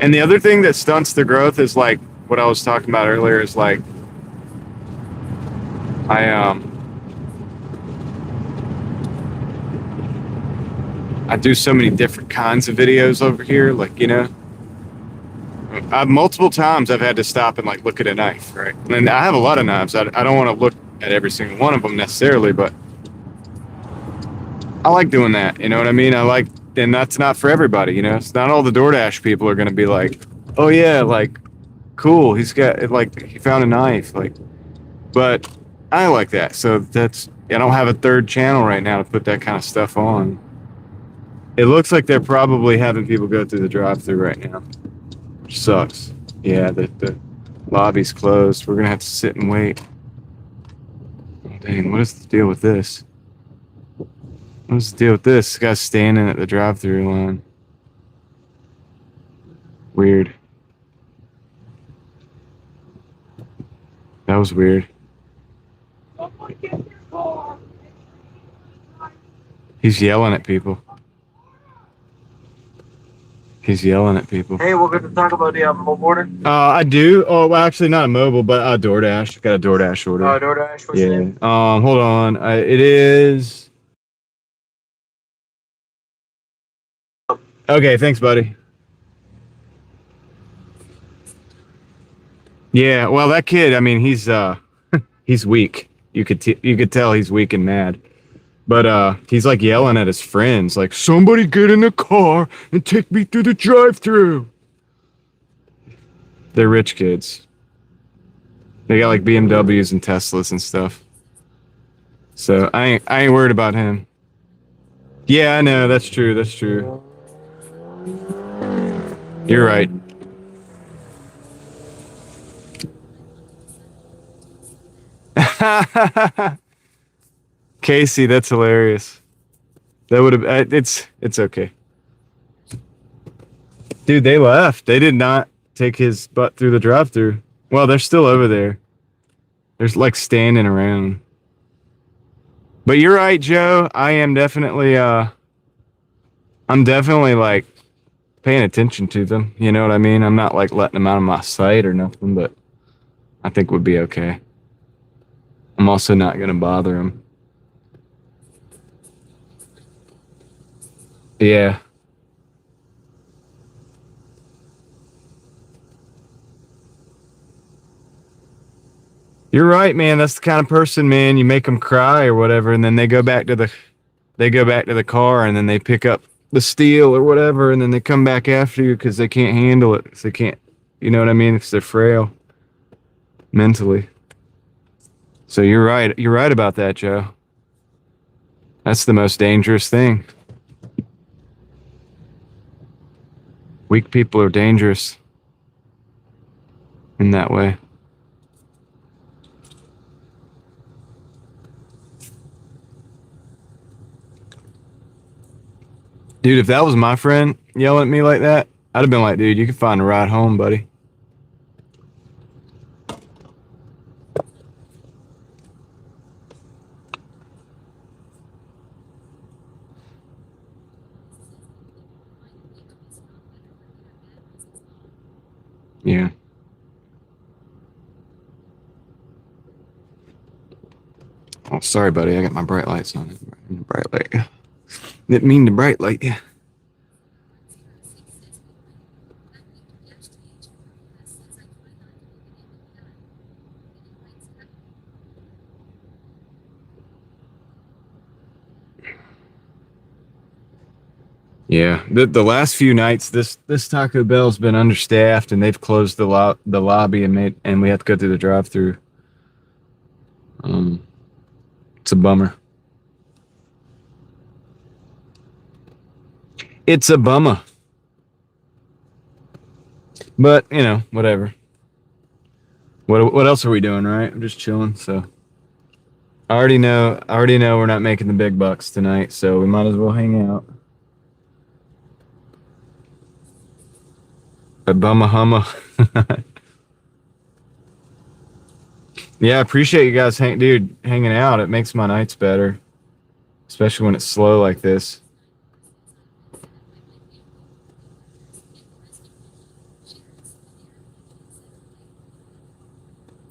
And the other thing that stunts the growth is like what I was talking about earlier is like I do so many different kinds of videos over here, like, you know, Multiple times I've had to stop and like look at a knife, right? And I have a lot of knives. I don't want to look at every single one of them necessarily, but I like doing that. You know what I mean? And that's not for everybody. You know, it's not all the DoorDash people are going to be like, oh yeah, like cool. He's got like he found a knife, like. But I like that. So I don't have a third channel right now to put that kind of stuff on. It looks like they're probably having people go through the drive-thru right now, which sucks. Yeah, the lobby's closed. We're gonna have to sit and wait. Oh, dang, what is the deal with this? What's the deal with this? This guy's standing at the drive-thru line. Weird. That was weird. He's yelling at people. He's yelling at people. Hey, we're going to talk about the mobile order. I do. Oh, well, actually, not a mobile, but DoorDash. Got a DoorDash order. Doordash. What's your name? Hold on. It is. Okay, thanks, buddy. Yeah, well, that kid. I mean, he's he's weak. You could tell he's weak and mad. But he's like yelling at his friends, like, somebody get in the car and take me through the drive-thru. They're rich kids. They got like BMWs and Teslas and stuff. So I ain't worried about him. Yeah, I know, that's true, that's true. You're right. Casey, that's hilarious. That would have it's okay. Dude, they left. They did not take his butt through the drive-thru. Well, they're still over there. They're like standing around. But you're right, Joe. I am definitely I'm definitely like paying attention to them. You know what I mean? I'm not like letting them out of my sight or nothing, but I think we'll be okay. I'm also not gonna bother them. Yeah. You're right, man. That's the kind of person, man. You make them cry or whatever, and then they go back to the car, and then they pick up the steel or whatever, and then they come back after you because they can't handle it. They can't, you know what I mean? Because they're frail mentally. So you're right. You're right about that, Joe. That's the most dangerous thing. Weak people are dangerous in that way. Dude, if that was my friend yelling at me like that, I'd have been like, dude, you can find a ride home, buddy. Yeah. Oh, sorry, buddy. I got my bright lights on. Bright light. Didn't mean to bright light. Yeah. Yeah, the last few nights, this Taco Bell's been understaffed, and they've closed the lobby and we have to go through the drive-through. It's a bummer. It's a bummer. But you know, whatever. What else are we doing, right? I'm just chilling. So I already know we're not making the big bucks tonight, so we might as well hang out. A bumma humma. Yeah, I appreciate you guys hanging out. It makes my nights better, especially when it's slow like this.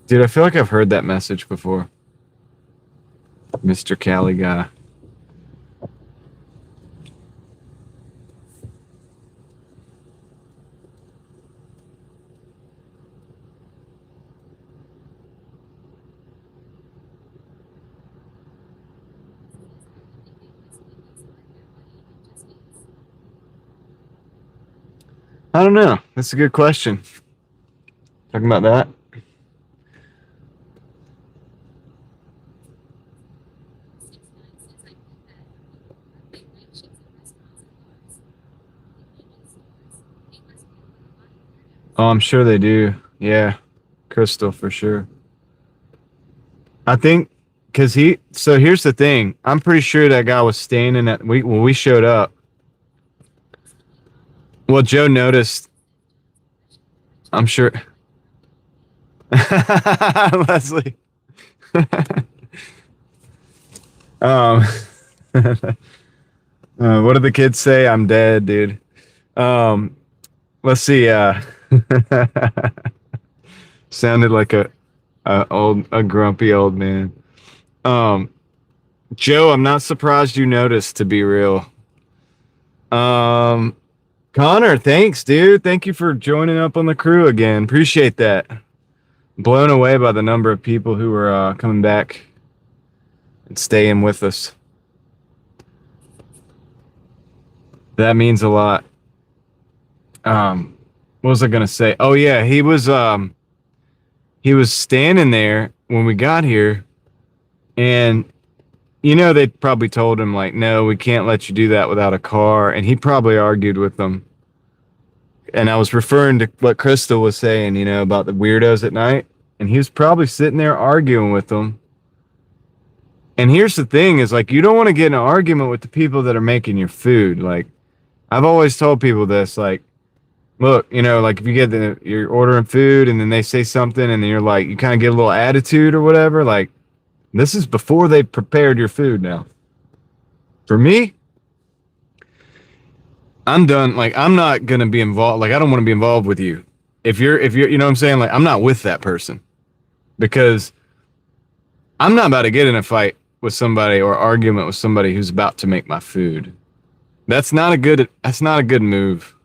Dude, I feel like I've heard that message before. Mr. Cali guy. I don't know. That's a good question. Talking about that. Oh, I'm sure they do. Yeah, Crystal for sure. I think because so here's the thing. I'm pretty sure that guy was standing at when we showed up. Well, Joe noticed. I'm sure. Leslie. um, what did the kids say? I'm dead, dude. Let's see. Sounded like a grumpy old man. Joe, I'm not surprised you noticed, to be real. Connor, thanks, dude. Thank you for joining up on the crew again. Appreciate that. Blown away by the number of people who are coming back and staying with us. That means a lot. What was I gonna say? Oh yeah, he was standing there when we got here, and they probably told him like, no, we can't let you do that without a car, and he probably argued with them. And I was referring to what Crystal was saying, about the weirdos at night, and he was probably sitting there arguing with them. And here's the thing is like, you don't want to get in an argument with the people that are making your food. Like, I've always told people this, like, look, like if you're ordering food and then they say something and then you're like, you kind of get a little attitude or whatever, like, this is before they prepared your food now. For me, I'm done. Like, I'm not going to be involved. Like, I don't want to be involved with you. If you're, you know what I'm saying? Like, I'm not with that person because I'm not about to get in a fight with somebody or argument with somebody who's about to make my food. That's not a good move.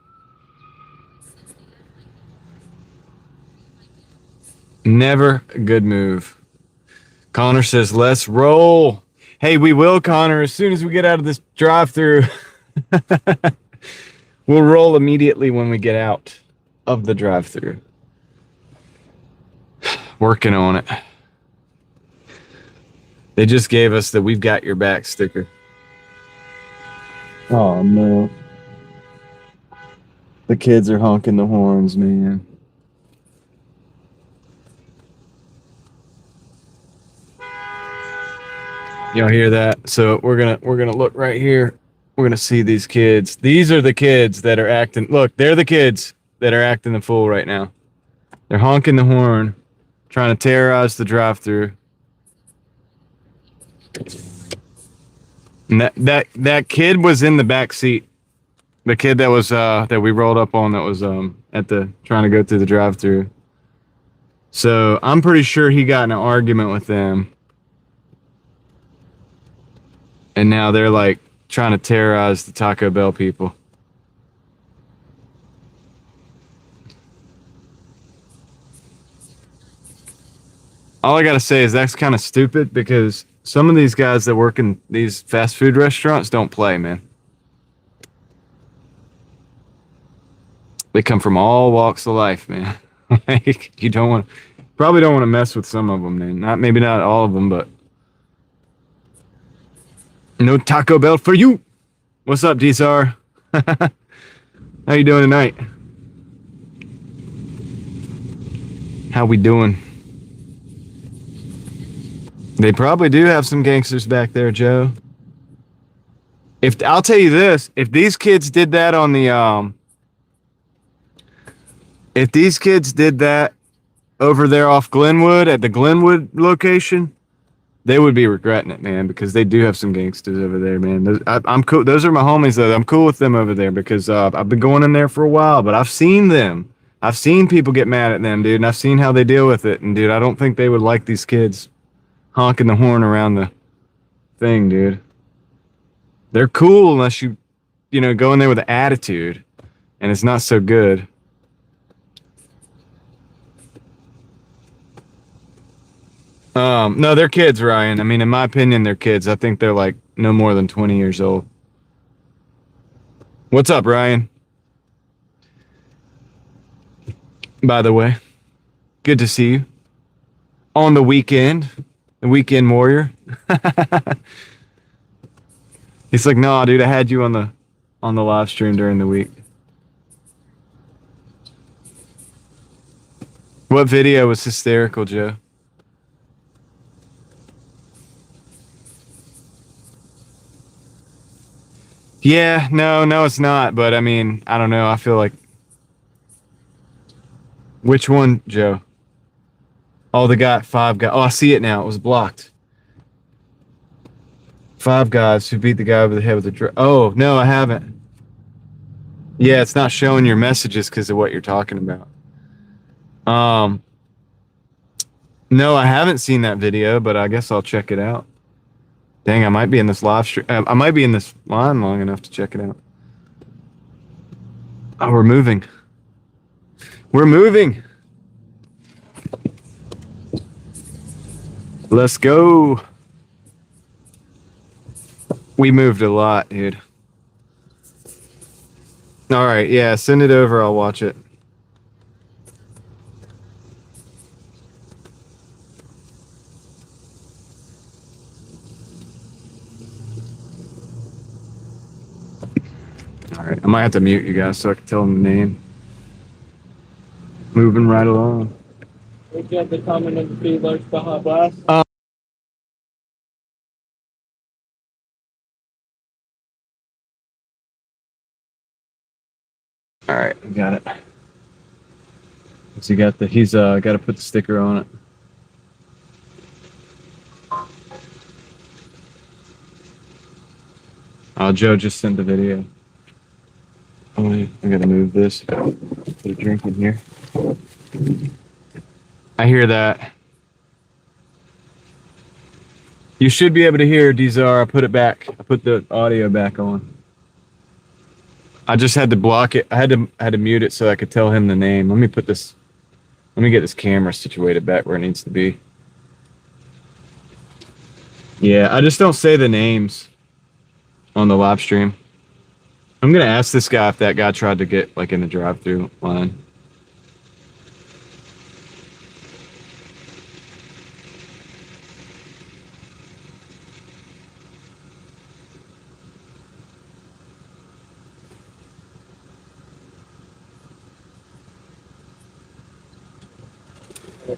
Never a good move. Connor says, let's roll. Hey, we will, Connor. As soon as we get out of this drive-through, we'll roll immediately when we get out of the drive-through. Working on it. They just gave us the "We've Got Your Back" sticker. Oh, no. The kids are honking the horns, man. Y'all hear that? So we're gonna look right here. We're gonna see these kids. These are the kids that are acting. Look, they're the kids that are acting the fool right now. They're honking the horn, trying to terrorize the drive-through. And that kid was in the back seat. The kid that was that we rolled up on that was trying to go through the drive-through. So I'm pretty sure he got in an argument with them. And now they're like trying to terrorize the Taco Bell people. All I gotta say is that's kind of stupid because some of these guys that work in these fast food restaurants don't play, man. They come from all walks of life, man. Like, probably don't want to mess with some of them, man. Maybe not all of them, but no Taco Bell for you. What's up, DSR? How you doing tonight? How we doing? They probably do have some gangsters back there, Joe. I'll tell you this, if these kids did that on the if these kids did that over there off Glenwood at the Glenwood location, they would be regretting it, man, because they do have some gangsters over there, man. I'm cool. Those are my homies, though. I'm cool with them over there because I've been going in there for a while, but I've seen them. I've seen people get mad at them, dude, and I've seen how they deal with it. And, dude, I don't think they would like these kids honking the horn around the thing, dude. They're cool unless you go in there with an attitude, and it's not so good. No, they're kids, Ryan. I mean, in my opinion, they're kids. I think they're like no more than 20 years old. What's up, Ryan? by the way. Good to see you on the weekend warrior. He's like, no, dude, I had you on the live stream during the week. What video was hysterical, Joe? Yeah, no, it's not. But I mean, I don't know. I feel like which one, Joe? Oh, the guy, Five Guys. Oh, I see it now. It was blocked. Five Guys who beat the guy over the head with a drum. Oh, no, I haven't. Yeah, it's not showing your messages because of what you're talking about. No, I haven't seen that video, but I guess I'll check it out. Dang, I might be in this live stream. I might be in this line long enough to check it out. Oh, we're moving. We're moving. Let's go. We moved a lot, dude. All right, yeah, send it over. I'll watch it. All right, I might have to mute you guys so I can tell them the name. Moving right along. We get the comment of the feelers behind blast. All right, we got it. So you got the, he's got to put the sticker on it. Oh, Joe just sent the video. Oh, I gotta move this. Put a drink in here. I hear that. You should be able to hear Dizar. I put it back. I put the audio back on. I just had to block it. I had to mute it so I could tell him the name. Let me get this camera situated back where it needs to be. Yeah, I just don't say the names on the live stream. I'm gonna ask this guy if that guy tried to get like in the drive-through line.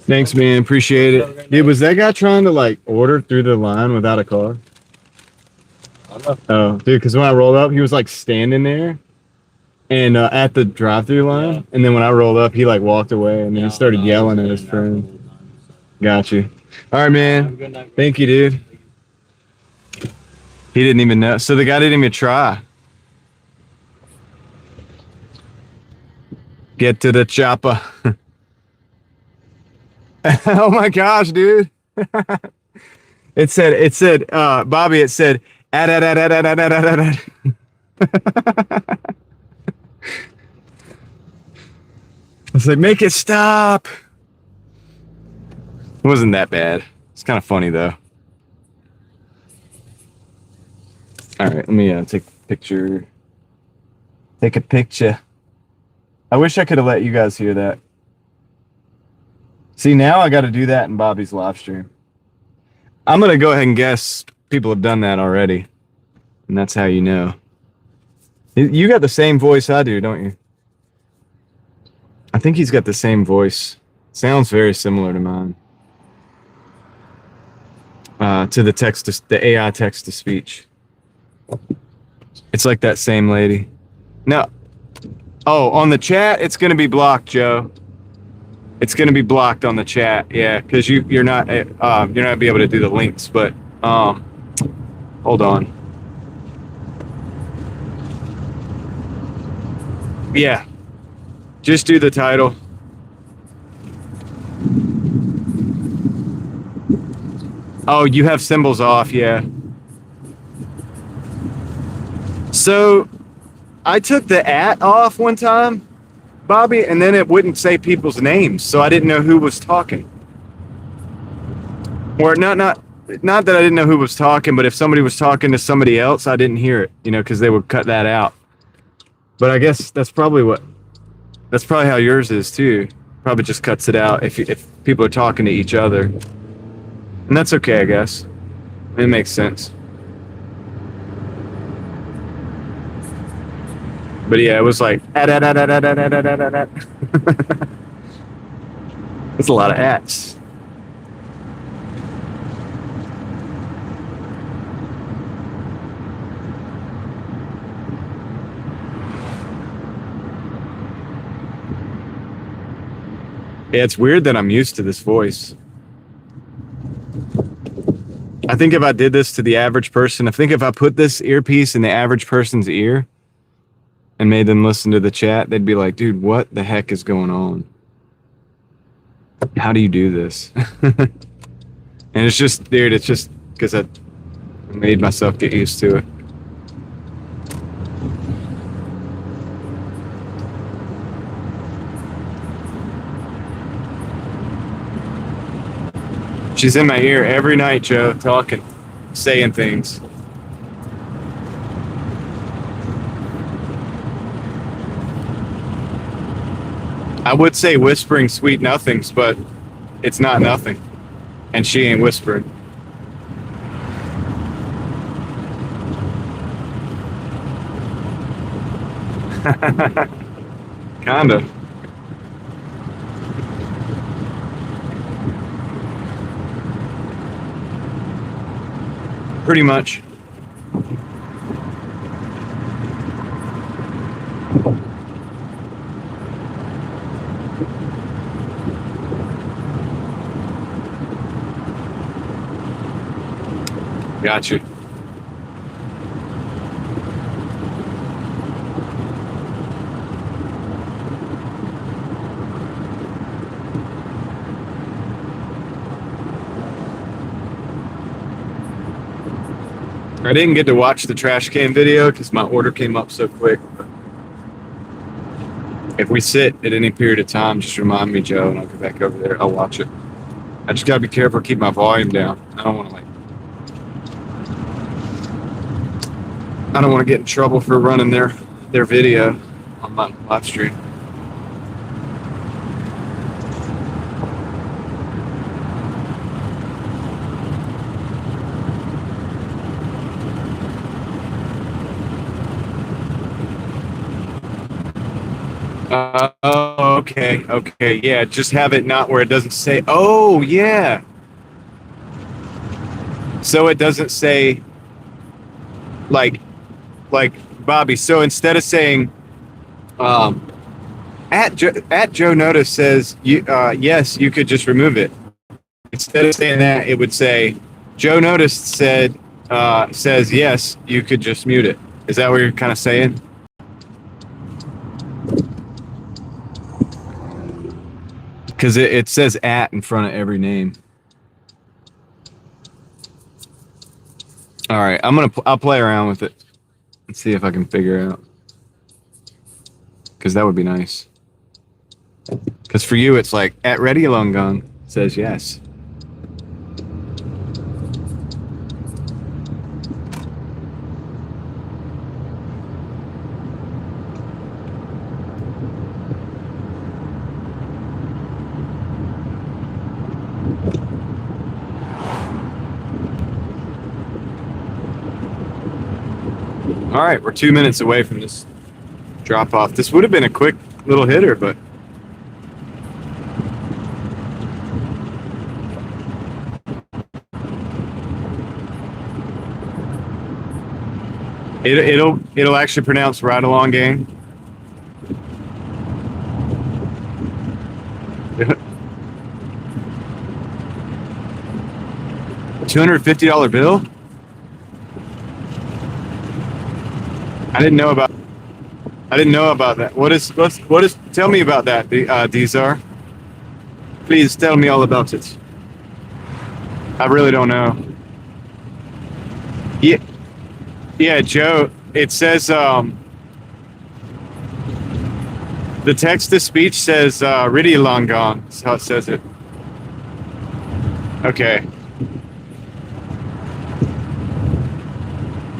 Thanks, man. Appreciate it. Dude, was that guy trying to like order through the line without a car? Oh, dude, because when I rolled up, he was like standing there and at the drive-through line. Yeah. And then when I rolled up, he like walked away and then he started yelling at his friend. Got you. All right, man. Thank you, dude. He didn't even know. So the guy didn't even try. Get to the chopper. Oh my gosh, dude. It said, Bobby, it said, I was like, make it stop. It wasn't that bad. It's kind of funny though. All right, let me take a picture. Take a picture. I wish I could have let you guys hear that. See, now I got to do that in Bobby's live stream. I'm going to go ahead and guess people have done that already. And that's how you know. You got the same voice I do, don't you? I think he's got the same voice. Sounds very similar to mine. To the AI text to speech. It's like that same lady. No. Oh, on the chat, it's going to be blocked, Joe. It's going to be blocked on the chat, yeah, because you're not be able to do the links. But hold on. Yeah, just do the title. Oh, you have symbols off, yeah. So I took the @ off one time, Bobby, and then it wouldn't say people's names, so I didn't know who was talking. Or not that I didn't know who was talking, but if somebody was talking to somebody else, I didn't hear it, because they would cut that out. But I guess that's probably how yours is too. Probably just cuts it out if people are talking to each other, and that's okay, I guess. It makes sense. But yeah, it was like it's a lot of ats. Yeah, it's weird that I'm used to this voice. I think if I did this to the average person, I think if I put this earpiece in the average person's ear and made them listen to the chat, they'd be like, dude, what the heck is going on? How do you do this? And it's just, dude, it's just because I made myself get used to it. She's in my ear every night, Joe, talking, saying things. I would say whispering sweet nothings, but it's not nothing. And she ain't whispering. Kinda. Pretty much. Got you. I didn't get to watch the trash can video because my order came up so quick. If we sit at any period of time, just remind me, Joe, and I'll go back over there. I'll watch it. I just gotta be careful, keep my volume down. I don't want to get in trouble for running their video on my live stream. Oh, okay, yeah. Just have it not where it doesn't say. Oh, yeah. So it doesn't say, like Bobby. So instead of saying, at Joe Notice says, yes, you could just remove it. Instead of saying that, it would say, Joe Notice says yes, you could just mute it. Is that what you're kind of saying? Because it says at in front of every name. All right, I'll play around with it and see if I can figure out. Because that would be nice. Because for you, it's like at Ready Lungung says yes. All right, we're 2 minutes away from this drop off. This would have been a quick little hitter, but it'll actually pronounce Ride Along Gang. $250 bill? I didn't know about that. What is tell me about that, Dizar. Please tell me all about it. I really don't know. Yeah, Joe, it says the text to speech says Riddy Longon. That's how it says it. Okay.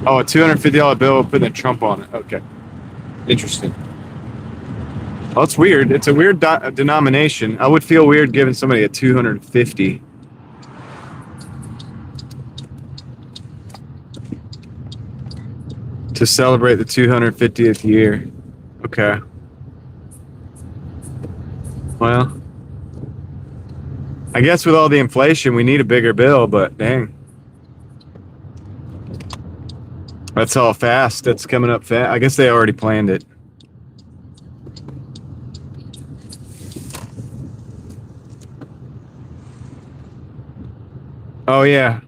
Oh, a $250 bill putting a Trump on it. Okay. Interesting. Well, it's weird. It's a weird denomination. I would feel weird giving somebody a 250. To celebrate the 250th year. Okay. Well, I guess with all the inflation, we need a bigger bill, but dang. That's all fast. That's coming up fast. I guess they already planned it. Oh, yeah.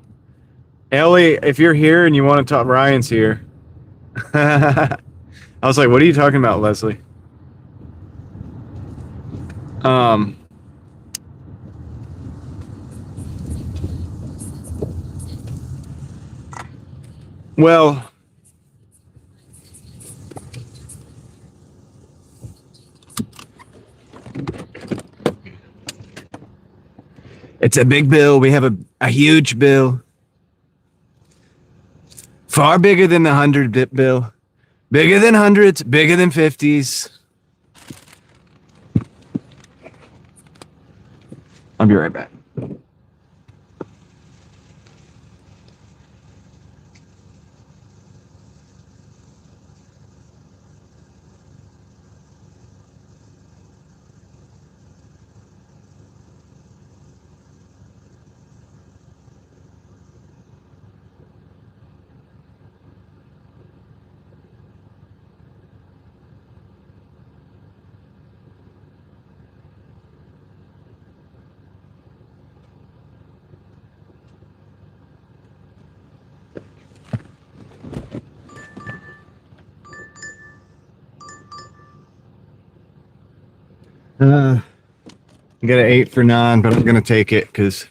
Ellie, if you're here and you want to talk, Ryan's here. I was like, what are you talking about, Leslie? Well, it's a big bill. We have a huge bill. Far bigger than the 100 bill. Bigger than hundreds, bigger than 50s. I'll be right back. I got an 8 for 9, but I'm gonna take it because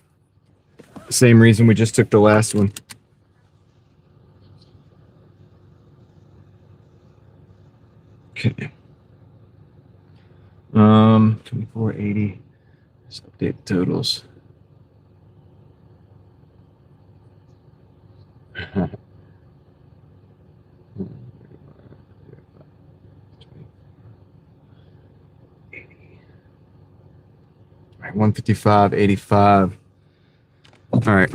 same reason we just took the last one. Okay. 2480. Let's update the totals. All right, 155.85. All right.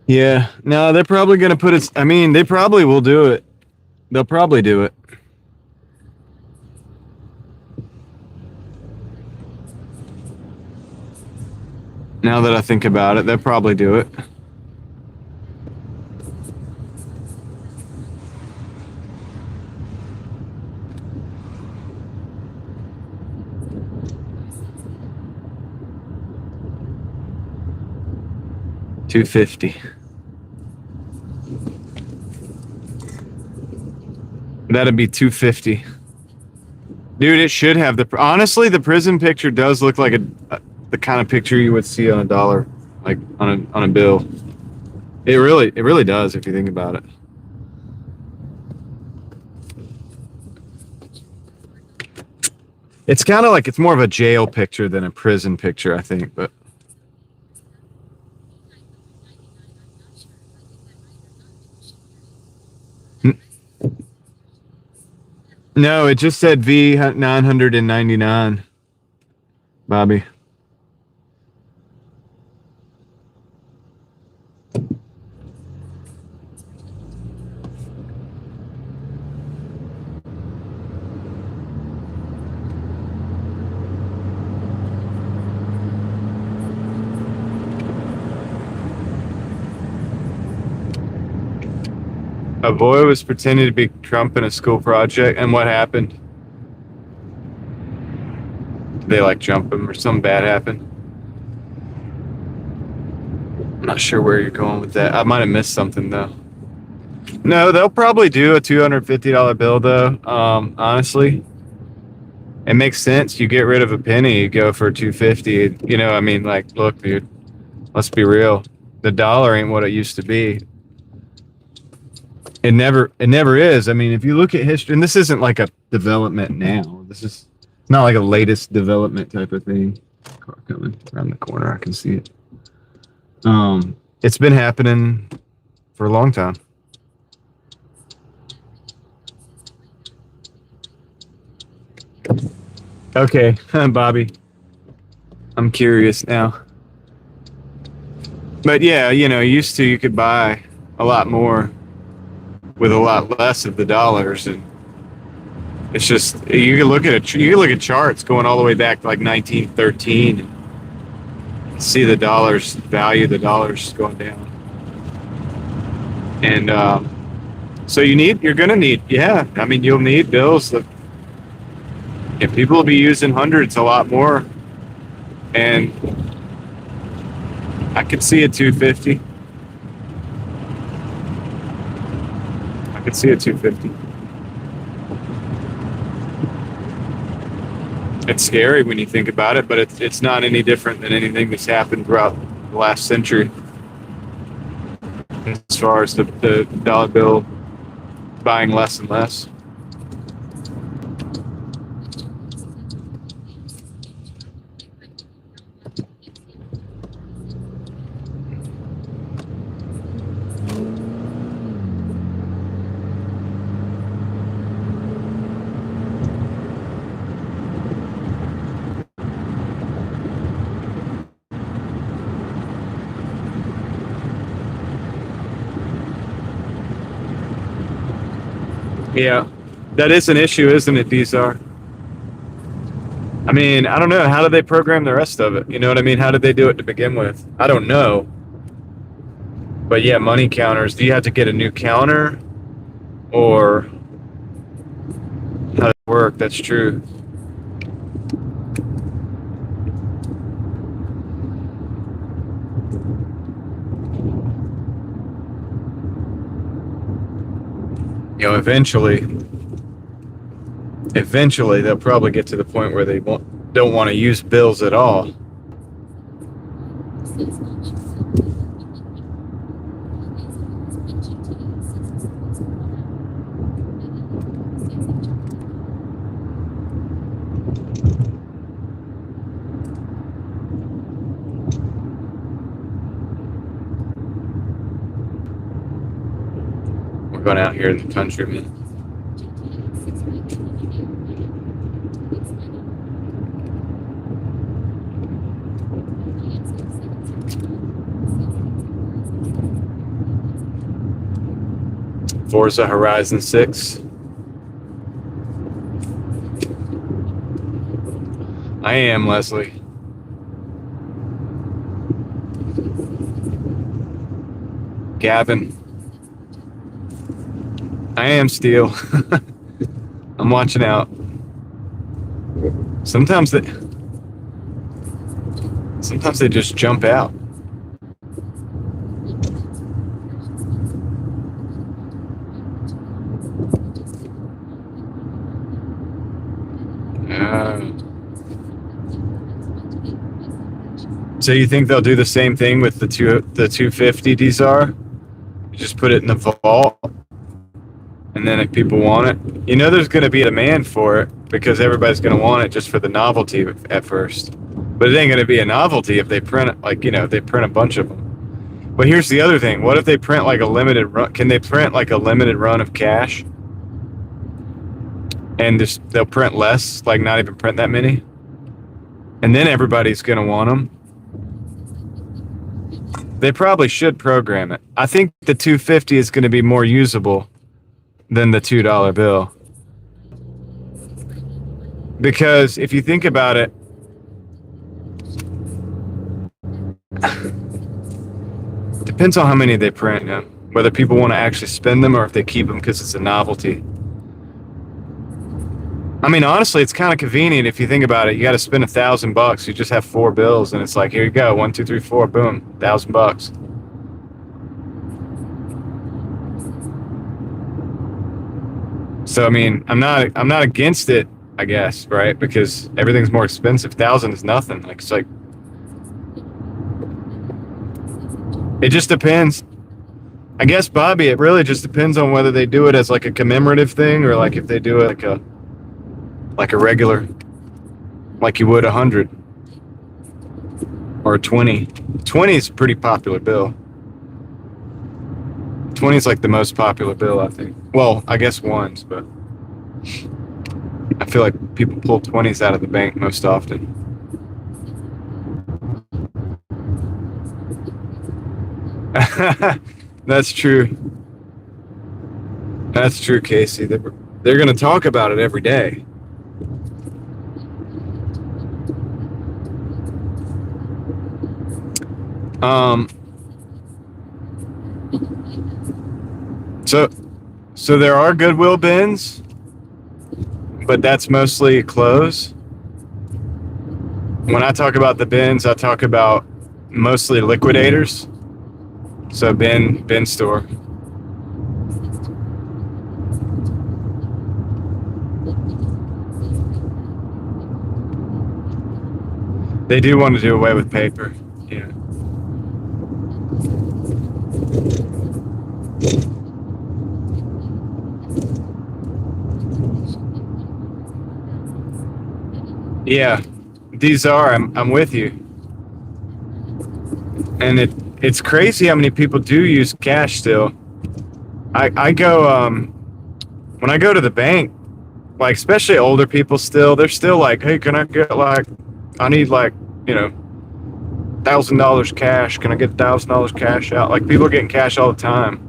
Yeah, no, they're probably going to put it. I mean, they probably will do it. They'll probably do it. Now that I think about it, they'll probably do it. $250. That'd be $250. Dude, it should have honestly, the prison picture does look like the kind of picture you would see on a dollar, like on a bill. It really does if you think about it. It's kind of like it's more of a jail picture than a prison picture, I think, but no, it just said V999, Bobby. A boy was pretending to be Trump in a school project, and what happened? Did they like jump him or something bad happened? I'm not sure where you're going with that. I might have missed something though. No, they'll probably do a $250 bill though. Honestly, it makes sense. You get rid of a penny, you go for $250. You know, I mean, like, look, dude, let's be real. The dollar ain't what it used to be. It never is. I mean, if you look at history, and this isn't like a development now. This Not like a latest development type of thing. Car coming around the corner, I can see it. It's been happening for a long time. Okay, Bobby. I'm curious now. But yeah, used to you could buy a lot more with a lot less of the dollars, and it's just you can look at charts going all the way back to like 1913, and see the dollars value, the dollars going down, and so you're gonna need, yeah. I mean, you'll need bills that, if people will be using hundreds a lot more, and I could see a 250. I could see a 250. It's scary when you think about it, but it's not any different than anything that's happened throughout the last century. As far as the dollar bill buying less and less. Yeah, that is an issue, isn't it, Dizar? I mean, I don't know. How did they program the rest of it? You know what I mean? How did they do it to begin with? I don't know. But yeah, money counters. Do you have to get a new counter? Or how does it work? That's true. Eventually they'll probably get to the point where they don't want to use bills at all. We're going out here in the country, man. Forza Horizon 6. I am, Leslie. Gavin. I am, Steel. I'm watching out. Sometimes they just jump out. So you think they'll do the same thing with the 250 DSR? You just put it in the vault, and then if people want it, there's going to be a demand for it because everybody's going to want it just for the novelty at first. But it ain't going to be a novelty if they print it, if they print a bunch of them. But here's the other thing: what if they print like a limited run? Can they print like a limited run of cash? And they'll print less, like not even print that many, and then everybody's going to want them. They probably should program it. I think the 250 is going to be more usable than the $2 bill. Because if you think about it, depends on how many they print, whether people want to actually spend them or if they keep them because it's a novelty. I mean, honestly, it's kind of convenient if you think about it. You got to spend $1,000. You just have 4 bills, and it's like, here you go, 1, 2, 3, 4, boom, $1,000. So I mean, I'm not against it, I guess, right? Because everything's more expensive. 1,000 is nothing. It's like it just depends. I guess, Bobby, it really just depends on whether they do it as like a commemorative thing or like if they do it like a regular like you would 100 or 20. 20 is a pretty popular bill. 20 is like the most popular bill, I think. Well, I guess ones, but I feel like people pull 20s out of the bank most often. That's true. That's true, Casey. They're going to talk about it every day. Um, so, so there are Goodwill bins, but that's mostly clothes. When I talk about the bins, I talk about mostly liquidators. So bin store. They do want to do away with paper. Yeah. Yeah. These are. I'm with you. And it's crazy how many people do use cash still. I go when I go to the bank, like especially older people still, they're still like, hey, can I get like, I need like, you know, $1,000 cash. Can I get $1,000 cash out? Like people are getting cash all the time.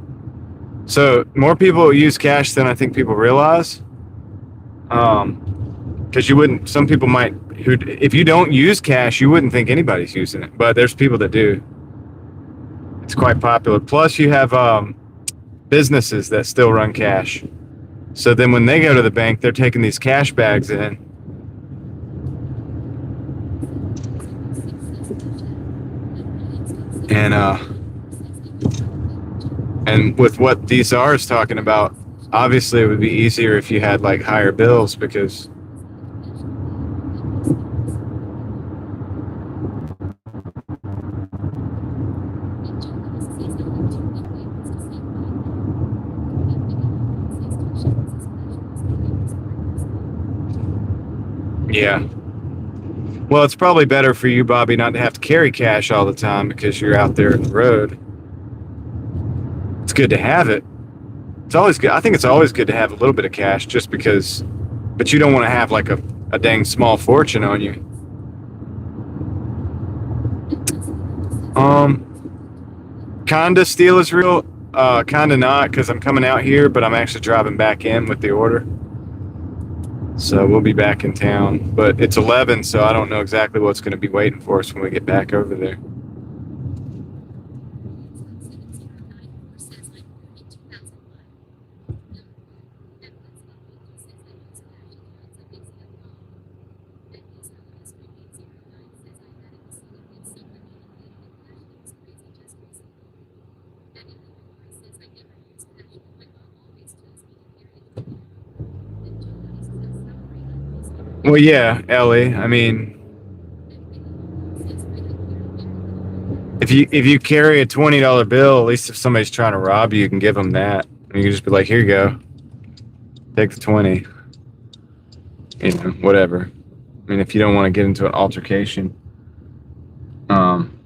So more people use cash than I think people realize. Because you wouldn't. Some people might who, if you don't use cash, you wouldn't think anybody's using it. But there's people that do. It's quite popular. Plus, you have businesses that still run cash. So then when they go to the bank, they're taking these cash bags in. And with what DSR is talking about, obviously it would be easier if you had like higher bills because yeah. Well, it's probably better for you, Bobby, not to have to carry cash all the time because you're out there on the road. It's good to have it. It's always good. I think it's always good to have a little bit of cash just because, but you don't want to have like a dang small fortune on you. Kinda steal is real. Kinda not because I'm coming out here, but I'm actually driving back in with the order. So we'll be back in town. But it's 11, so I don't know exactly what's going to be waiting for us when we get back over there. Well, yeah, Ellie. I mean, if you carry a $20 bill, at least if somebody's trying to rob you, you can give them that. And you can just be like, here you go, take the 20. You know, whatever. I mean, if you don't want to get into an altercation, um,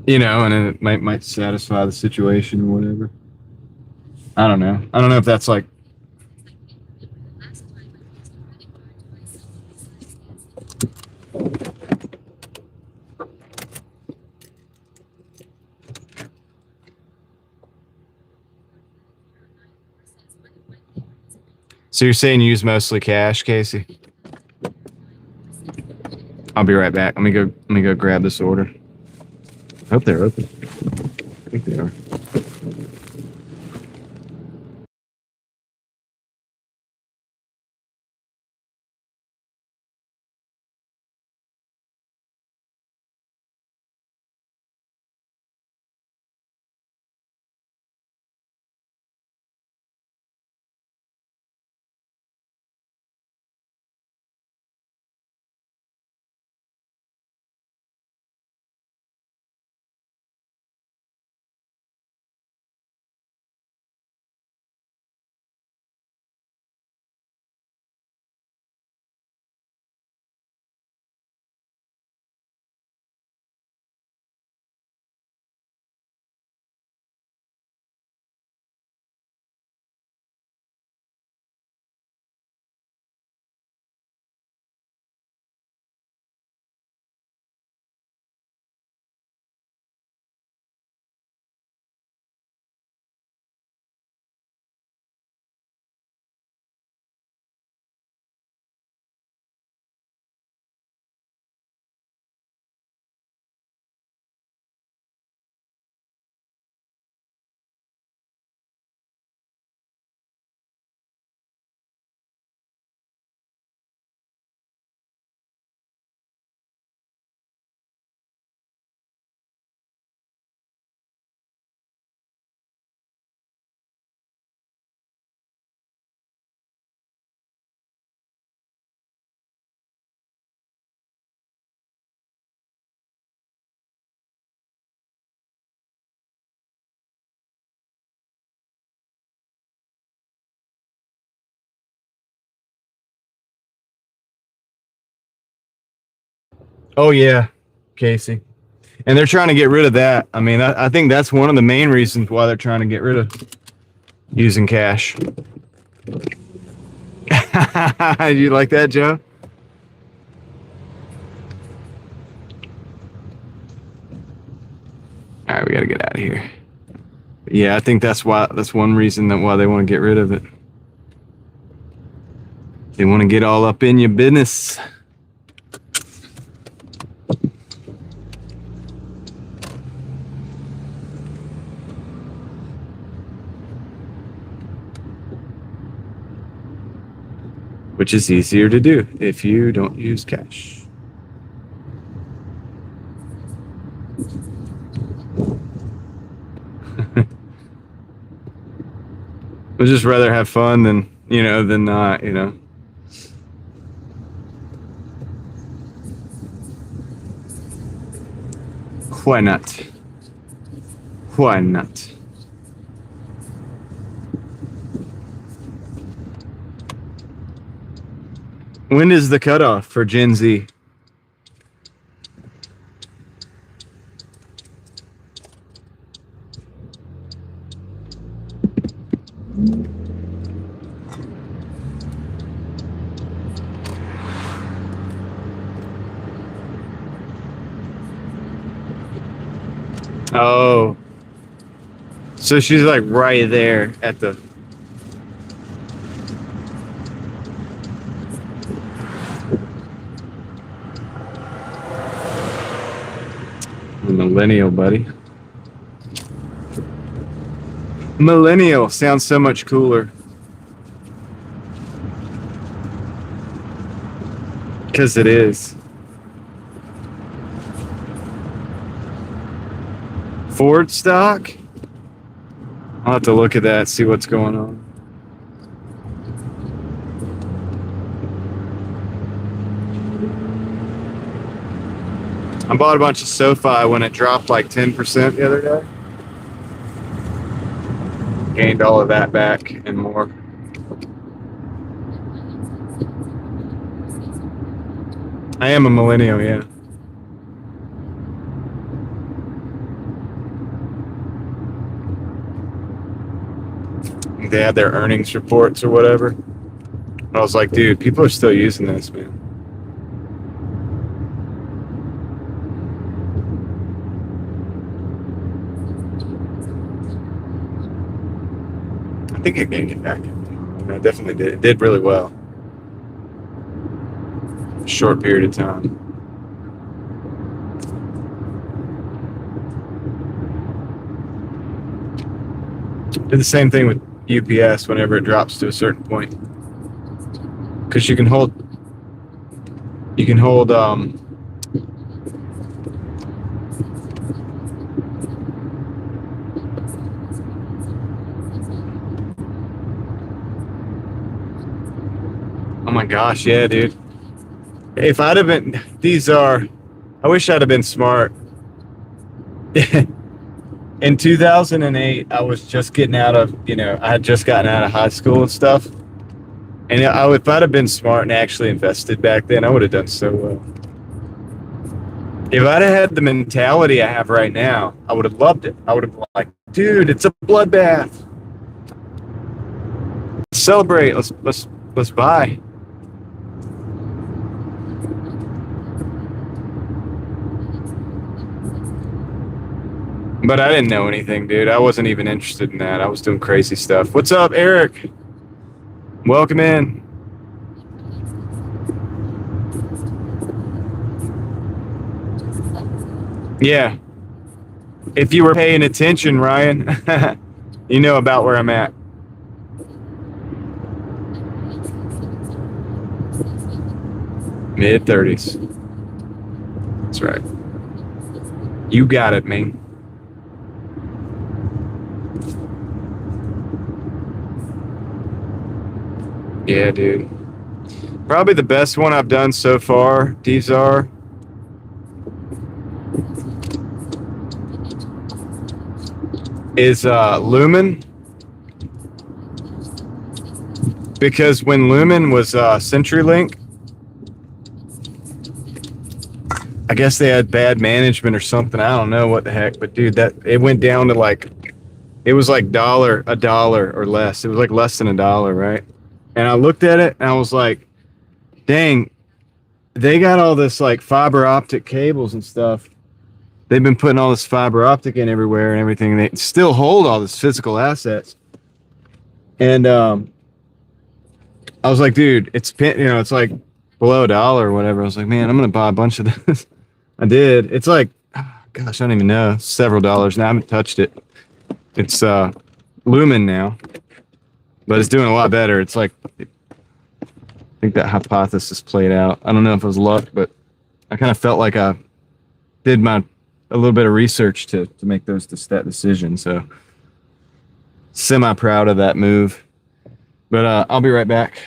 you know, and it might satisfy the situation or whatever. I don't know. I don't know if that's like. So you're saying you use mostly cash, Casey? I'll be right back. Let me go grab this order. I hope they're open. I think they are. Oh yeah, Casey. And they're trying to get rid of that. I mean, I think that's one of the main reasons why they're trying to get rid of using cash. You like that, Joe? All right, we got to get out of here. Yeah, I think that's one reason why they want to get rid of it. They want to get all up in your business. Which is easier to do if you don't use cash. I'd just rather have fun than not, Why not? Why not? When is the cutoff for Gen Z? Oh. So she's like right there at the... Millennial, buddy. Millennial sounds so much cooler. Because it is. Ford stock? I'll have to look at that, see what's going on. I bought a bunch of SoFi when it dropped like 10% the other day. Gained all of that back and more. I am a millennial, yeah. They had their earnings reports or whatever. And I was like, dude, people are still using this, man. I think I gained it back. I definitely did. It did really well. Short period of time. Did the same thing with UPS whenever it drops to a certain point. Because you can hold oh my gosh, yeah, dude. If I'd have been, I wish I'd have been smart. In 2008, I was just getting out of, I had just gotten out of high school and stuff. And if I'd have been smart and actually invested back then, I would have done so well. If I'd have had the mentality I have right now, I would have loved it. I would have been like, dude, it's a bloodbath. Let's celebrate. Let's buy. But I didn't know anything, dude. I wasn't even interested in that. I was doing crazy stuff. What's up, Eric? Welcome in. Yeah. If you were paying attention, Ryan, you know about where I'm at. Mid-30s. That's right. You got it, man. Yeah, dude. Probably the best one I've done so far, Dzar, is Lumen. Because when Lumen was CenturyLink, I guess they had bad management or something. I don't know what the heck, but dude, that it went down to like it was like a dollar or less. It was like less than a dollar, right? And I looked at it and I was like, dang, they got all this like fiber optic cables and stuff. They've been putting all this fiber optic in everywhere and everything. They still hold all this physical assets. And I was like, dude, it's like below a dollar or whatever. I was like, man, I'm gonna buy a bunch of this. I did. It's like, gosh, I don't even know, several dollars now. I haven't touched it. It's Lumen now, but it's doing a lot better. It's like, I think that hypothesis played out. I don't know if it was luck, but I kind of felt like I did a little bit of research to make that decision. So semi proud of that move. But I'll be right back.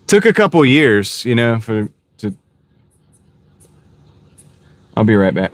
Took a couple years, I'll be right back.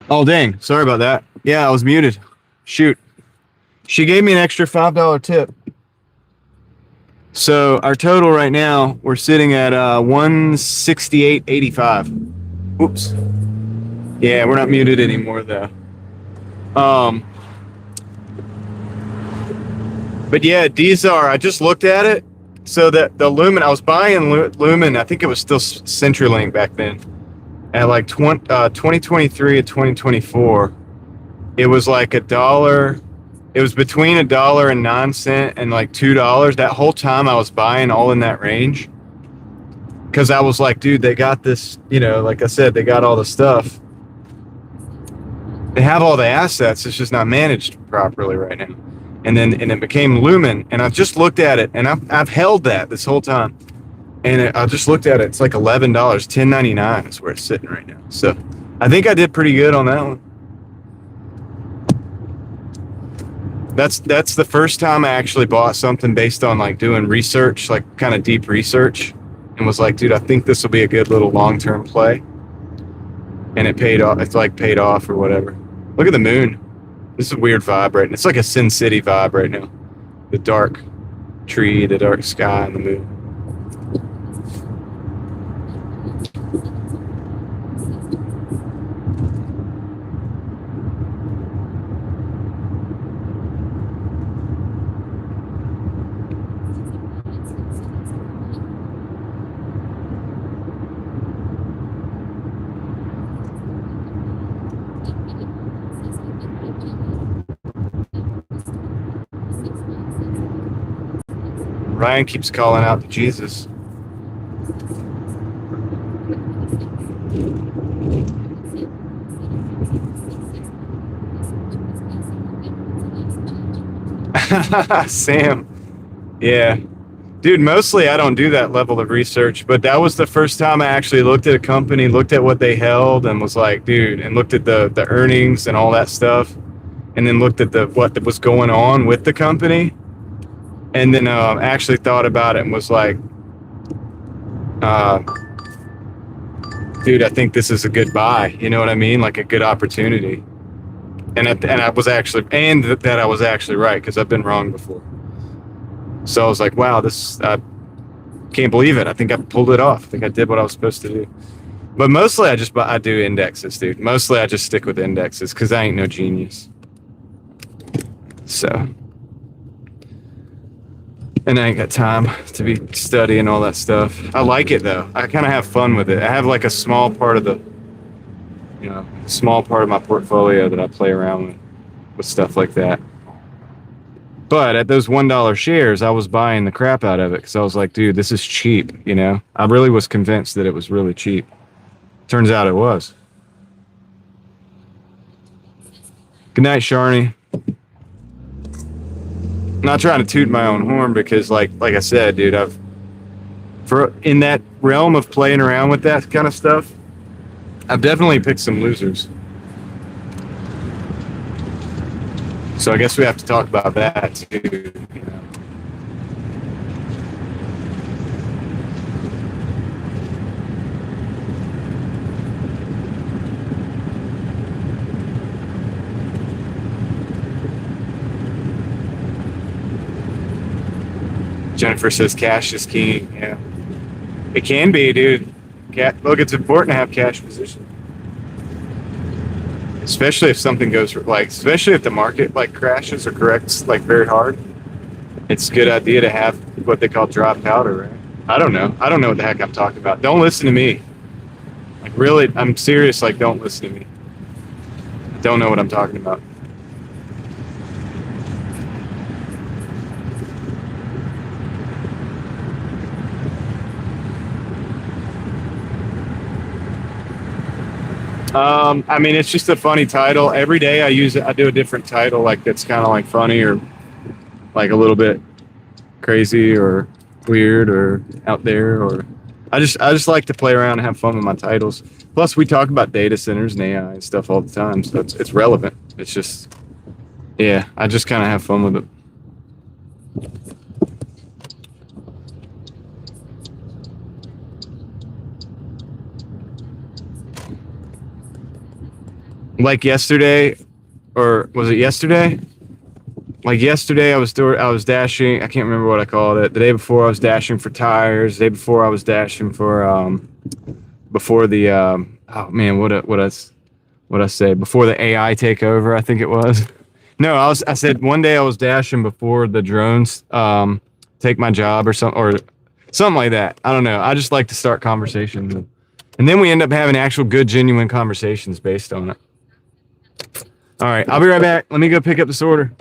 Oh, dang. Sorry about that. Yeah, I was muted. Shoot. She gave me an extra $5 tip. So our total right now, we're sitting at 168.85. Oops. Yeah, we're not muted anymore though. But yeah, these are. I just looked at it. So that the Lumen, I was buying Lumen. I think it was still CenturyLink back then. At like 2023 and 2024, it was like $1. It was between $1.09 and like $2. That whole time I was buying all in that range. Because I was like, dude, they got this, like I said, they got all the stuff. They have all the assets. It's just not managed properly right now. And it became Lumen. And I just looked at it, and I've held that this whole time. And I just looked at it. It's like $11, $10.99 is where it's sitting right now. So I think I did pretty good on that one. That's the first time I actually bought something based on like doing research, like kind of deep research, and was like, dude, I think this will be a good little long-term play. And it paid off. It's like paid off or whatever. Look at the moon. This is a weird vibe right now. It's like a Sin City vibe right now. The dark tree, the dark sky, and the moon. Ryan keeps calling out to Jesus. Sam. Yeah. Dude, mostly I don't do that level of research, but that was the first time I actually looked at a company, looked at what they held, and was like, dude, and looked at the earnings and all that stuff, and then looked at what was going on with the company. And then actually thought about it and was like, dude, I think this is a good buy. You know what I mean? Like a good opportunity. And I was actually right, because I've been wrong before. So I was like, wow, I can't believe it. I think I pulled it off. I think I did what I was supposed to do. But mostly I do indexes, dude. Mostly I just stick with indexes because I ain't no genius. So. And I ain't got time to be studying all that stuff. I like it though. I kind of have fun with it. I have like a small part of my portfolio that I play around with stuff like that. But at those $1 shares, I was buying the crap out of it because I was like, dude, this is cheap. I really was convinced that it was really cheap. Turns out it was. Good night, Sharni. Not trying to toot my own horn because like I said, dude, in that realm of playing around with that kind of stuff, I've definitely picked some losers. So I guess we have to talk about that too. Jennifer says cash is king. Yeah, it can be, dude. Look, it's important to have cash position, especially if something goes especially if the market crashes or corrects very hard. It's a good idea to have what they call dry powder, right? I don't know what the heck I'm talking about. Don't listen to me. Really, I'm serious. Don't listen to me. I don't know what I'm talking about. I mean, it's just a funny title. Every day I use it. I do a different title, that's kind of funny or a little bit crazy or weird or out there. Or I just like to play around and have fun with my titles. Plus, we talk about data centers and AI and stuff all the time, so it's relevant. It's just, yeah, I just kind of have fun with it. Like yesterday, or was it yesterday? Like yesterday, I was dashing. I can't remember what I called it. The day before, I was dashing for tires. The day before, I was dashing for before the oh man, what I say before the AI takeover. I think it was. No, I said one day I was dashing before the drones take my job or something like that. I don't know. I just like to start conversations, and then we end up having actual good, genuine conversations based on it. All right, I'll be right back. Let me go pick up this order.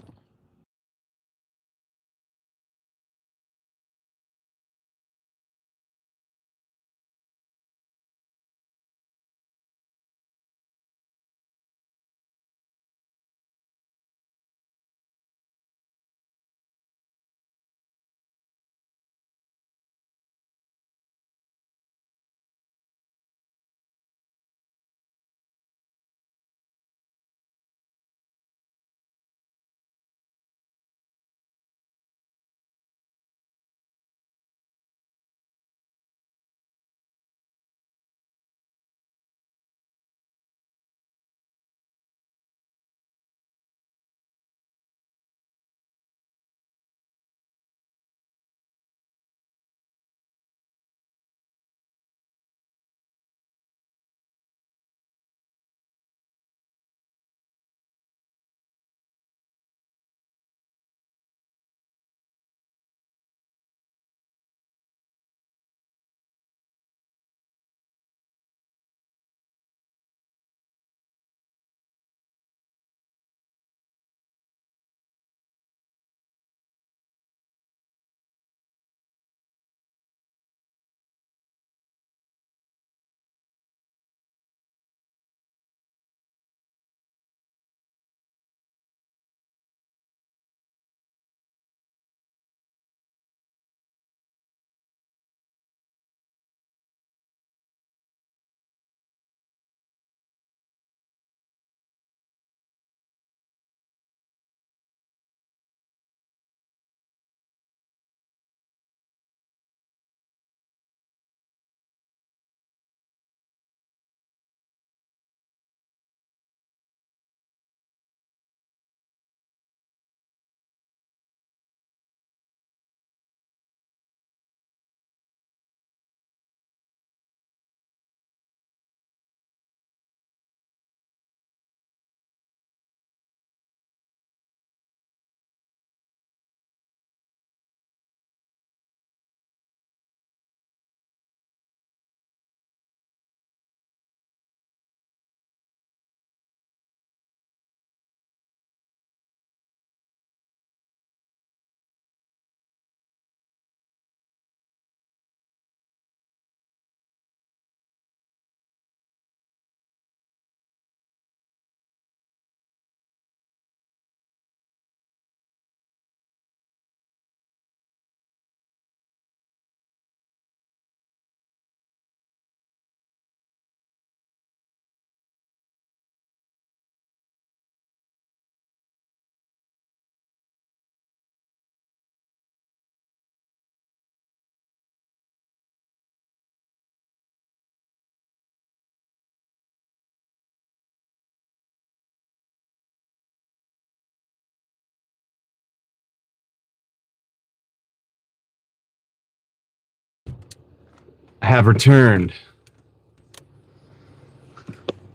I have returned.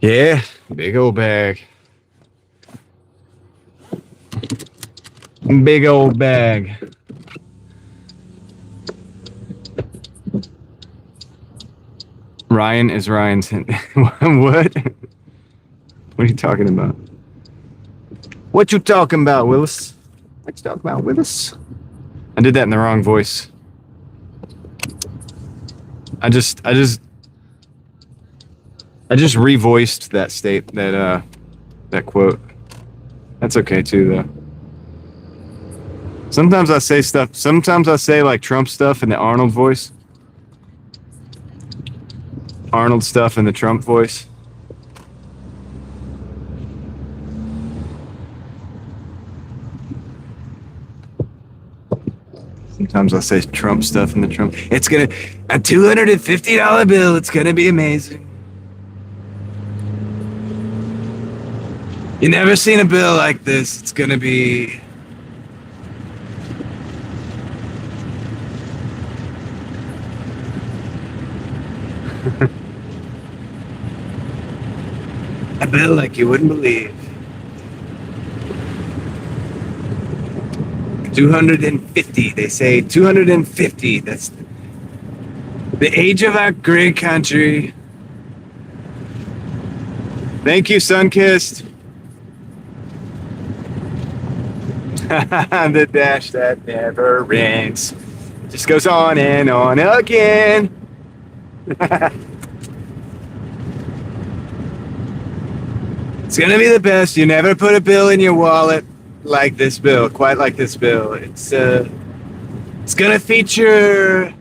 Yeah, big old bag. Big old bag. Ryan is Ryan's. What? What are you talking about? What you talking about, Willis? What you talking about, Willis? I did that in the wrong voice. I just revoiced that quote. That's okay too, though. Sometimes I say stuff. Sometimes I say like Trump stuff in the Arnold voice. Arnold stuff in the Trump voice. Sometimes I say Trump stuff in the Trump. It's gonna a $250 bill. It's gonna be amazing. You never seen a bill like this. It's gonna be a bill like you wouldn't believe. 250. They say 250. That's the age of our great country. Thank you, Sunkissed. The dash that never ends. Just goes on and on again. It's gonna be the best. You never put a bill in your wallet like this bill, quite like this bill. It's gonna feature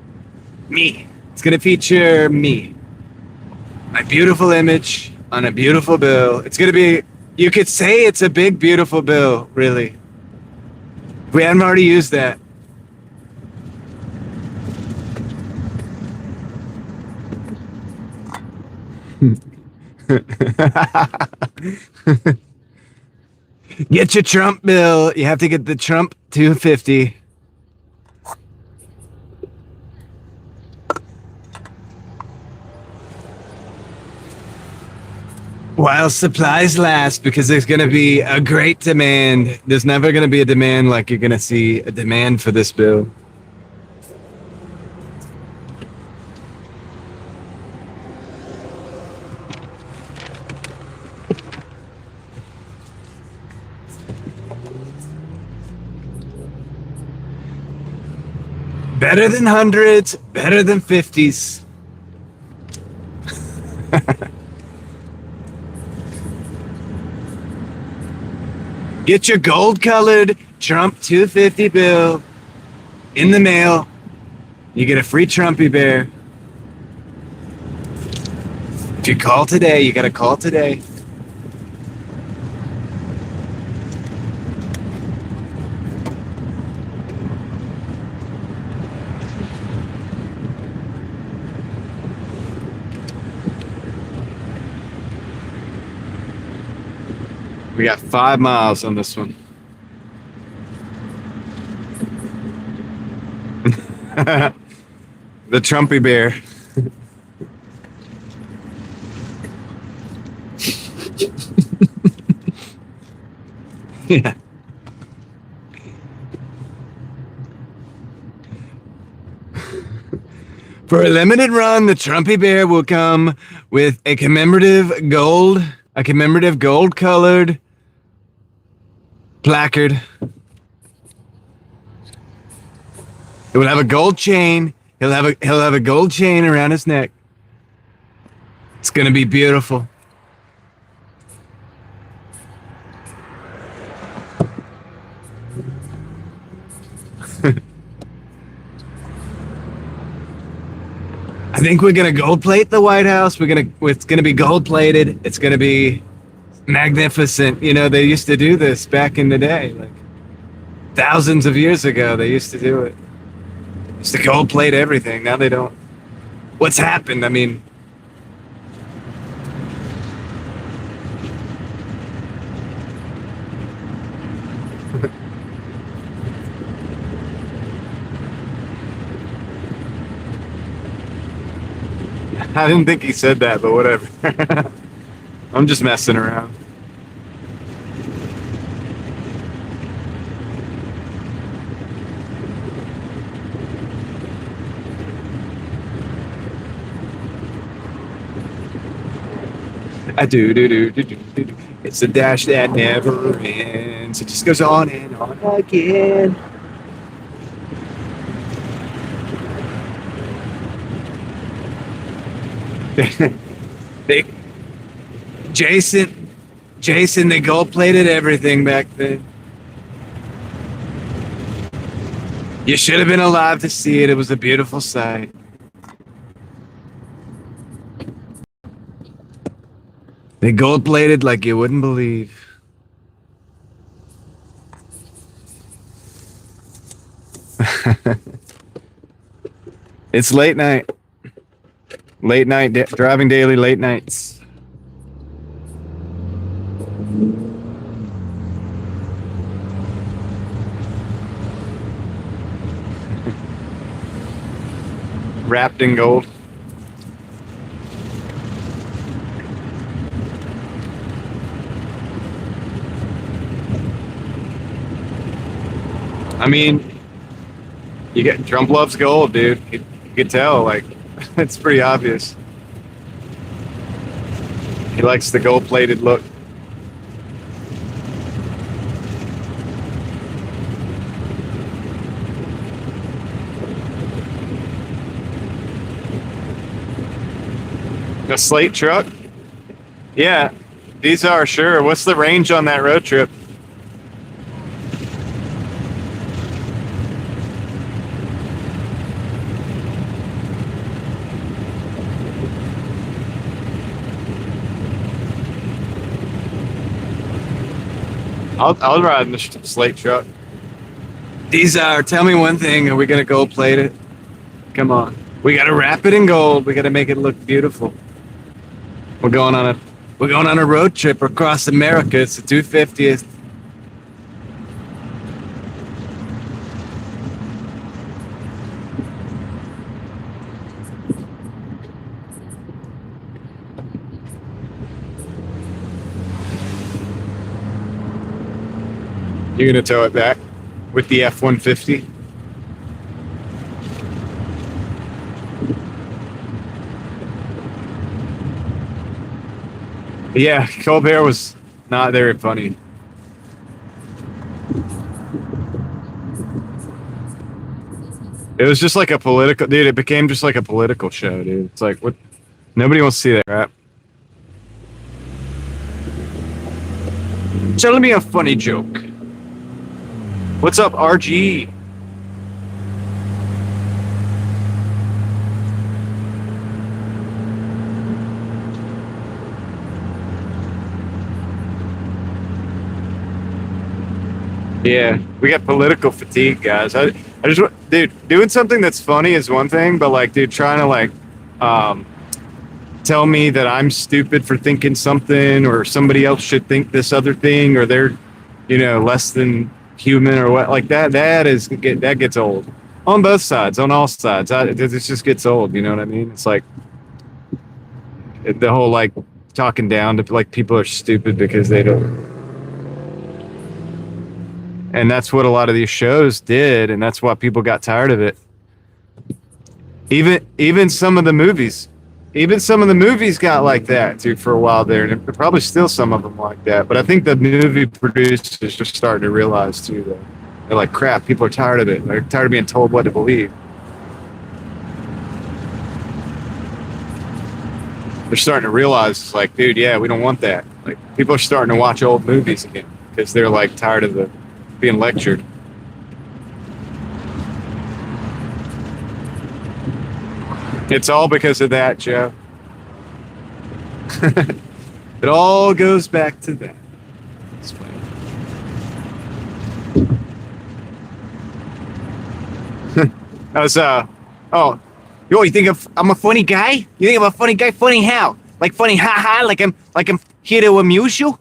me. It's gonna feature me. My beautiful image on a beautiful bill. It's gonna be, you could say it's a big, beautiful bill, really. We haven't already used that. Get your Trump bill. You have to get the Trump 250. While supplies last, because there's going to be a great demand. There's never going to be a demand like you're going to see a demand for this bill. Better than hundreds, better than 50s. Get your gold-colored Trump 250 bill in the mail. You get a free Trumpy bear. If you call today, you gotta call today. We got 5 miles on this one. The Trumpy bear. Yeah. For a limited run, the Trumpy bear will come with a commemorative gold-colored placard. It will have a gold chain. He'll have a gold chain around his neck. It's gonna be beautiful. I think we're gonna gold plate the White House. It's gonna be gold plated. It's gonna be magnificent. You know, they used to do this back in the day, like thousands of years ago. They used to do it. Used to gold plate everything. Now they don't. What's happened? I mean, I didn't think he said that, but whatever. I'm just messing around. I do. It's a dash that never ends. It just goes on and on again. Jason, they gold plated everything back then. You should have been alive to see it. It was a beautiful sight. They gold plated like you wouldn't believe. It's late night. Late night driving daily late nights. wrapped in gold. I mean, Trump loves gold, dude. You can tell, like, it's pretty obvious. He likes the gold-plated look. A slate truck? Yeah, these are, sure. What's the range on that road trip? I'll ride in the slate truck. These are, tell me one thing, are we gonna gold plate it? Come on. We gotta wrap it in gold. We gotta make it look beautiful. We're going on a road trip across America. It's the 250th. You're gonna tow it back with the F-150? Yeah, Colbert was not very funny. It was just like a political, dude. It became just like a political show, dude. It's like, what? Nobody wants to see that crap. Tell me a funny joke. What's up, RG? Yeah, we got political fatigue, guys. I just, dude, doing something that's funny is one thing, but like, dude, trying to like, tell me that I'm stupid for thinking something, or somebody else should think this other thing, or they're, less than human, or what, like that. That gets old on both sides, on all sides. It just gets old. You know what I mean? It's like the whole like talking down to like people are stupid because they don't. And that's what a lot of these shows did, and that's why people got tired of it. Even some of the movies, got like that too for a while there, and probably still some of them like that. But I think the movie producers are starting to realize too that they're like, crap, people are tired of it. They're tired of being told what to believe. They're starting to realize, it's like, dude, yeah, we don't want that. Like, people are starting to watch old movies again because they're like tired of being lectured. It's all because of that, Joe. It all goes back to that. It's funny. I was, oh, yo, you think I'm a funny guy? You think I'm a funny guy? Funny how? Like funny, haha, like I'm here to amuse you?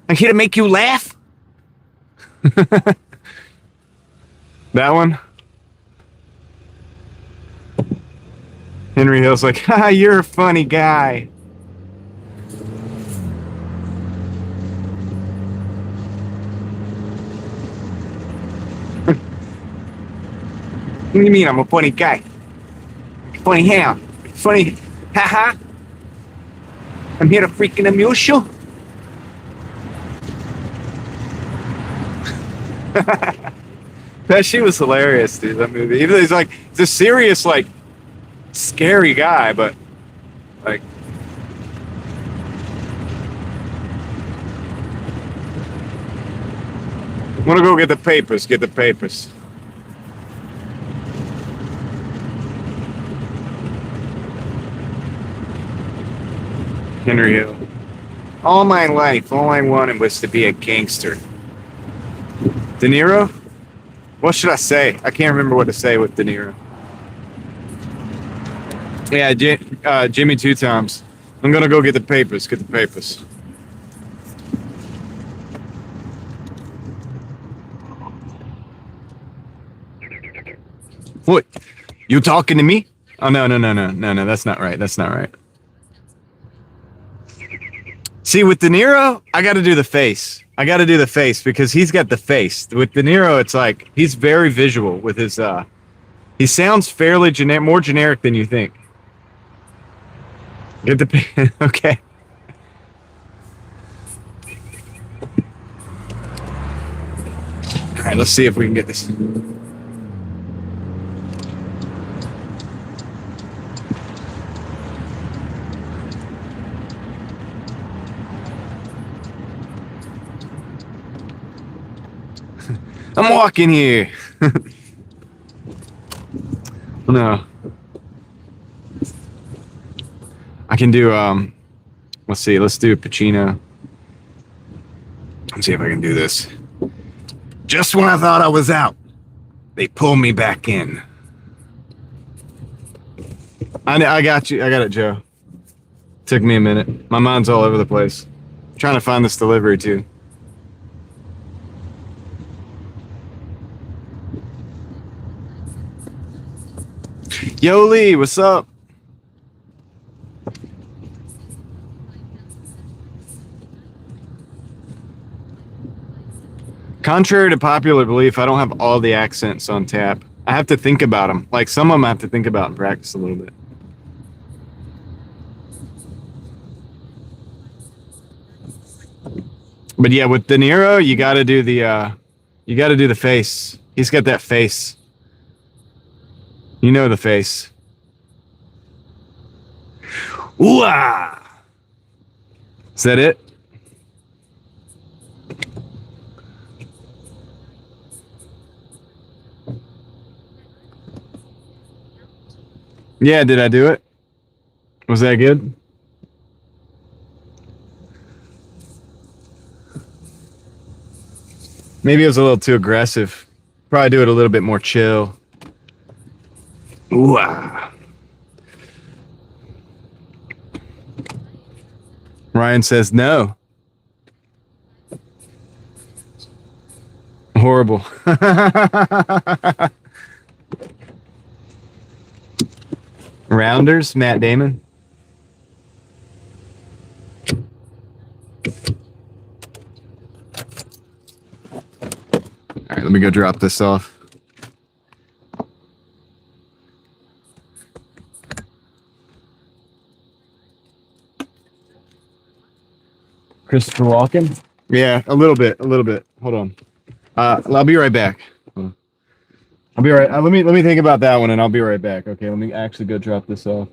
I'm here to make you laugh? That one? Henry Hill's like, haha, you're a funny guy. What do you mean I'm a funny guy? Funny how? Funny, haha? I'm here to freaking amuse you? That shit was hilarious, dude, that movie. Even though he's like, he's a serious, like, scary guy, but, like, I'm gonna go get the papers, Henry Hill. All my life, all I wanted was to be a gangster. De Niro? What should I say? I can't remember what to say with De Niro. Yeah, Jimmy Two Times. I'm gonna go get the papers, What? You talking to me? Oh, no, no, no, no, no, no. That's not right. That's not right. See, with De Niro, I got to do the face. I got to do the face because he's got the face. With De Niro, it's like he's very visual with his. He sounds fairly generic, more generic than you think. Get the okay. All right, let's see if we can get this. I'm walking here. No. I can do let's see, let's do Pacino. Let's see if I can do this. Just when I thought I was out, they pull me back in. I got you. I got it, Joe. Took me a minute. My mind's all over the place. I'm trying to find this delivery too. Yo, Lee, what's up? Contrary to popular belief, I don't have all the accents on tap. I have to think about them. Like some of them I have to think about and practice a little bit. But yeah, with De Niro, you got to do the face. He's got that face. You know the face. Ooh, ah. Is that it? Yeah, did I do it? Was that good? Maybe it was a little too aggressive. Probably do it a little bit more chill. Ooh, ah. Ryan says no. Horrible. Rounders, Matt Damon. All right, let me go drop this off. Christopher Walken. Yeah, a little bit. Hold on. I'll be right back. I'll be right. Let me think about that one, and I'll be right back. Okay, let me actually go drop this off.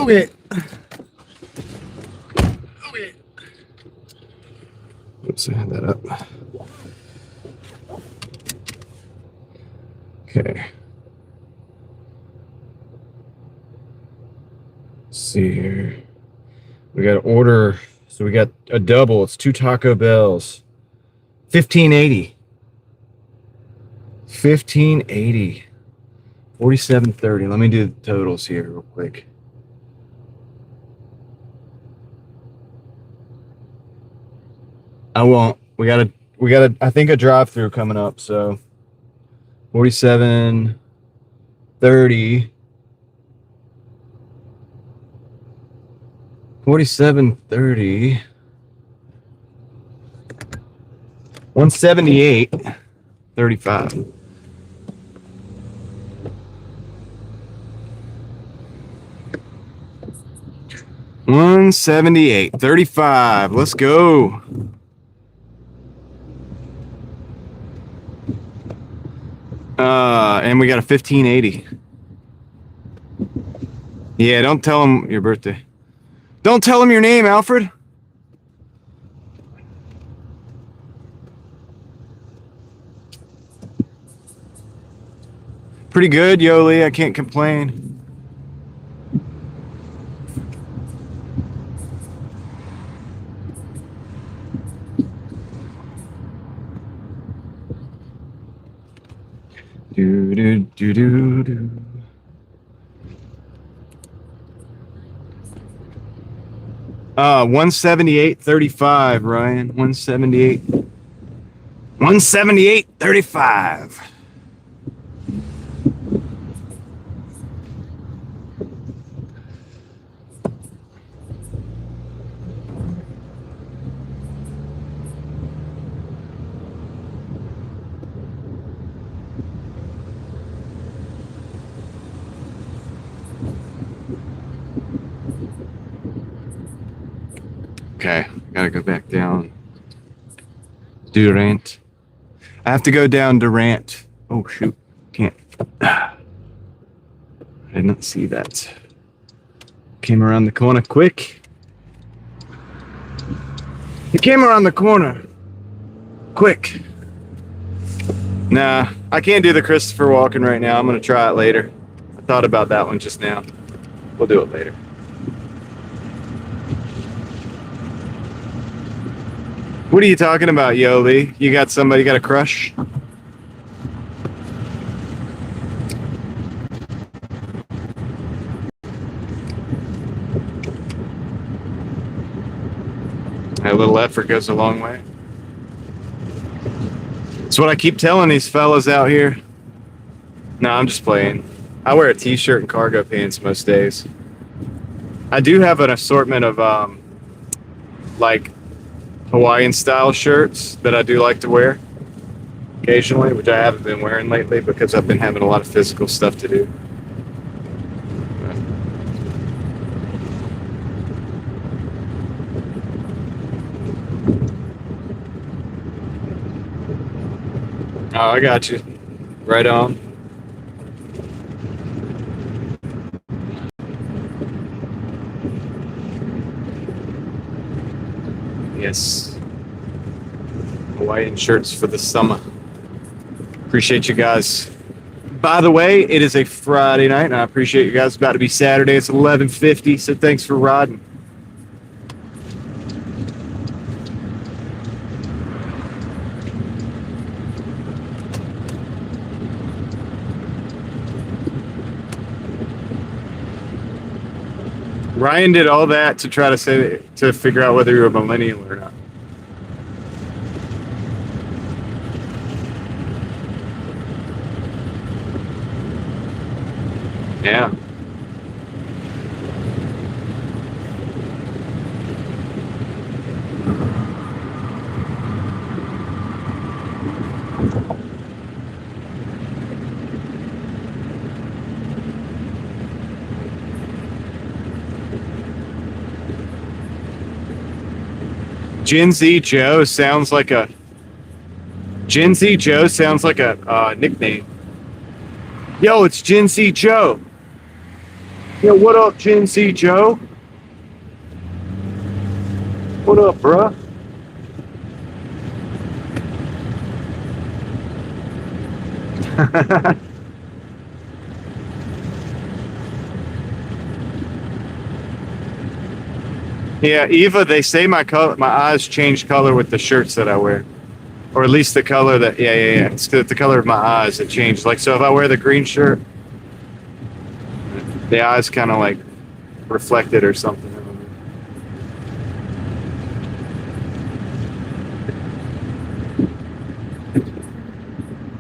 Okay. Okay. Oops, I had that up. Okay. Let's see here. We got to order. So we got a double. It's 2 Taco Bells. 1580. 1580. 4730. Let me do the totals here real quick. I won't. We got I think a drive-through coming up, so 4730. 4730. 178.35. $178.35. Let's go. And we got a 1580. Yeah, don't tell him your birthday. Don't tell him your name, Alfred. Pretty good, Yoli. I can't complain. Do do do do do. Uh, 178.35, Ryan. 178. 178.35. Okay, gotta go back down. Durant. I have to go down Durant. Oh, shoot. Can't. I did not see that. Came around the corner quick. He came around the corner quick. Nah, I can't do the Christopher Walken right now. I'm going to try it later. I thought about that one just now. We'll do it later. What are you talking about, Yoli? You got somebody got a crush? A little effort goes a long way. That's what I keep telling these fellas out here. No, I'm just playing. I wear a t-shirt and cargo pants most days. I do have an assortment of like Hawaiian style shirts that I do like to wear occasionally, which I haven't been wearing lately because I've been having a lot of physical stuff to do. Oh, I got you. Right on. Yes. Hawaiian shirts for the summer. Appreciate you guys. By the way, it is a Friday night, and I appreciate you guys. It's about to be Saturday. It's 11:50, so thanks for riding. Ryan did all that to try to figure out whether you're a millennial or not. Yeah. Gen Z Joe sounds like a nickname. Yo, it's Gen Z Joe. Yo, what up, Gen Z Joe? What up, bruh? Yeah, Eva, they say my eyes change color with the shirts that I wear. Or at least the color that, yeah. It's the color of my eyes that change. Like, so if I wear the green shirt, the eyes kind of like reflect it or something.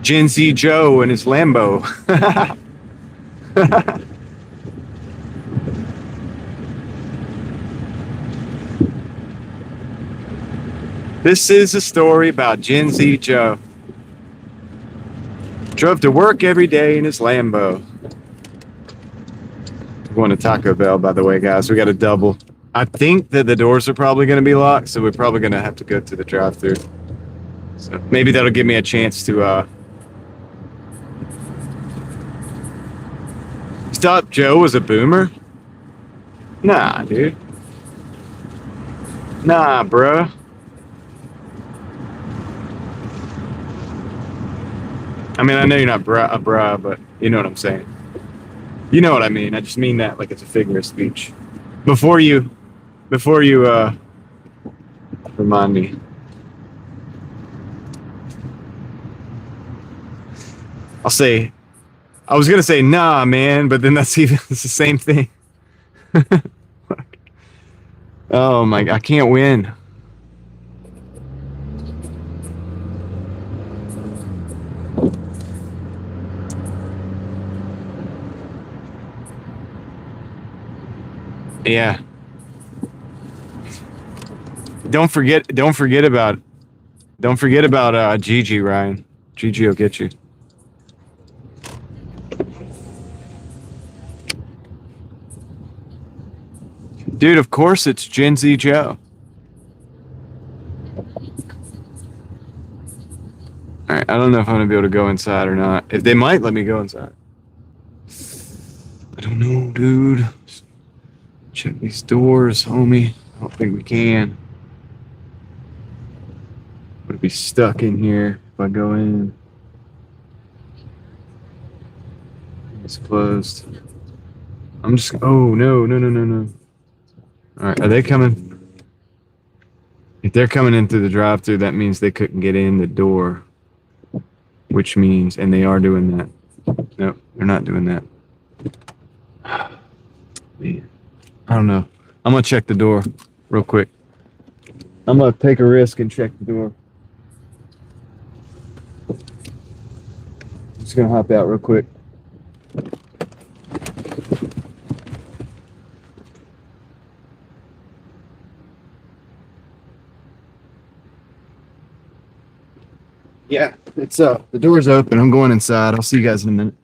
Gen Z Joe and his Lambo. This is a story about Gen Z Joe. Drove to work every day in his Lambo. We're going to Taco Bell, by the way, guys. We got a double. I think that the doors are probably going to be locked, so we're probably going to have to go to the drive-thru. So maybe that'll give me a chance to stop. Joe was a boomer? Nah, dude. Nah, bruh. I mean, I know you're not a bruh, but you know what I'm saying. You know what I mean. I just mean that like it's a figure of speech. Before you, before you remind me. I'll say, I was gonna say nah, man, but then that's even it's the same thing. Oh my, I can't win. Yeah. Don't forget about Gigi, Ryan. Gigi will get you. Dude, of course it's Gen Z Joe. All right, I don't know if I'm gonna be able to go inside or not. If they might let me go inside. I don't know, dude. Check these doors, homie. I don't think we can. I'm gonna be stuck in here if I go in. It's closed. I'm just. Oh no. All right, are they coming? If they're coming in through the drive-through, that means they couldn't get in the door, which means, and they are doing that. Nope, they're not doing that. Man, I don't know. I'm gonna check the door real quick. I'm gonna take a risk and check the door. I'm just gonna hop out real quick. Yeah, it's the door's open. I'm going inside. I'll see you guys in a minute.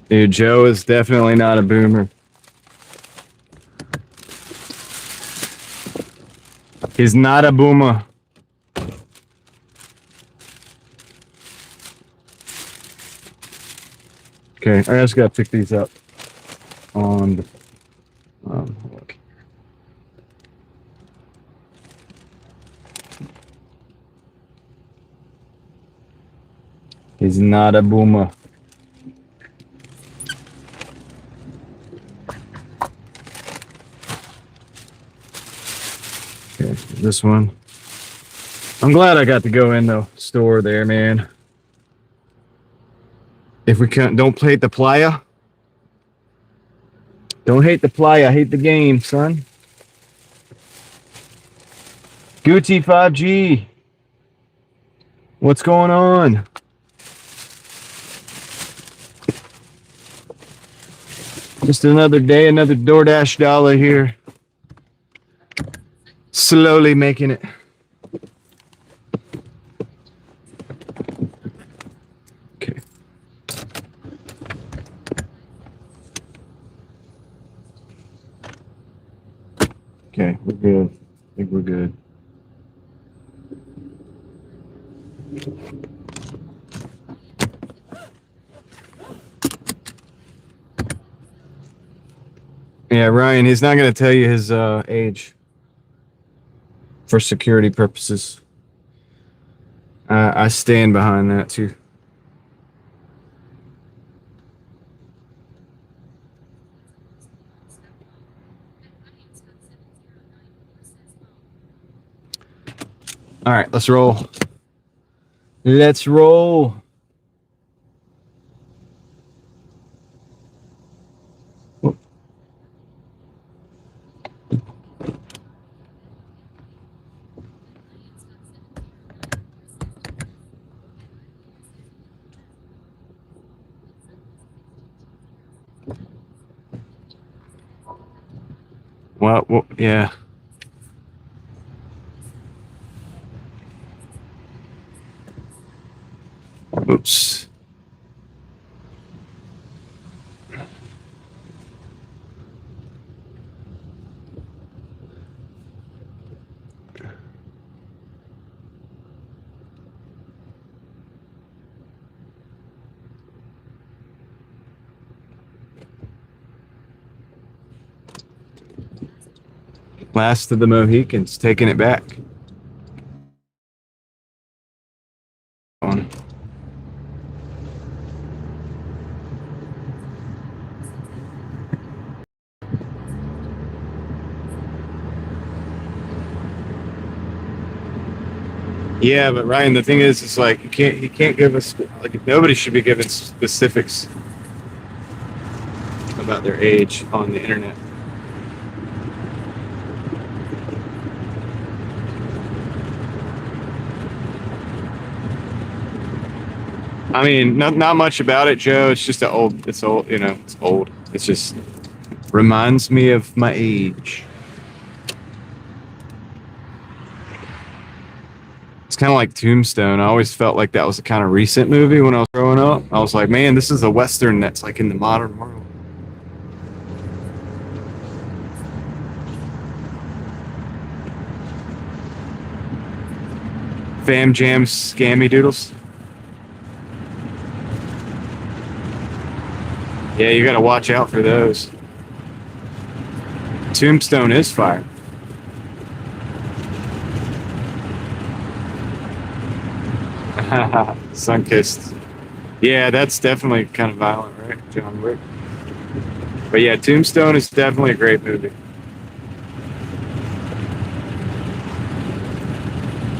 Dude, Joe is definitely not a boomer. He's not a boomer. Okay, I just gotta pick these up on the, look. He's not a boomer. Okay, this one. I'm glad I got to go in the store there, man. If we can't, don't hate the playa. Don't hate the playa, hate the game, son. Gucci 5G. What's going on? Just another day, another Doordash dollar here. Slowly making it. Okay. Okay, we're good. I think we're good. Yeah, Ryan, he's not going to tell you his age for security purposes. I stand behind that too. All right, let's roll. Let's roll. Well, yeah. Oops. Last of the Mohicans, taking it back. On. Yeah, but Ryan, the thing is, it's like you can't give us, like, nobody should be given specifics about their age on the internet. I mean, not much about it, Joe. It's just it's old, you know, it's old. It's just reminds me of my age. It's kind of like Tombstone. I always felt like that was a kind of recent movie when I was growing up. I was like, man, this is a Western that's like in the modern world. Fam Jams, Scammy Doodles. Yeah, you gotta watch out for those. Tombstone is fire. Sunkissed. Yeah, that's definitely kind of violent, right? John Wick. But yeah, Tombstone is definitely a great movie.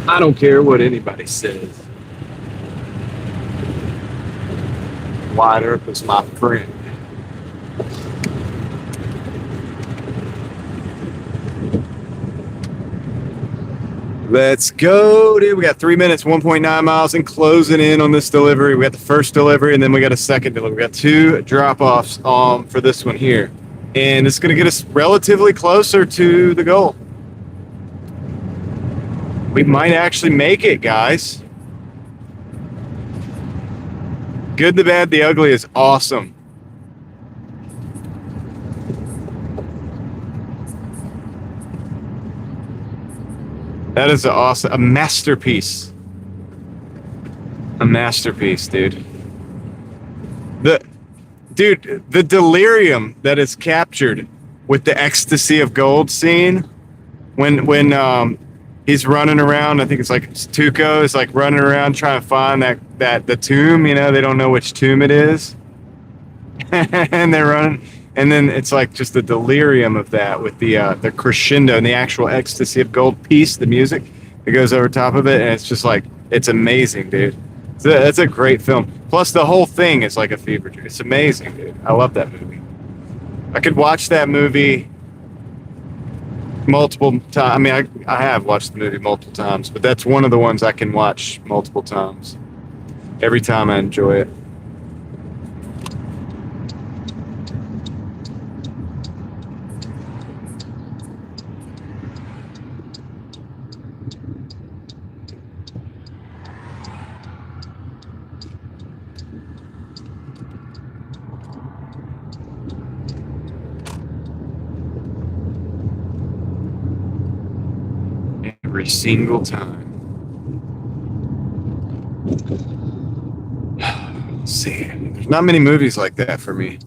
I don't care what anybody says. Wide Earp is my friend. Let's go, dude. We got 3 minutes, 1.9 miles, and closing in on this delivery. We got the first delivery, and then we got a second delivery. We got 2 drop-offs for this one here. And it's going to get us relatively closer to the goal. We might actually make it, guys. Good, the bad, the ugly is awesome. That is awesome. A masterpiece. A masterpiece, dude. The delirium that is captured with the ecstasy of gold scene when he's running around. I think it's like Tuco is like running around trying to find the tomb. You know, they don't know which tomb it is, and they're running. And then it's like just the delirium of that with the crescendo and the actual ecstasy of gold piece, the music that goes over top of it, and it's just like it's amazing, dude. It's a great film. Plus, the whole thing is like a fever dream. It's amazing, dude. I love that movie. I could watch that movie multiple times. I mean, I have watched the movie multiple times, but that's one of the ones I can watch multiple times. Every time I enjoy it. Every single time. Let's see. There's not many movies like that for me.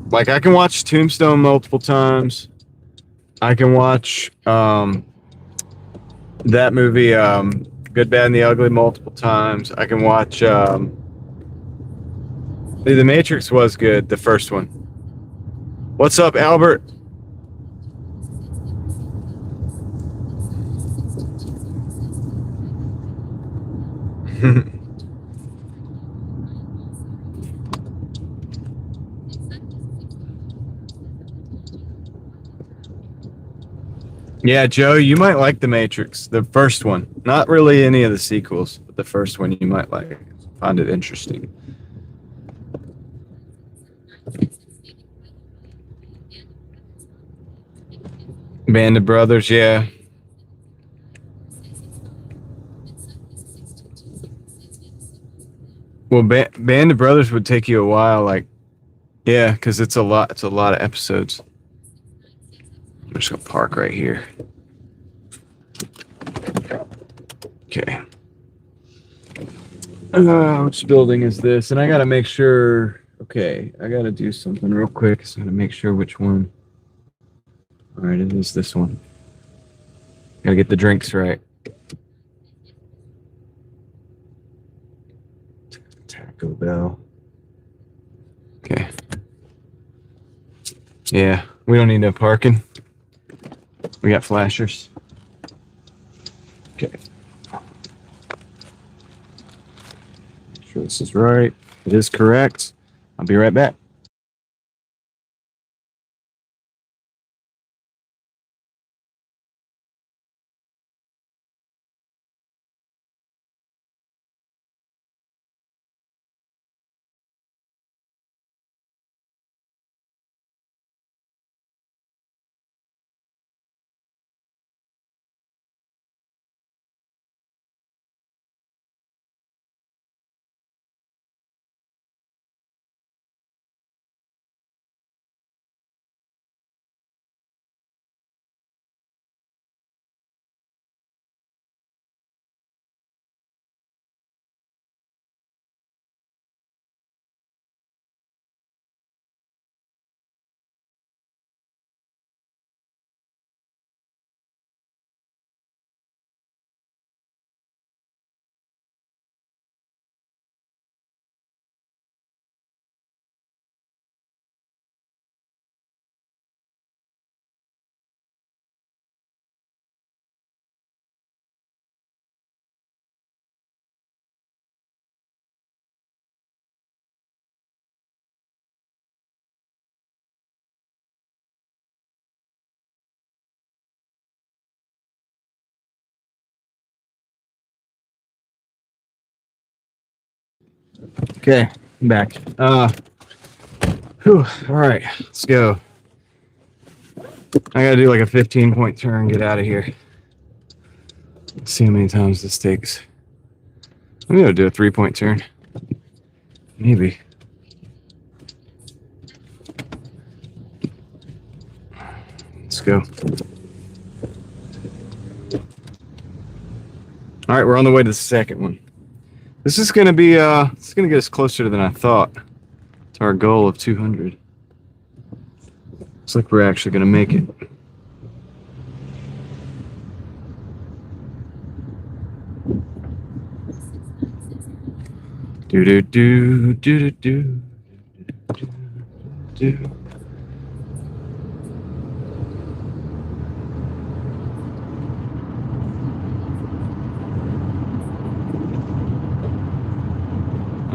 Like I can watch Tombstone multiple times. I can watch that movie Good, Bad, and the Ugly multiple times. I can watch The Matrix was good, the first one. What's up, Albert? Yeah, Joe, you might like The Matrix, the first one. Not really any of the sequels, but the first one you might like. Find it interesting. Band of Brothers, yeah. Well, Band of Brothers would take you a while, like, yeah, because it's a lot. It's a lot of episodes. I'm just gonna park right here. Okay. Which building is this? And I gotta make sure. Okay, I gotta do something real quick. So I gotta make sure which one. All right, it is this one. Gotta get the drinks right. Taco Bell. Okay. Yeah, we don't need no parking. We got flashers. Okay. Make sure this is right. It is correct. I'll be right back. Okay, I'm back. All right, let's go. I gotta do like a 15-point turn, get out of here. Let's see how many times this takes. I'm gonna do a 3-point turn. Maybe. Let's go. All right, we're on the way to the second one. This is gonna be it's gonna get us closer than I thought to our goal of 200. Looks like we're actually gonna make it. Do do do do do do do.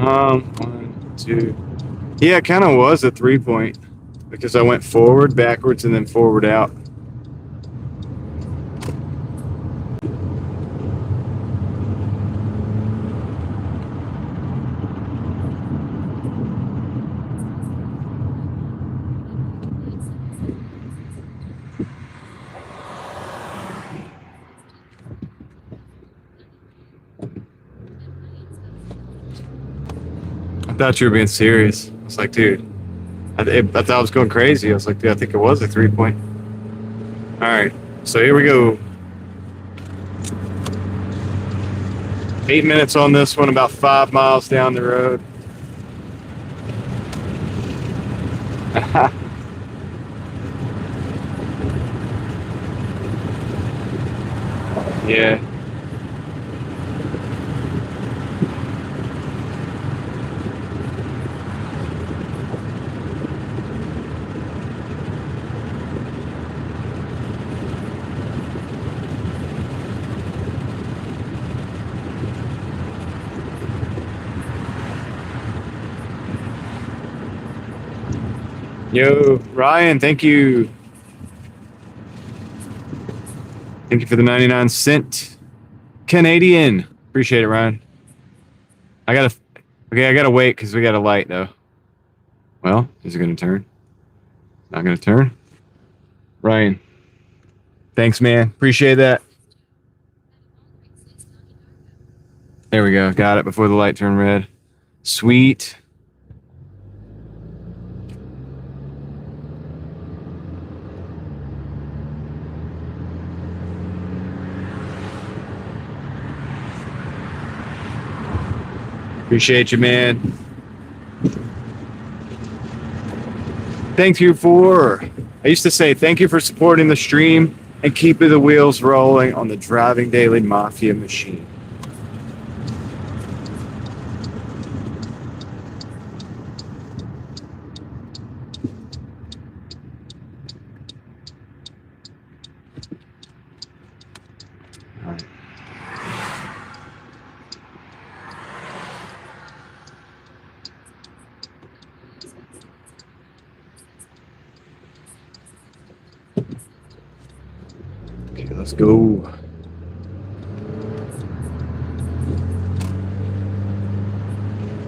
One, two. Yeah, it kind of was a 3-point because I went forward, backwards, and then forward out. I thought you were being serious. I was like, dude, I thought I was going crazy. I was like, dude, I think it was a 3-point. All right, so here we go. 8 minutes on this one, about 5 miles down the road. Yeah. Yo, Ryan, thank you. Thank you for the 99 cent Canadian. Appreciate it, Ryan. I gotta wait because we got a light though. Well, is it gonna turn? Not gonna turn. Ryan, thanks, man. Appreciate that. There we go. Got it before the light turned red. Sweet. Appreciate you, man. Thank you for, I used to say, thank you for supporting the stream and keeping the wheels rolling on the Driving Daily Mafia machine. Okay, let's go.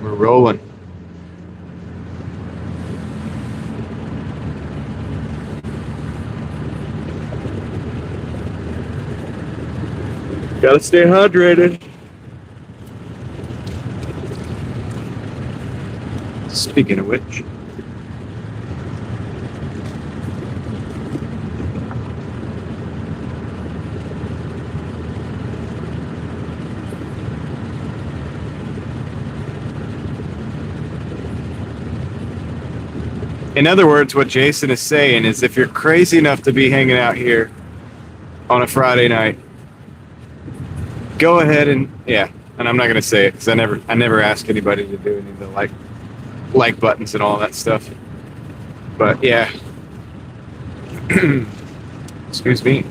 We're rolling. Gotta stay hydrated. Speaking of which, in other words, what Jason is saying is if you're crazy enough to be hanging out here on a Friday night, go ahead and, yeah, and I'm not going to say it because I never ask anybody to do any of the like buttons and all that stuff. But yeah. Excuse me.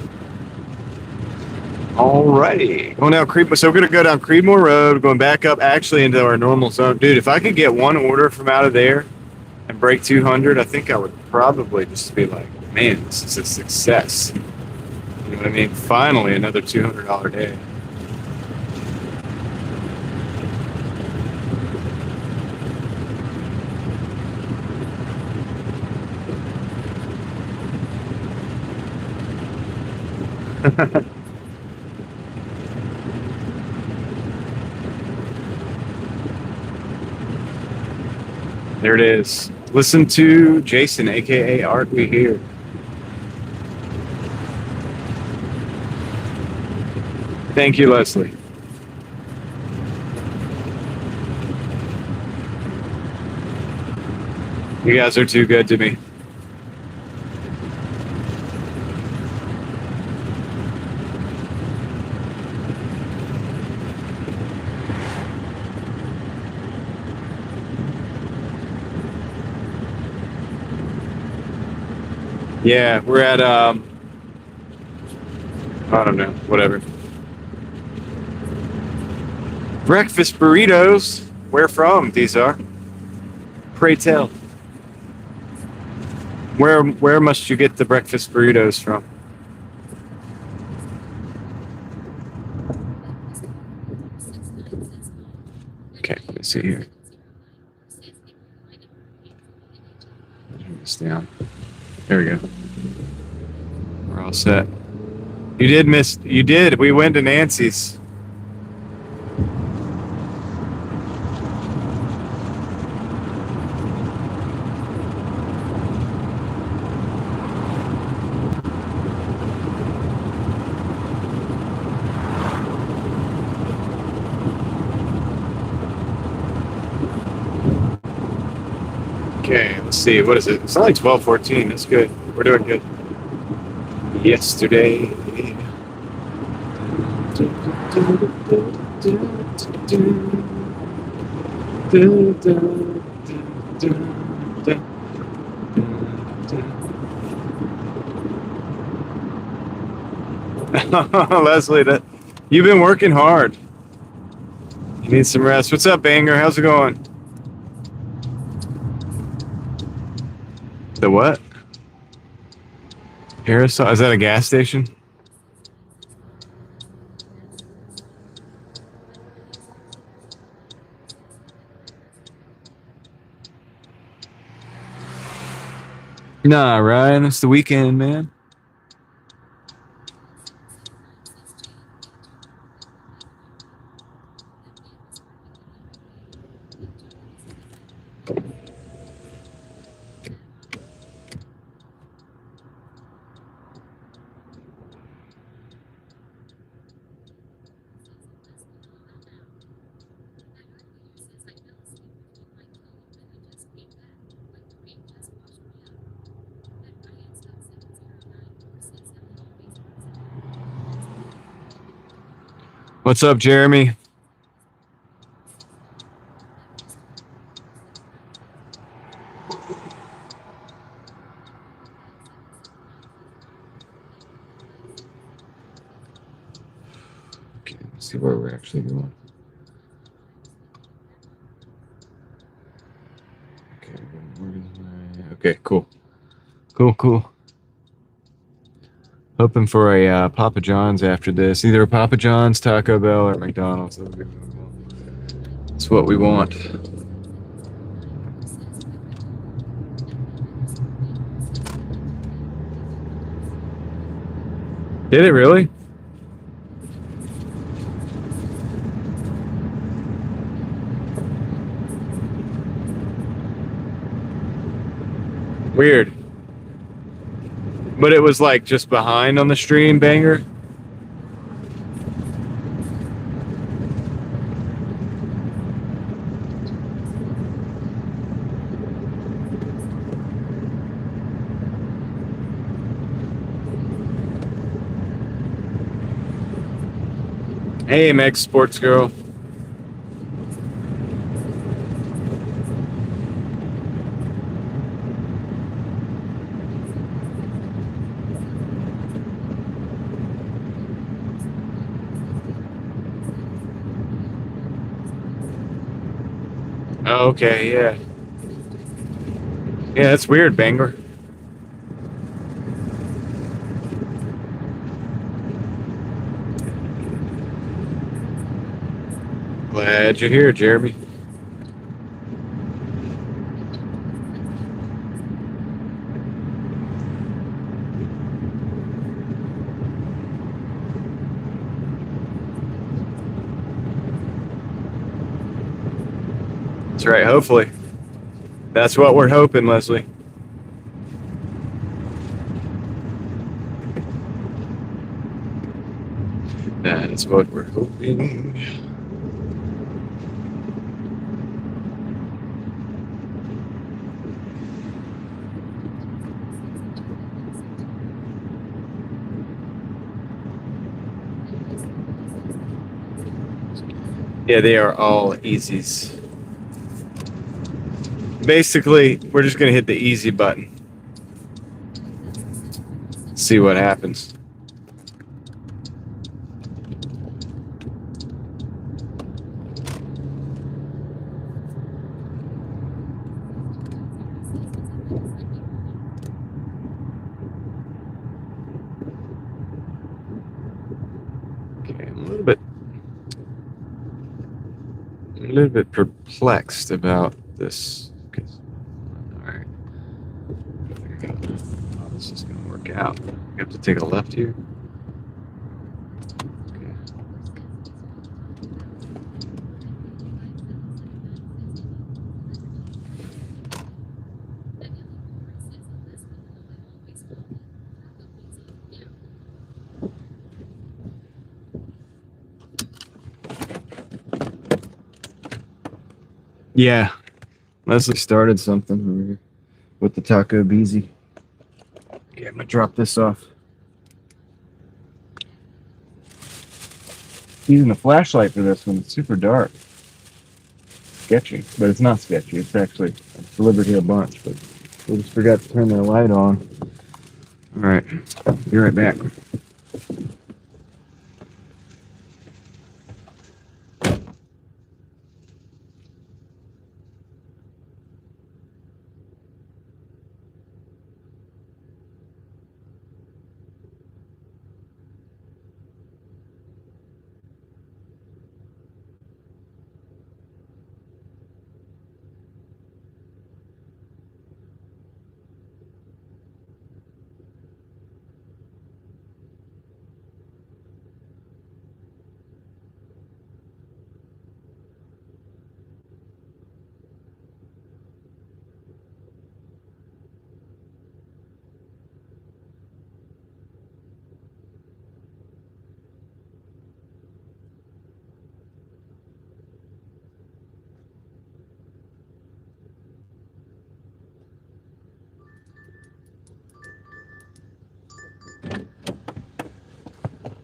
Alrighty. Going down Creedmoor. So we're going to go down Creedmoor Road, going back up actually into our normal zone. Dude, if I could get one order from out of there and break 200, I think I would probably just be like, man, this is a success. You know what I mean? Finally, another $200 day. There it is. Listen to Jason, aka Art We Hear. Thank you, Leslie. You guys are too good to me. Yeah, we're at I don't know, whatever. Breakfast burritos. Where from? These are. Pray tell. Where must you get the breakfast burritos from? Okay, let me see here. Turn this down. There we go. We're all set. You did miss. You did. We went to Nancy's. Okay, let's see. What is it? It's only 12:14. That's good. We're doing good. Yesterday. Leslie, you've been working hard. You need some rest. What's up, Banger? How's it going? The what? Aerosol? Is that a gas station? Nah, Ryan. It's the weekend, man. What's up, Jeremy? Okay, let's see where we're actually going. Okay, cool. Cool. Hoping for a Papa John's after this. Either a Papa John's, Taco Bell, or McDonald's. That's what we want. Did it really? Weird. But it was like just behind on the stream, Banger. Hey, Meg Sports Girl. Oh, okay, yeah. Yeah, that's weird, Banger. Glad you're here, Jeremy. That's right, hopefully. That's what we're hoping, Leslie. That is what we're hoping. Yeah, they are all easies. Basically, we're just gonna hit the easy button. See what happens. Okay, I'm a little bit perplexed about this. All right, oh, this is gonna work out. You have to take a left here. Okay. Yeah, Leslie started something over here with the taco beezy. Okay, I'm gonna drop this off. Using a flashlight for this one. It's super dark. Sketchy, but it's not sketchy. It's actually delivered here a bunch, but we just forgot to turn the light on. All right, be right back.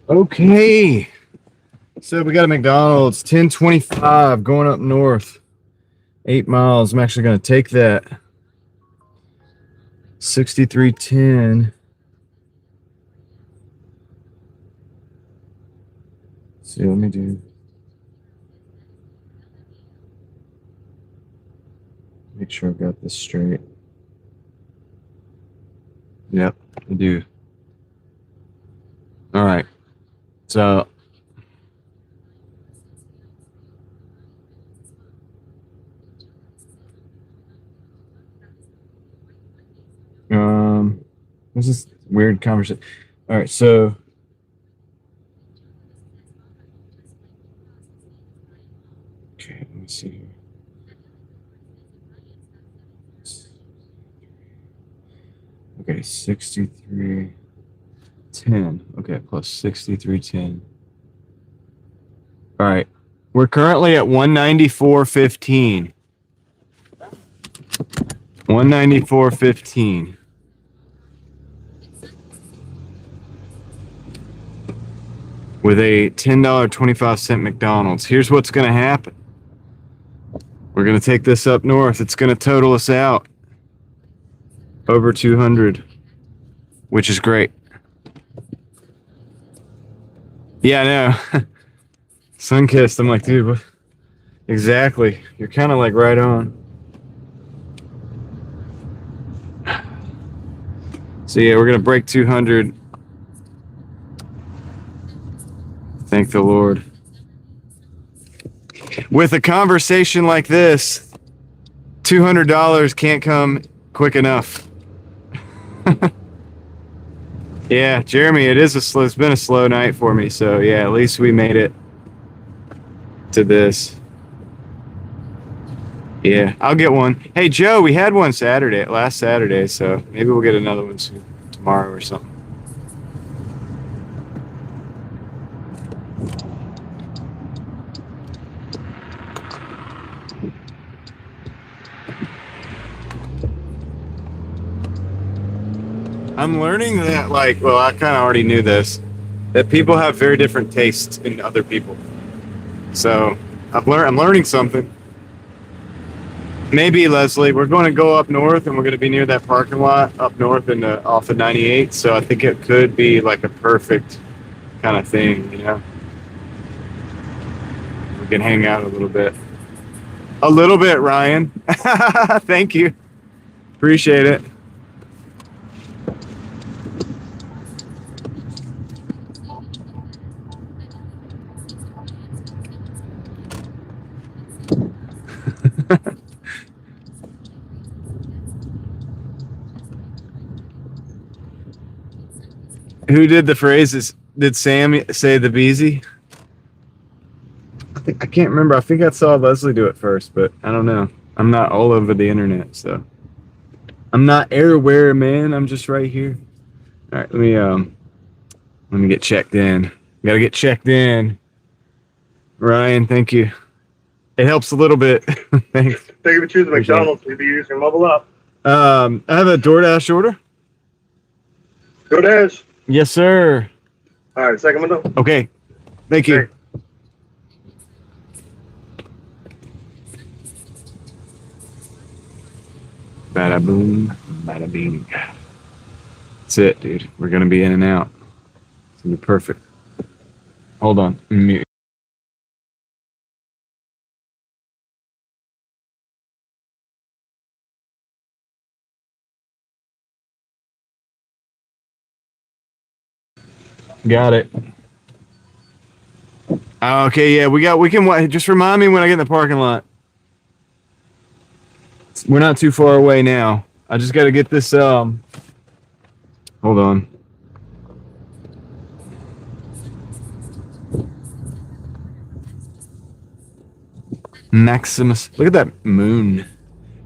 Okay, so we got a McDonald's, 1025 going up north, 8 miles. I'm actually going to take that. 6310. See, let me do. Make sure I've got this straight. Yep, I do. All right, so. This is weird conversation. All right, so okay, let me see here. Okay, 6310. Okay, plus 6310. All right, we're currently at 194.15. 194.15. With a $10.25 McDonald's. Here's what's going to happen. We're going to take this up north. It's going to total us out over 200, which is great. Yeah, I know. Sunkissed. I'm like, dude, what? Exactly. You're kind of like right on. So yeah, we're going to break 200. Thank the Lord. With a conversation like this, $200 can't come quick enough. Yeah, Jeremy, it's been a slow night for me. So yeah, at least we made it to this. Yeah, I'll get one. Hey, Joe, we had one last Saturday, so maybe we'll get another one soon, tomorrow or something. I'm learning that, like, well, I kind of already knew this, that people have very different tastes in other people. So I'm learning something. Maybe, Leslie, we're going to go up north and we're going to be near that parking lot up north and off of 98. So I think it could be like a perfect kind of thing, you know? We can hang out a little bit. A little bit, Ryan. Thank you. Appreciate it. Who did the phrases? Did Sam say the Beezy? I can't remember. I think I saw Leslie do it first, but I don't know. I'm not all over the internet, so I'm not everywhere, man. I'm just right here. All right, let me get checked in. Gotta get checked in. Ryan, thank you. It helps a little bit. Thanks. Thank you for choosing McDonald's. We'll be using Level Up. I have a Doordash order. Doordash. Yes, sir. All right, second window. Okay. Thank you. Hey. Bada boom, bada bing. That's it, dude. We're gonna be in and out. It's gonna be perfect. Hold on. Mute. Got it. Okay, yeah, we can just remind me when I get in the parking lot. We're not too far away now. I just got to get this hold on. Maximus. Look at that moon.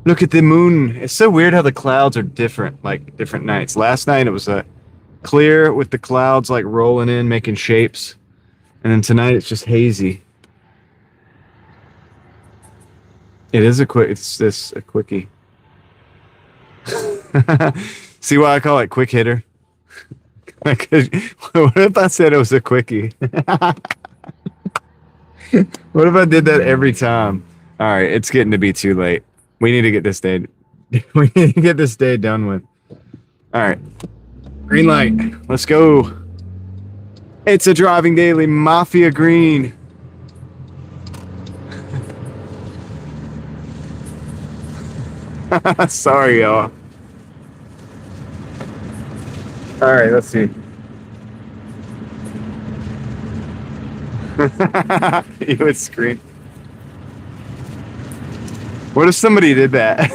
Look at the moon. It's so weird how the clouds are different, like different nights. Last night it was clear with the clouds like rolling in, making shapes. And then tonight it's just hazy. It is a quickie. See why I call it quick hitter? What if I said it was a quickie? What if I did that every time? All right, it's getting to be too late. We need to get this day. We need to get this day done with. All right, green light. Let's go. It's a driving daily Mafia green. Sorry, y'all. All right, let's see. You would scream. What if somebody did that?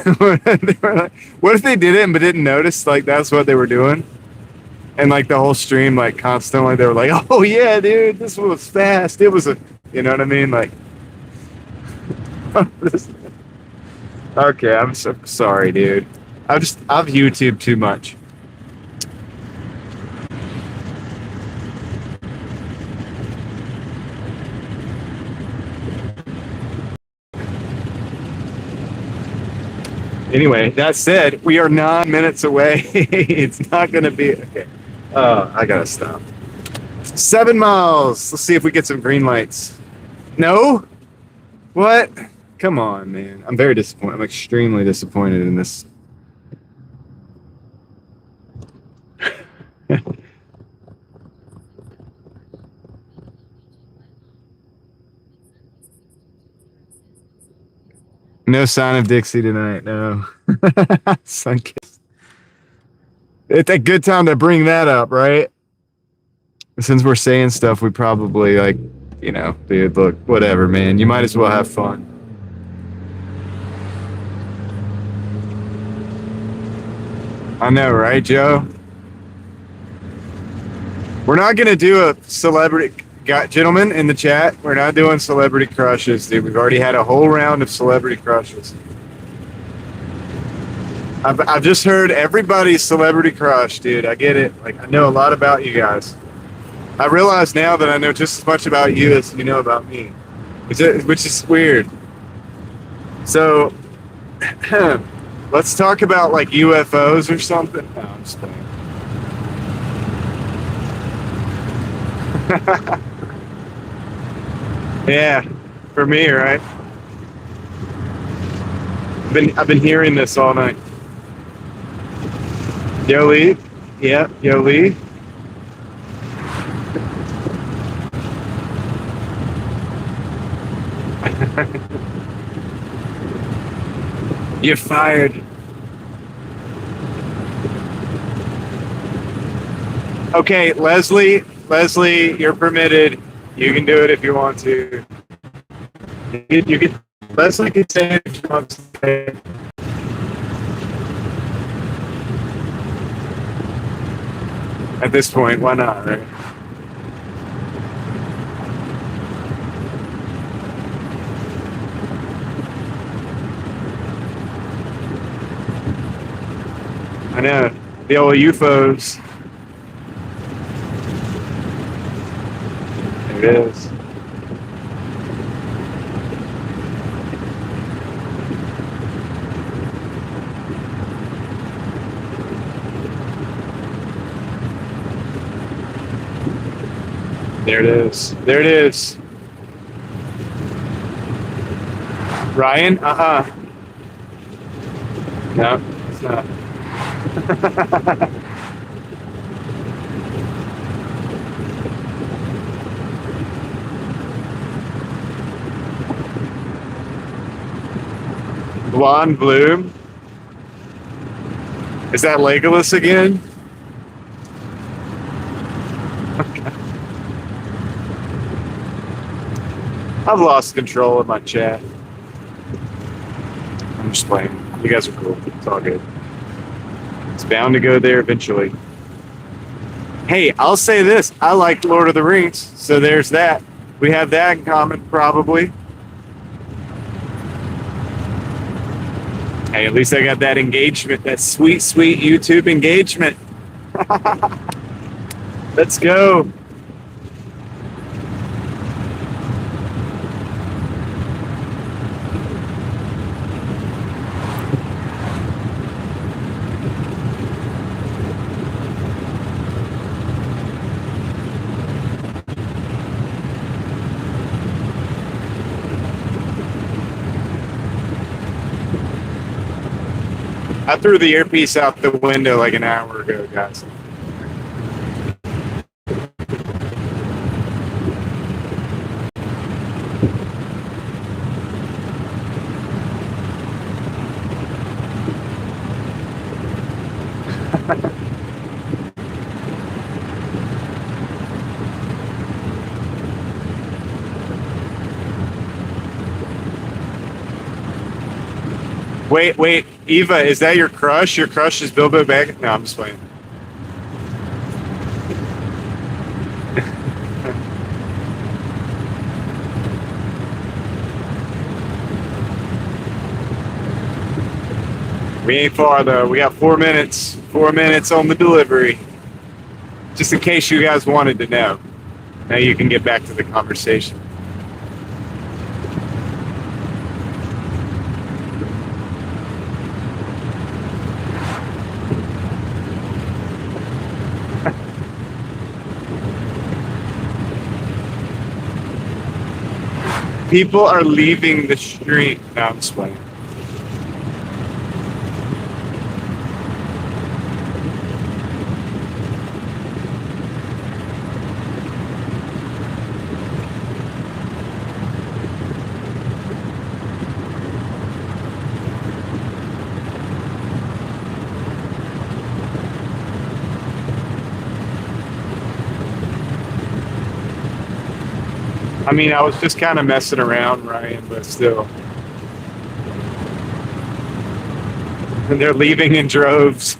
What if they did it but didn't notice like that's what they were doing? And like the whole stream, like constantly they were like, oh yeah, dude, this was fast. It was you know what I mean? Like, okay, I'm so sorry, dude. I've YouTube too much. Anyway, that said, we are 9 minutes away. It's not going to be okay. I gotta stop. 7 miles. Let's see if we get some green lights. No? What? Come on, man. I'm very disappointed. I'm extremely disappointed in this. No sign of Dixie tonight. No. Sunkissed. It's a good time to bring that up, right? Since we're saying stuff, we probably like, you know, dude, look, whatever, man. You might as well have fun. I know, right, Joe? We're not gonna do a celebrity, gentlemen in the chat. We're not doing celebrity crushes, dude. We've already had a whole round of celebrity crushes. I've just heard everybody's celebrity crush, dude. I get it. Like, I know a lot about you guys. I realize now that I know just as much about you as you know about me, which is weird. So, let's talk about like UFOs or something. No, I'm just playing. Yeah, For me, right? I've been hearing this all night. Yo, Lee. Yeah, yo, Lee. You're fired. Okay, Leslie, you're permitted. You can do it if you want to. You can. Leslie can say it if she wants to say it. At this point, why not, right? I know. The old UFOs. There it is. There it is. There it is. Ryan? No, it's not. Blonde Bloom? Is that Legolas again? I've lost control of my chat. I'm just playing. You guys are cool. It's all good. It's bound to go there eventually. Hey, I'll say this. I like Lord of the Rings, so there's that. We have that in common, probably. Hey, at least I got that engagement, that sweet, sweet YouTube engagement. Let's go. I threw the earpiece out the window like an hour ago, guys. Wait, Eva, is that your crush? Your crush is Bilbo Baggins? No, I'm just playing. We ain't far though. We got 4 minutes. 4 minutes on the delivery. Just in case you guys wanted to know. Now you can get back to the conversation. People are leaving the street. No, I'm just playing. I mean, I was just kind of messing around, Ryan, but still. And they're leaving in droves.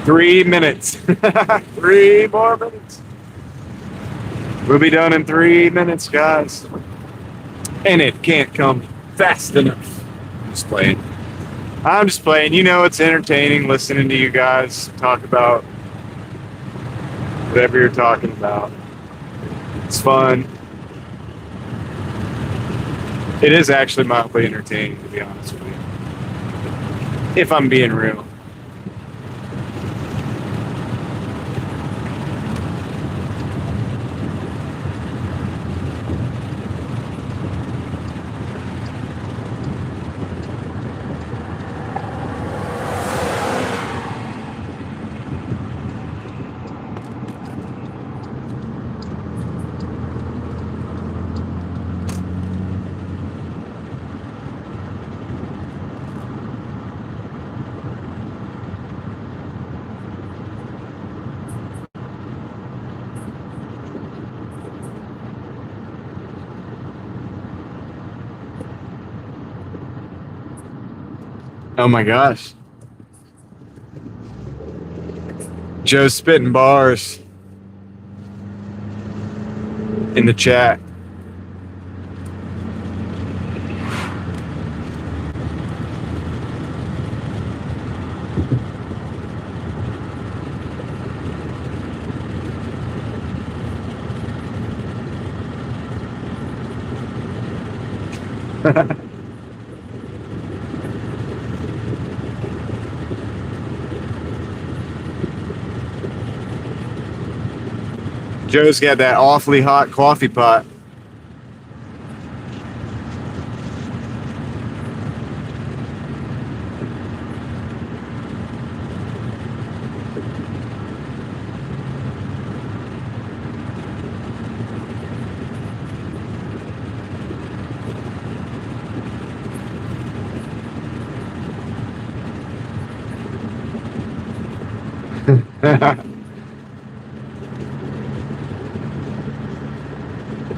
3 minutes. 3 more minutes. We'll be done in 3 minutes, guys. And it can't come fast enough. I'm just playing. I'm just playing. You know, it's entertaining listening to you guys talk about whatever you're talking about. It's fun. It is actually mildly entertaining, to be honest with you. If I'm being real. Oh my gosh. Joe's spitting bars in the chat. Joe's got that awfully hot coffee pot.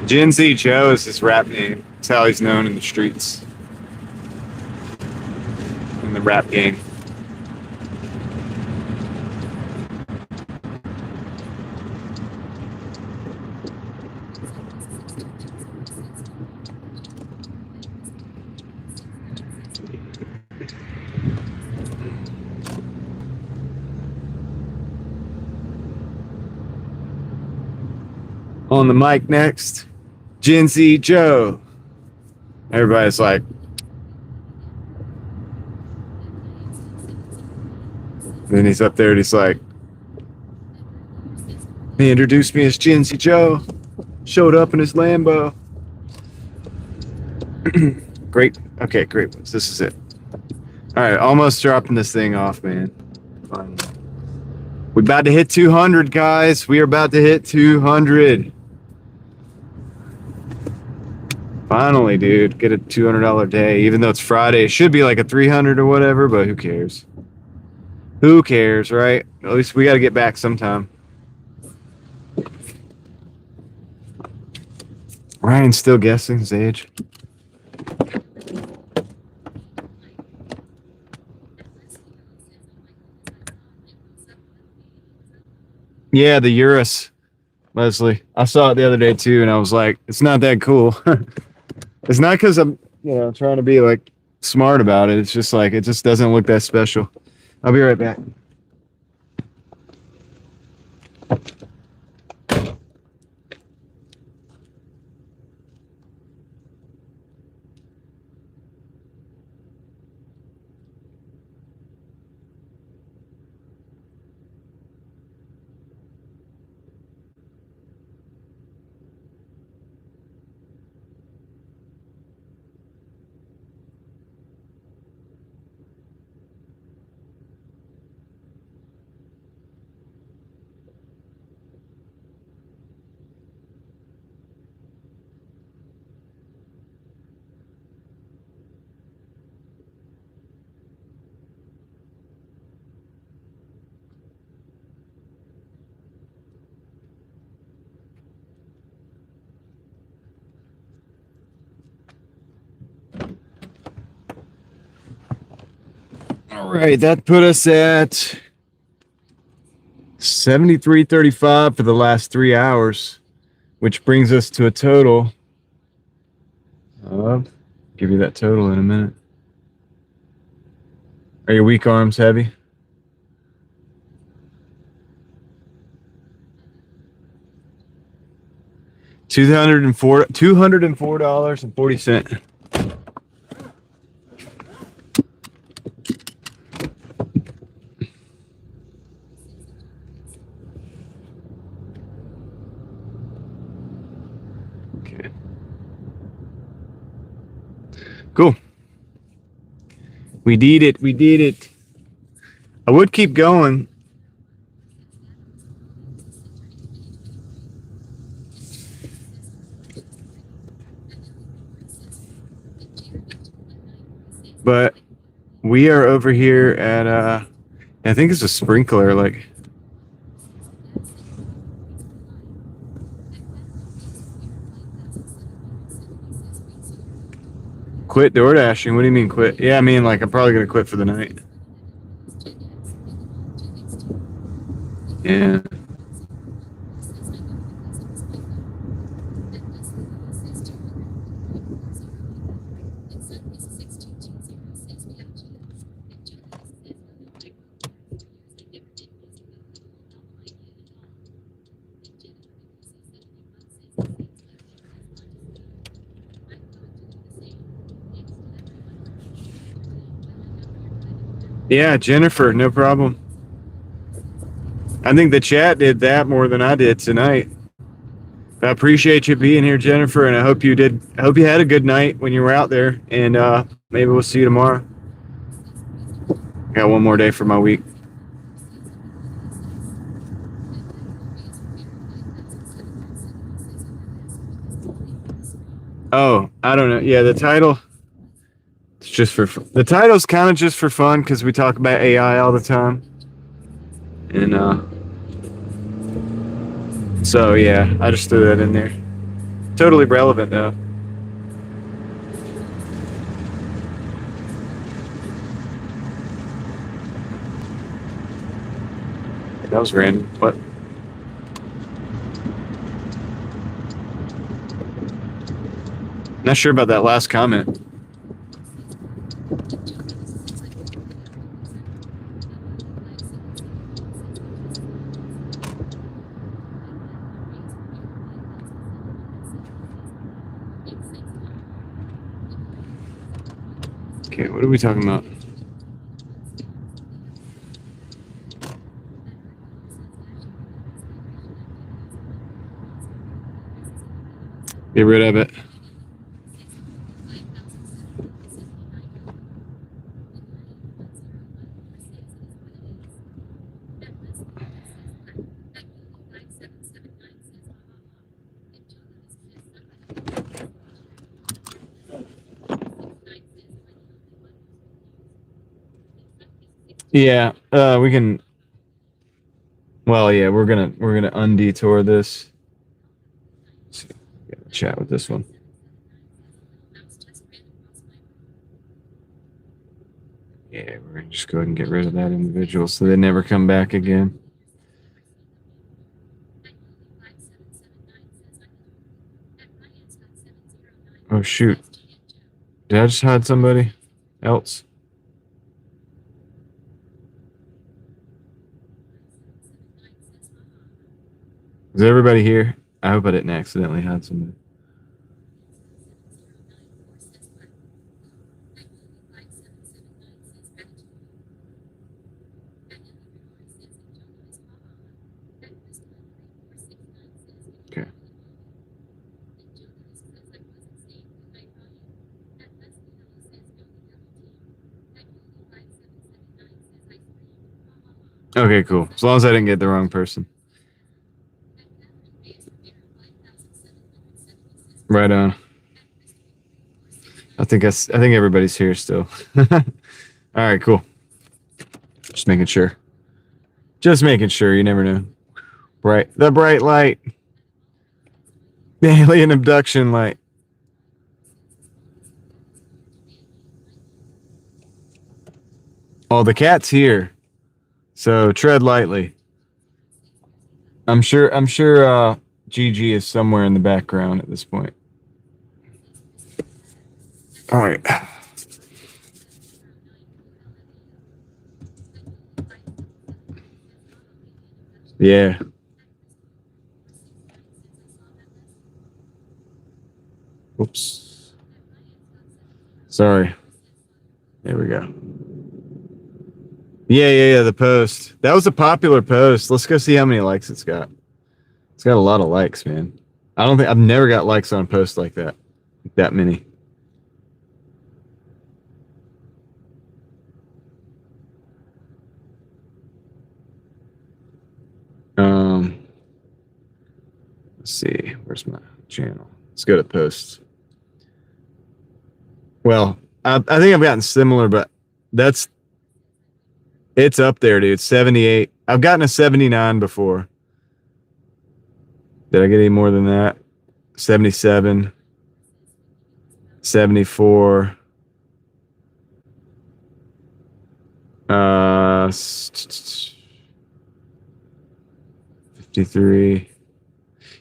Gen Z Joe is his rap name. That's how he's known in the streets. In the rap game. On the mic next, Gen Z Joe. Everybody's like, then he's up there and he's like, he introduced me as Gen Z Joe. Showed up in his Lambo. Great. Okay, great. This is it. All right, almost dropping this thing off, man. Finally. We're about to hit 200, guys. We are about to hit 200. Finally, dude, get a $200 day, even though it's Friday. It should be like a 300 or whatever, but who cares? Who cares, right? At least we got to get back sometime. Ryan's still guessing his age. Yeah, the Urus, Leslie. I saw it the other day too, and I was like, it's not that cool. It's not because I'm, trying to be like smart about it. It's just like, it just doesn't look that special. I'll be right back. All right, that put us at 73.35 for the last 3 hours, which brings us to a total of, give you that total in a minute. Are your weak arms heavy? $204.40. Okay. Cool. We did it. We did it. I would keep going. But we are over here at I think it's a sprinkler, like Quit Doordashing? What do you mean quit? Yeah, I mean, like, I'm probably going to quit for the night. Yeah. Yeah, Jennifer, no problem. I think the chat did that more than I did tonight. I appreciate you being here, Jennifer, and I hope you did. I hope you had a good night when you were out there, and maybe we'll see you tomorrow. I got one more day for my week. Oh, I don't know. Yeah, the title. It's just for the title's kind of just for fun because we talk about AI all the time, and so yeah, I just threw that in there. Totally relevant though. That was random. What? Not sure about that last comment. Okay, what are we talking about? Get rid of it. Yeah, we can. Well, yeah, we're gonna undetour this. Let's see, chat with this one. Yeah, we're gonna just go ahead and get rid of that individual so they never come back again. Oh shoot! Did I just hide somebody else? Is everybody here? I hope I didn't accidentally hide somebody. Okay. Okay, cool. As long as I didn't get the wrong person. Right on. I think everybody's here still. All right, cool. Just making sure. Just making sure. You never know. The bright light. The alien abduction light. Oh, the cat's here. So tread lightly. I'm sure Gigi is somewhere in the background at this point. All right. Yeah. Oops. Sorry. There we go. Yeah, the post. That was a popular post. Let's go see how many likes it's got. It's got a lot of likes, man. I've never got likes on a post like that. That many. Let's see. Where's my channel? Let's go to posts. Well, I think I've gotten similar, but it's up there, dude. 78. I've gotten a 79 before. Did I get any more than that? 77. 74. $53.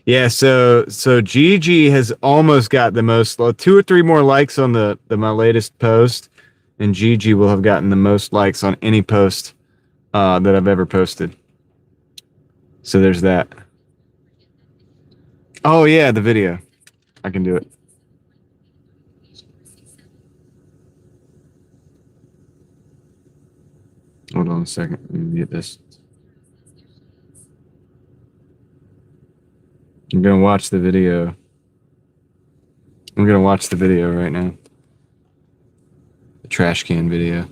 Yeah, so Gigi has almost got the most, 2 or 3 more likes on the my latest post, and Gigi will have gotten the most likes on any post that I've ever posted. So there's that. Oh yeah, the video. I can do it. Hold on a second. Let me get this. I'm gonna watch the video. I'm gonna watch the video right now. The trash can video.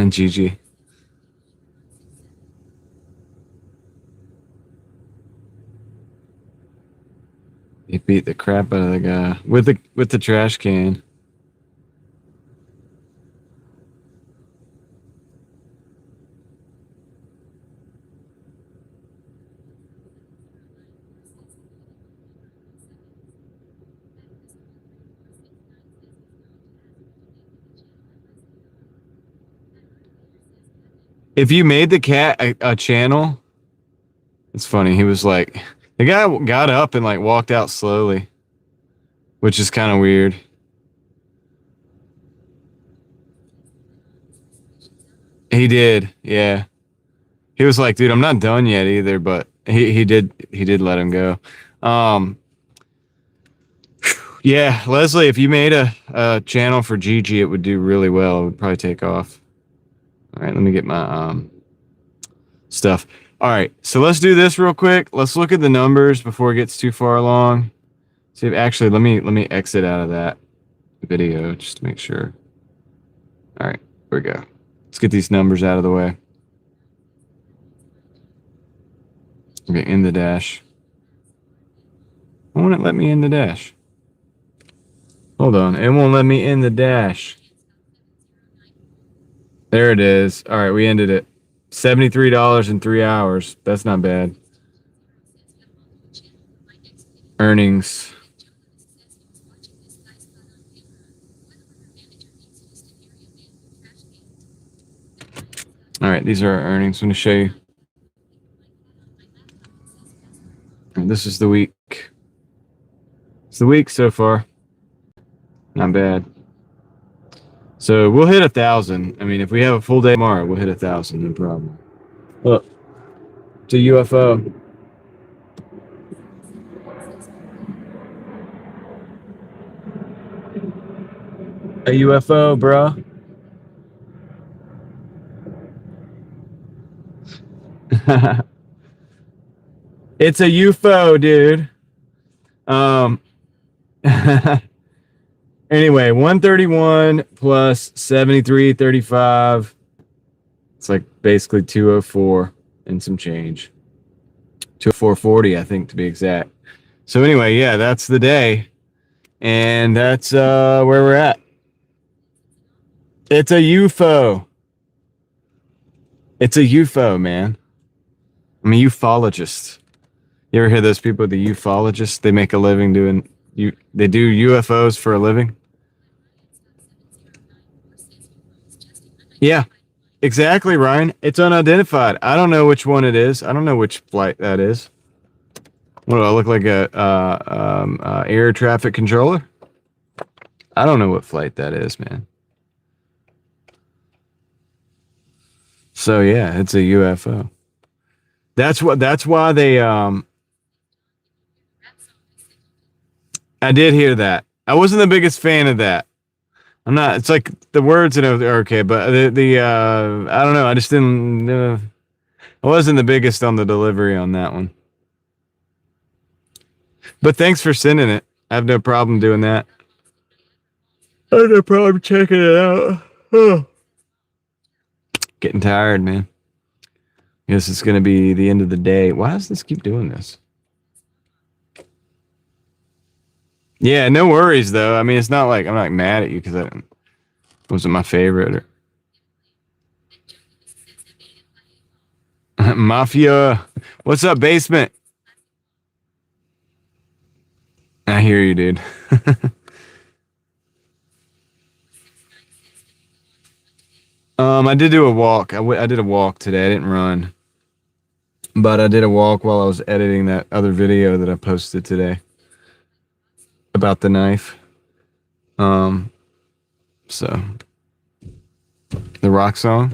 Gigi. He beat the crap out of the guy with the trash can. If you made the cat a channel, it's funny. He was like, the guy got up and like walked out slowly, which is kind of weird. He did, yeah. He was like, dude, I'm not done yet either, but he did let him go. Yeah, Leslie, if you made a channel for Gigi, it would do really well. It would probably take off. All right, let me get my stuff. All right, so let's do this real quick. Let's look at the numbers before it gets too far along. See, actually, let me exit out of that video just to make sure. All right, here we go. Let's get these numbers out of the way. Okay, in the dash. Why won't it let me in the dash? Hold on, it won't let me in the dash. There it is. All right, we ended it. $73 in 3 hours. That's not bad. Earnings. All right, these are our earnings. I'm going to show you. And this is the week. It's the week so far. Not bad. So we'll hit 1,000. I mean, if we have a full day tomorrow, we'll hit 1,000, no problem. Look, it's a UFO. A UFO, bro. It's a UFO, dude. Anyway, 131 plus 73.35. It's like basically 204 and some change. 204.40, I think, to be exact. So anyway, yeah, that's the day. And that's where we're at. It's a UFO. It's a UFO, man. I'm a ufologist. You ever hear those people, the ufologists? They make a living doing they do UFOs for a living. Yeah, exactly, Ryan. It's unidentified. I don't know which one it is. I don't know which flight that is. What do I look like, a air traffic controller? I don't know what flight that is, man. So yeah, it's a UFO. That's why they I did hear that. I wasn't the biggest fan of that. I'm not. It's like the words are okay, but the I don't know. I just didn't. I wasn't the biggest on the delivery on that one. But thanks for sending it. I have no problem doing that. I have no problem checking it out. Oh. Getting tired, man. Guess it's gonna be the end of the day. Why does this keep doing this? Yeah, no worries though. I mean, it's not like I'm not mad at you because it wasn't my favorite. Mafia, what's up, basement? I hear you, dude. I did do a walk. I did a walk today. I didn't run, but I did a walk while I was editing that other video that I posted today about the knife. So the rock song.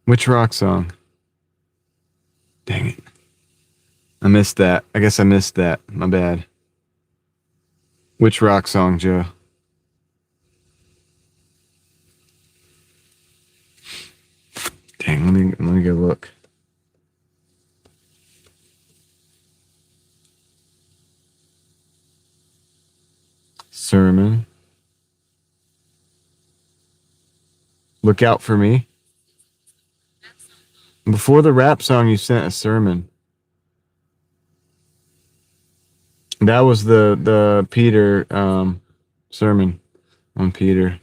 Which rock song? Dang it. I missed that. I guess I missed that. My bad. Which rock song, Joe? Dang, let me go look. Sermon. Look out for me. Before the rap song, you sent a sermon. That was the Peter sermon on Peter.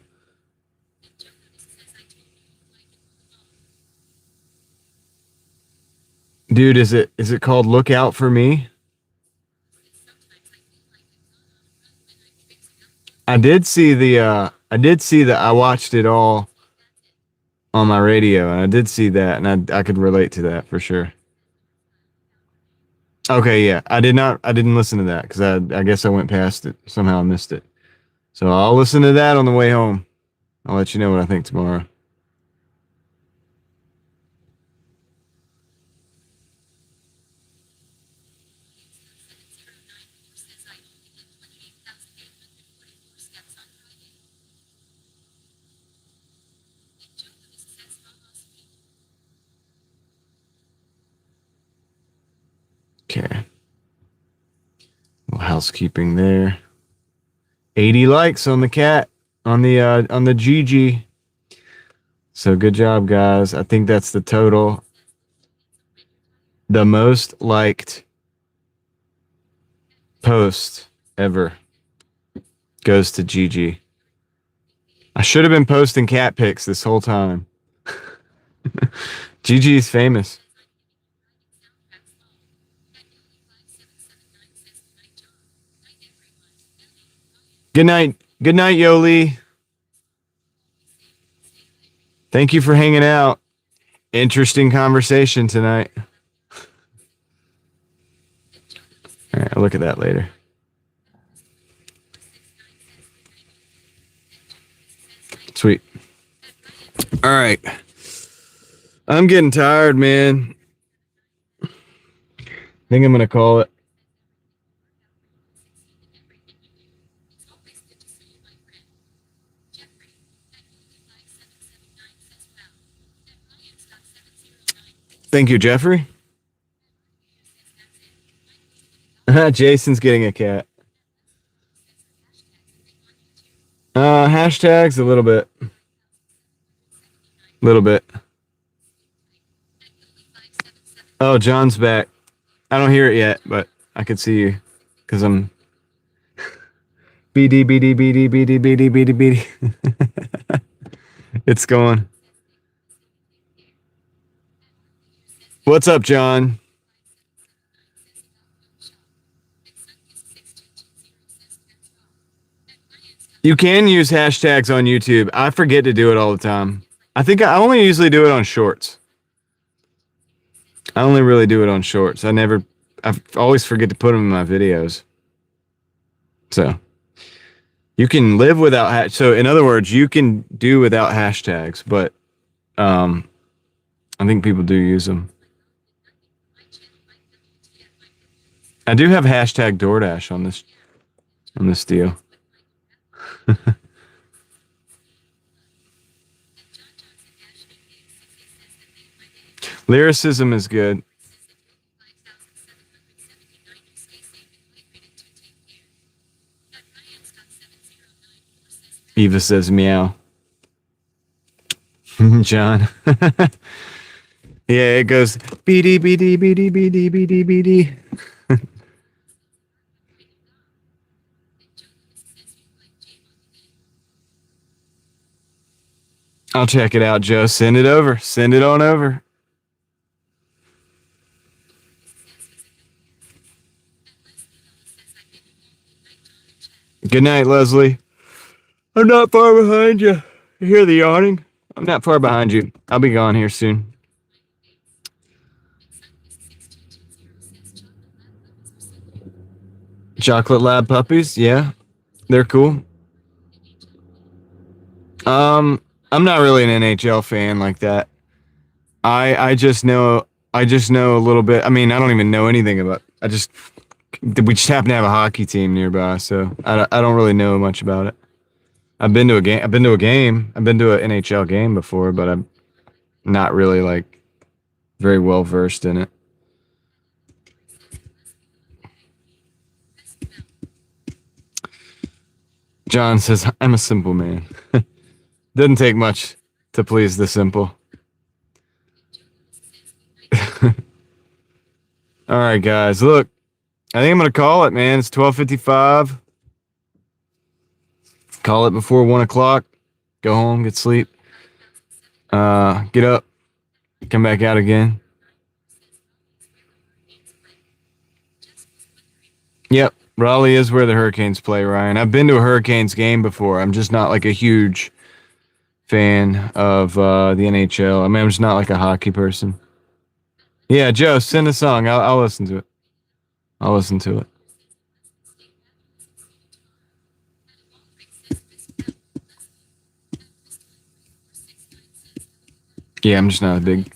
Dude, is it called Look Out for Me? I did see I watched it all on my radio, and I did see that, and I could relate to that for sure. Okay, yeah. I didn't listen to that because I guess I went past it. Somehow I missed it. So I'll listen to that on the way home. I'll let you know what I think tomorrow. Okay. Little housekeeping there. 80 likes on the cat on the GG. So good job, guys. I think that's the total. The most liked post ever goes to GG. I should have been posting cat pics this whole time. GG is famous. Good night. Good night, Yoli. Thank you for hanging out. Interesting conversation tonight. All right, I'll look at that later. Sweet. All right. I'm getting tired, man. I think I'm going to call it. Thank you, Jeffrey. Jason's getting a cat. Hashtags a little bit. Little bit. Oh, John's back. I don't hear it yet, but I could see you because I'm BD, BD, BD, BD, BD, BD, BD. It's going. What's up, John? You can use hashtags on YouTube. I forget to do it all the time. I think I only usually do it on shorts. I only really do it on shorts. I always forget to put them in my videos. So you can live without so in other words, you can do without hashtags, but I think people do use them. I do have hashtag Doordash on this deal. Lyricism is good. Eva says meow. John. Yeah, it goes BD, BD, BD, BD, BD, BD. I'll check it out, Joe. Send it over. Send it on over. Good night, Leslie. I'm not far behind you. You hear the yawning? I'm not far behind you. I'll be gone here soon. Chocolate Lab puppies, yeah, they're cool. I'm not really an NHL fan like that. I just know a little bit. I mean, I don't even know anything about. We just happen to have a hockey team nearby, so I don't really know much about it. I've been to a game. I've been to an NHL game before, but I'm not really like very well versed in it. John says, I'm a simple man. Doesn't take much to please the simple. All right, guys. Look, I think I'm going to call it, man. It's 12:55. Call it before 1 o'clock. Go home, get sleep. Get up, come back out again. Yep, Raleigh is where the Hurricanes play, Ryan. I've been to a Hurricanes game before. I'm just not like a huge fan of the NHL. I mean, I'm just not like a hockey person. Yeah, Joe, send a song. I'll listen to it. I'll listen to it. Yeah, I'm just not a big.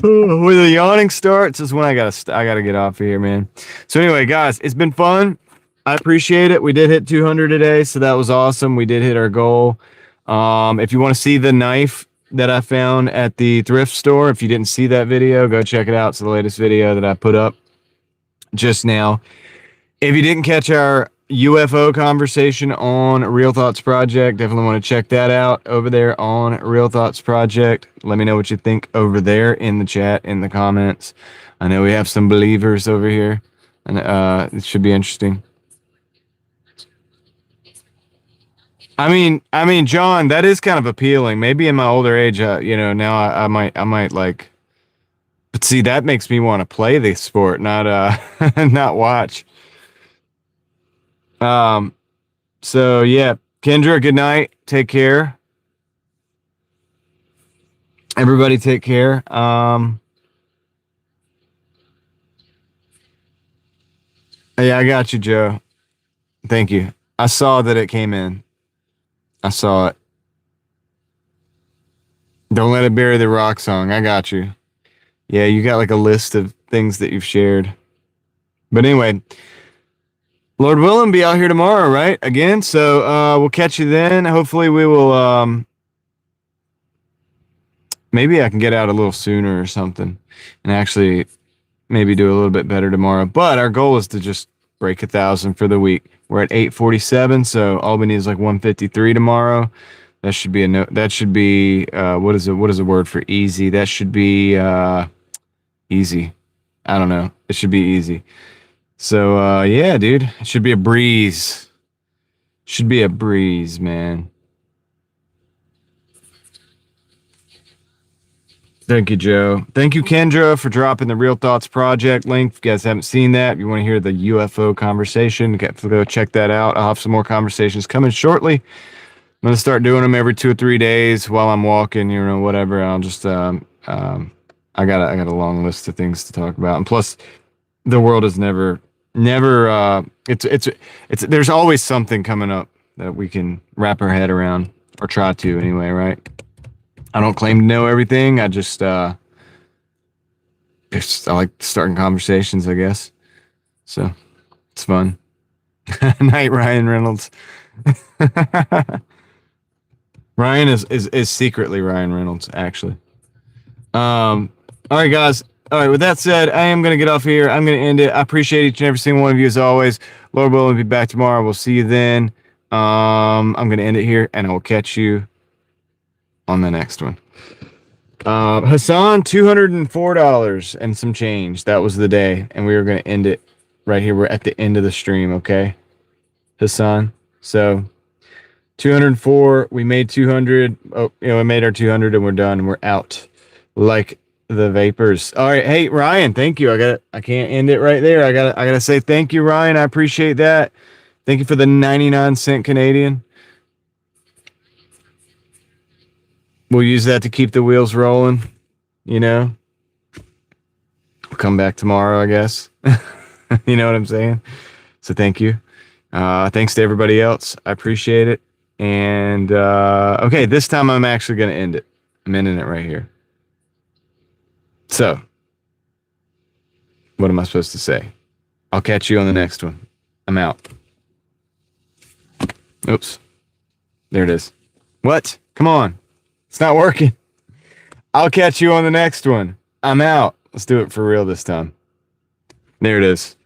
When the yawning starts is when I gotta get off of here, man. So anyway, guys, it's been fun. I appreciate it. We did hit 200 today, so that was awesome. We did hit our goal. If you want to see the knife that I found at the thrift store, if you didn't see that video, go check it out. It's the latest video that I put up just now. If you didn't catch our UFO conversation on Real Thoughts Project, definitely want to check that out over there on Real Thoughts Project. Let me know what you think over there in the chat, in the comments. I know we have some believers over here, and it should be interesting. I mean, John, that is kind of appealing. Maybe in my older age, now I might like. But see, that makes me want to play the sport, not not watch. So yeah, Kendra, good night. Take care. Everybody take care. Yeah, I got you, Joe. Thank you. I saw that it came in. I saw it. Don't let it bury the rock song. I got you. Yeah, you got like a list of things that you've shared. But anyway, Lord willing, be out here tomorrow, right? Again, so we'll catch you then. Hopefully we will maybe I can get out a little sooner or something and actually maybe do a little bit better tomorrow. But our goal is to just break 1,000 for the week. We're at 847, so Albany is like 153 tomorrow. That should be that should be what is the word for easy? That should be easy. I don't know. It should be easy. So yeah, dude, it should be a breeze. Should be a breeze, man. Thank you, Joe. Thank you, Kendra, for dropping the Real Thoughts Project link. If you guys haven't seen that, if you want to hear the UFO conversation, go check that out. I'll have some more conversations coming shortly. I'm going to start doing them every 2 or 3 days while I'm walking, whatever. I'll just, I got a long list of things to talk about. And plus, the world is never, there's always something coming up that we can wrap our head around, or try to anyway, right? I don't claim to know everything. I I like starting conversations, I guess. So it's fun. Night, Ryan Reynolds. Ryan is secretly Ryan Reynolds, actually. All right, guys. All right, with that said, I am going to get off here. I'm going to end it. I appreciate each and every single one of you as always. Lord willing, we'll be back tomorrow. We'll see you then. I'm going to end it here, and I will catch you on the next one. Hassan, $204 and some change. That was the day, and we were going to end it right here. We're at the end of the stream, okay, Hassan? So 204, we made 200. Oh, we made our 200 and we're done and we're out like the vapors. All right. Hey, Ryan, thank you. I can't end it right there. I gotta say thank you, Ryan. I appreciate that. Thank you for the 99 cent Canadian. We'll use that to keep the wheels rolling. You know, we'll come back tomorrow, I guess. You know what I'm saying? So thank you. Thanks to everybody else. I appreciate it. And okay, this time I'm actually going to end it. I'm ending it right here. So, what am I supposed to say? I'll catch you on the next one. I'm out. Oops. There it is. What? Come on. It's not working. I'll catch you on the next one. I'm out. Let's do it for real this time. There it is.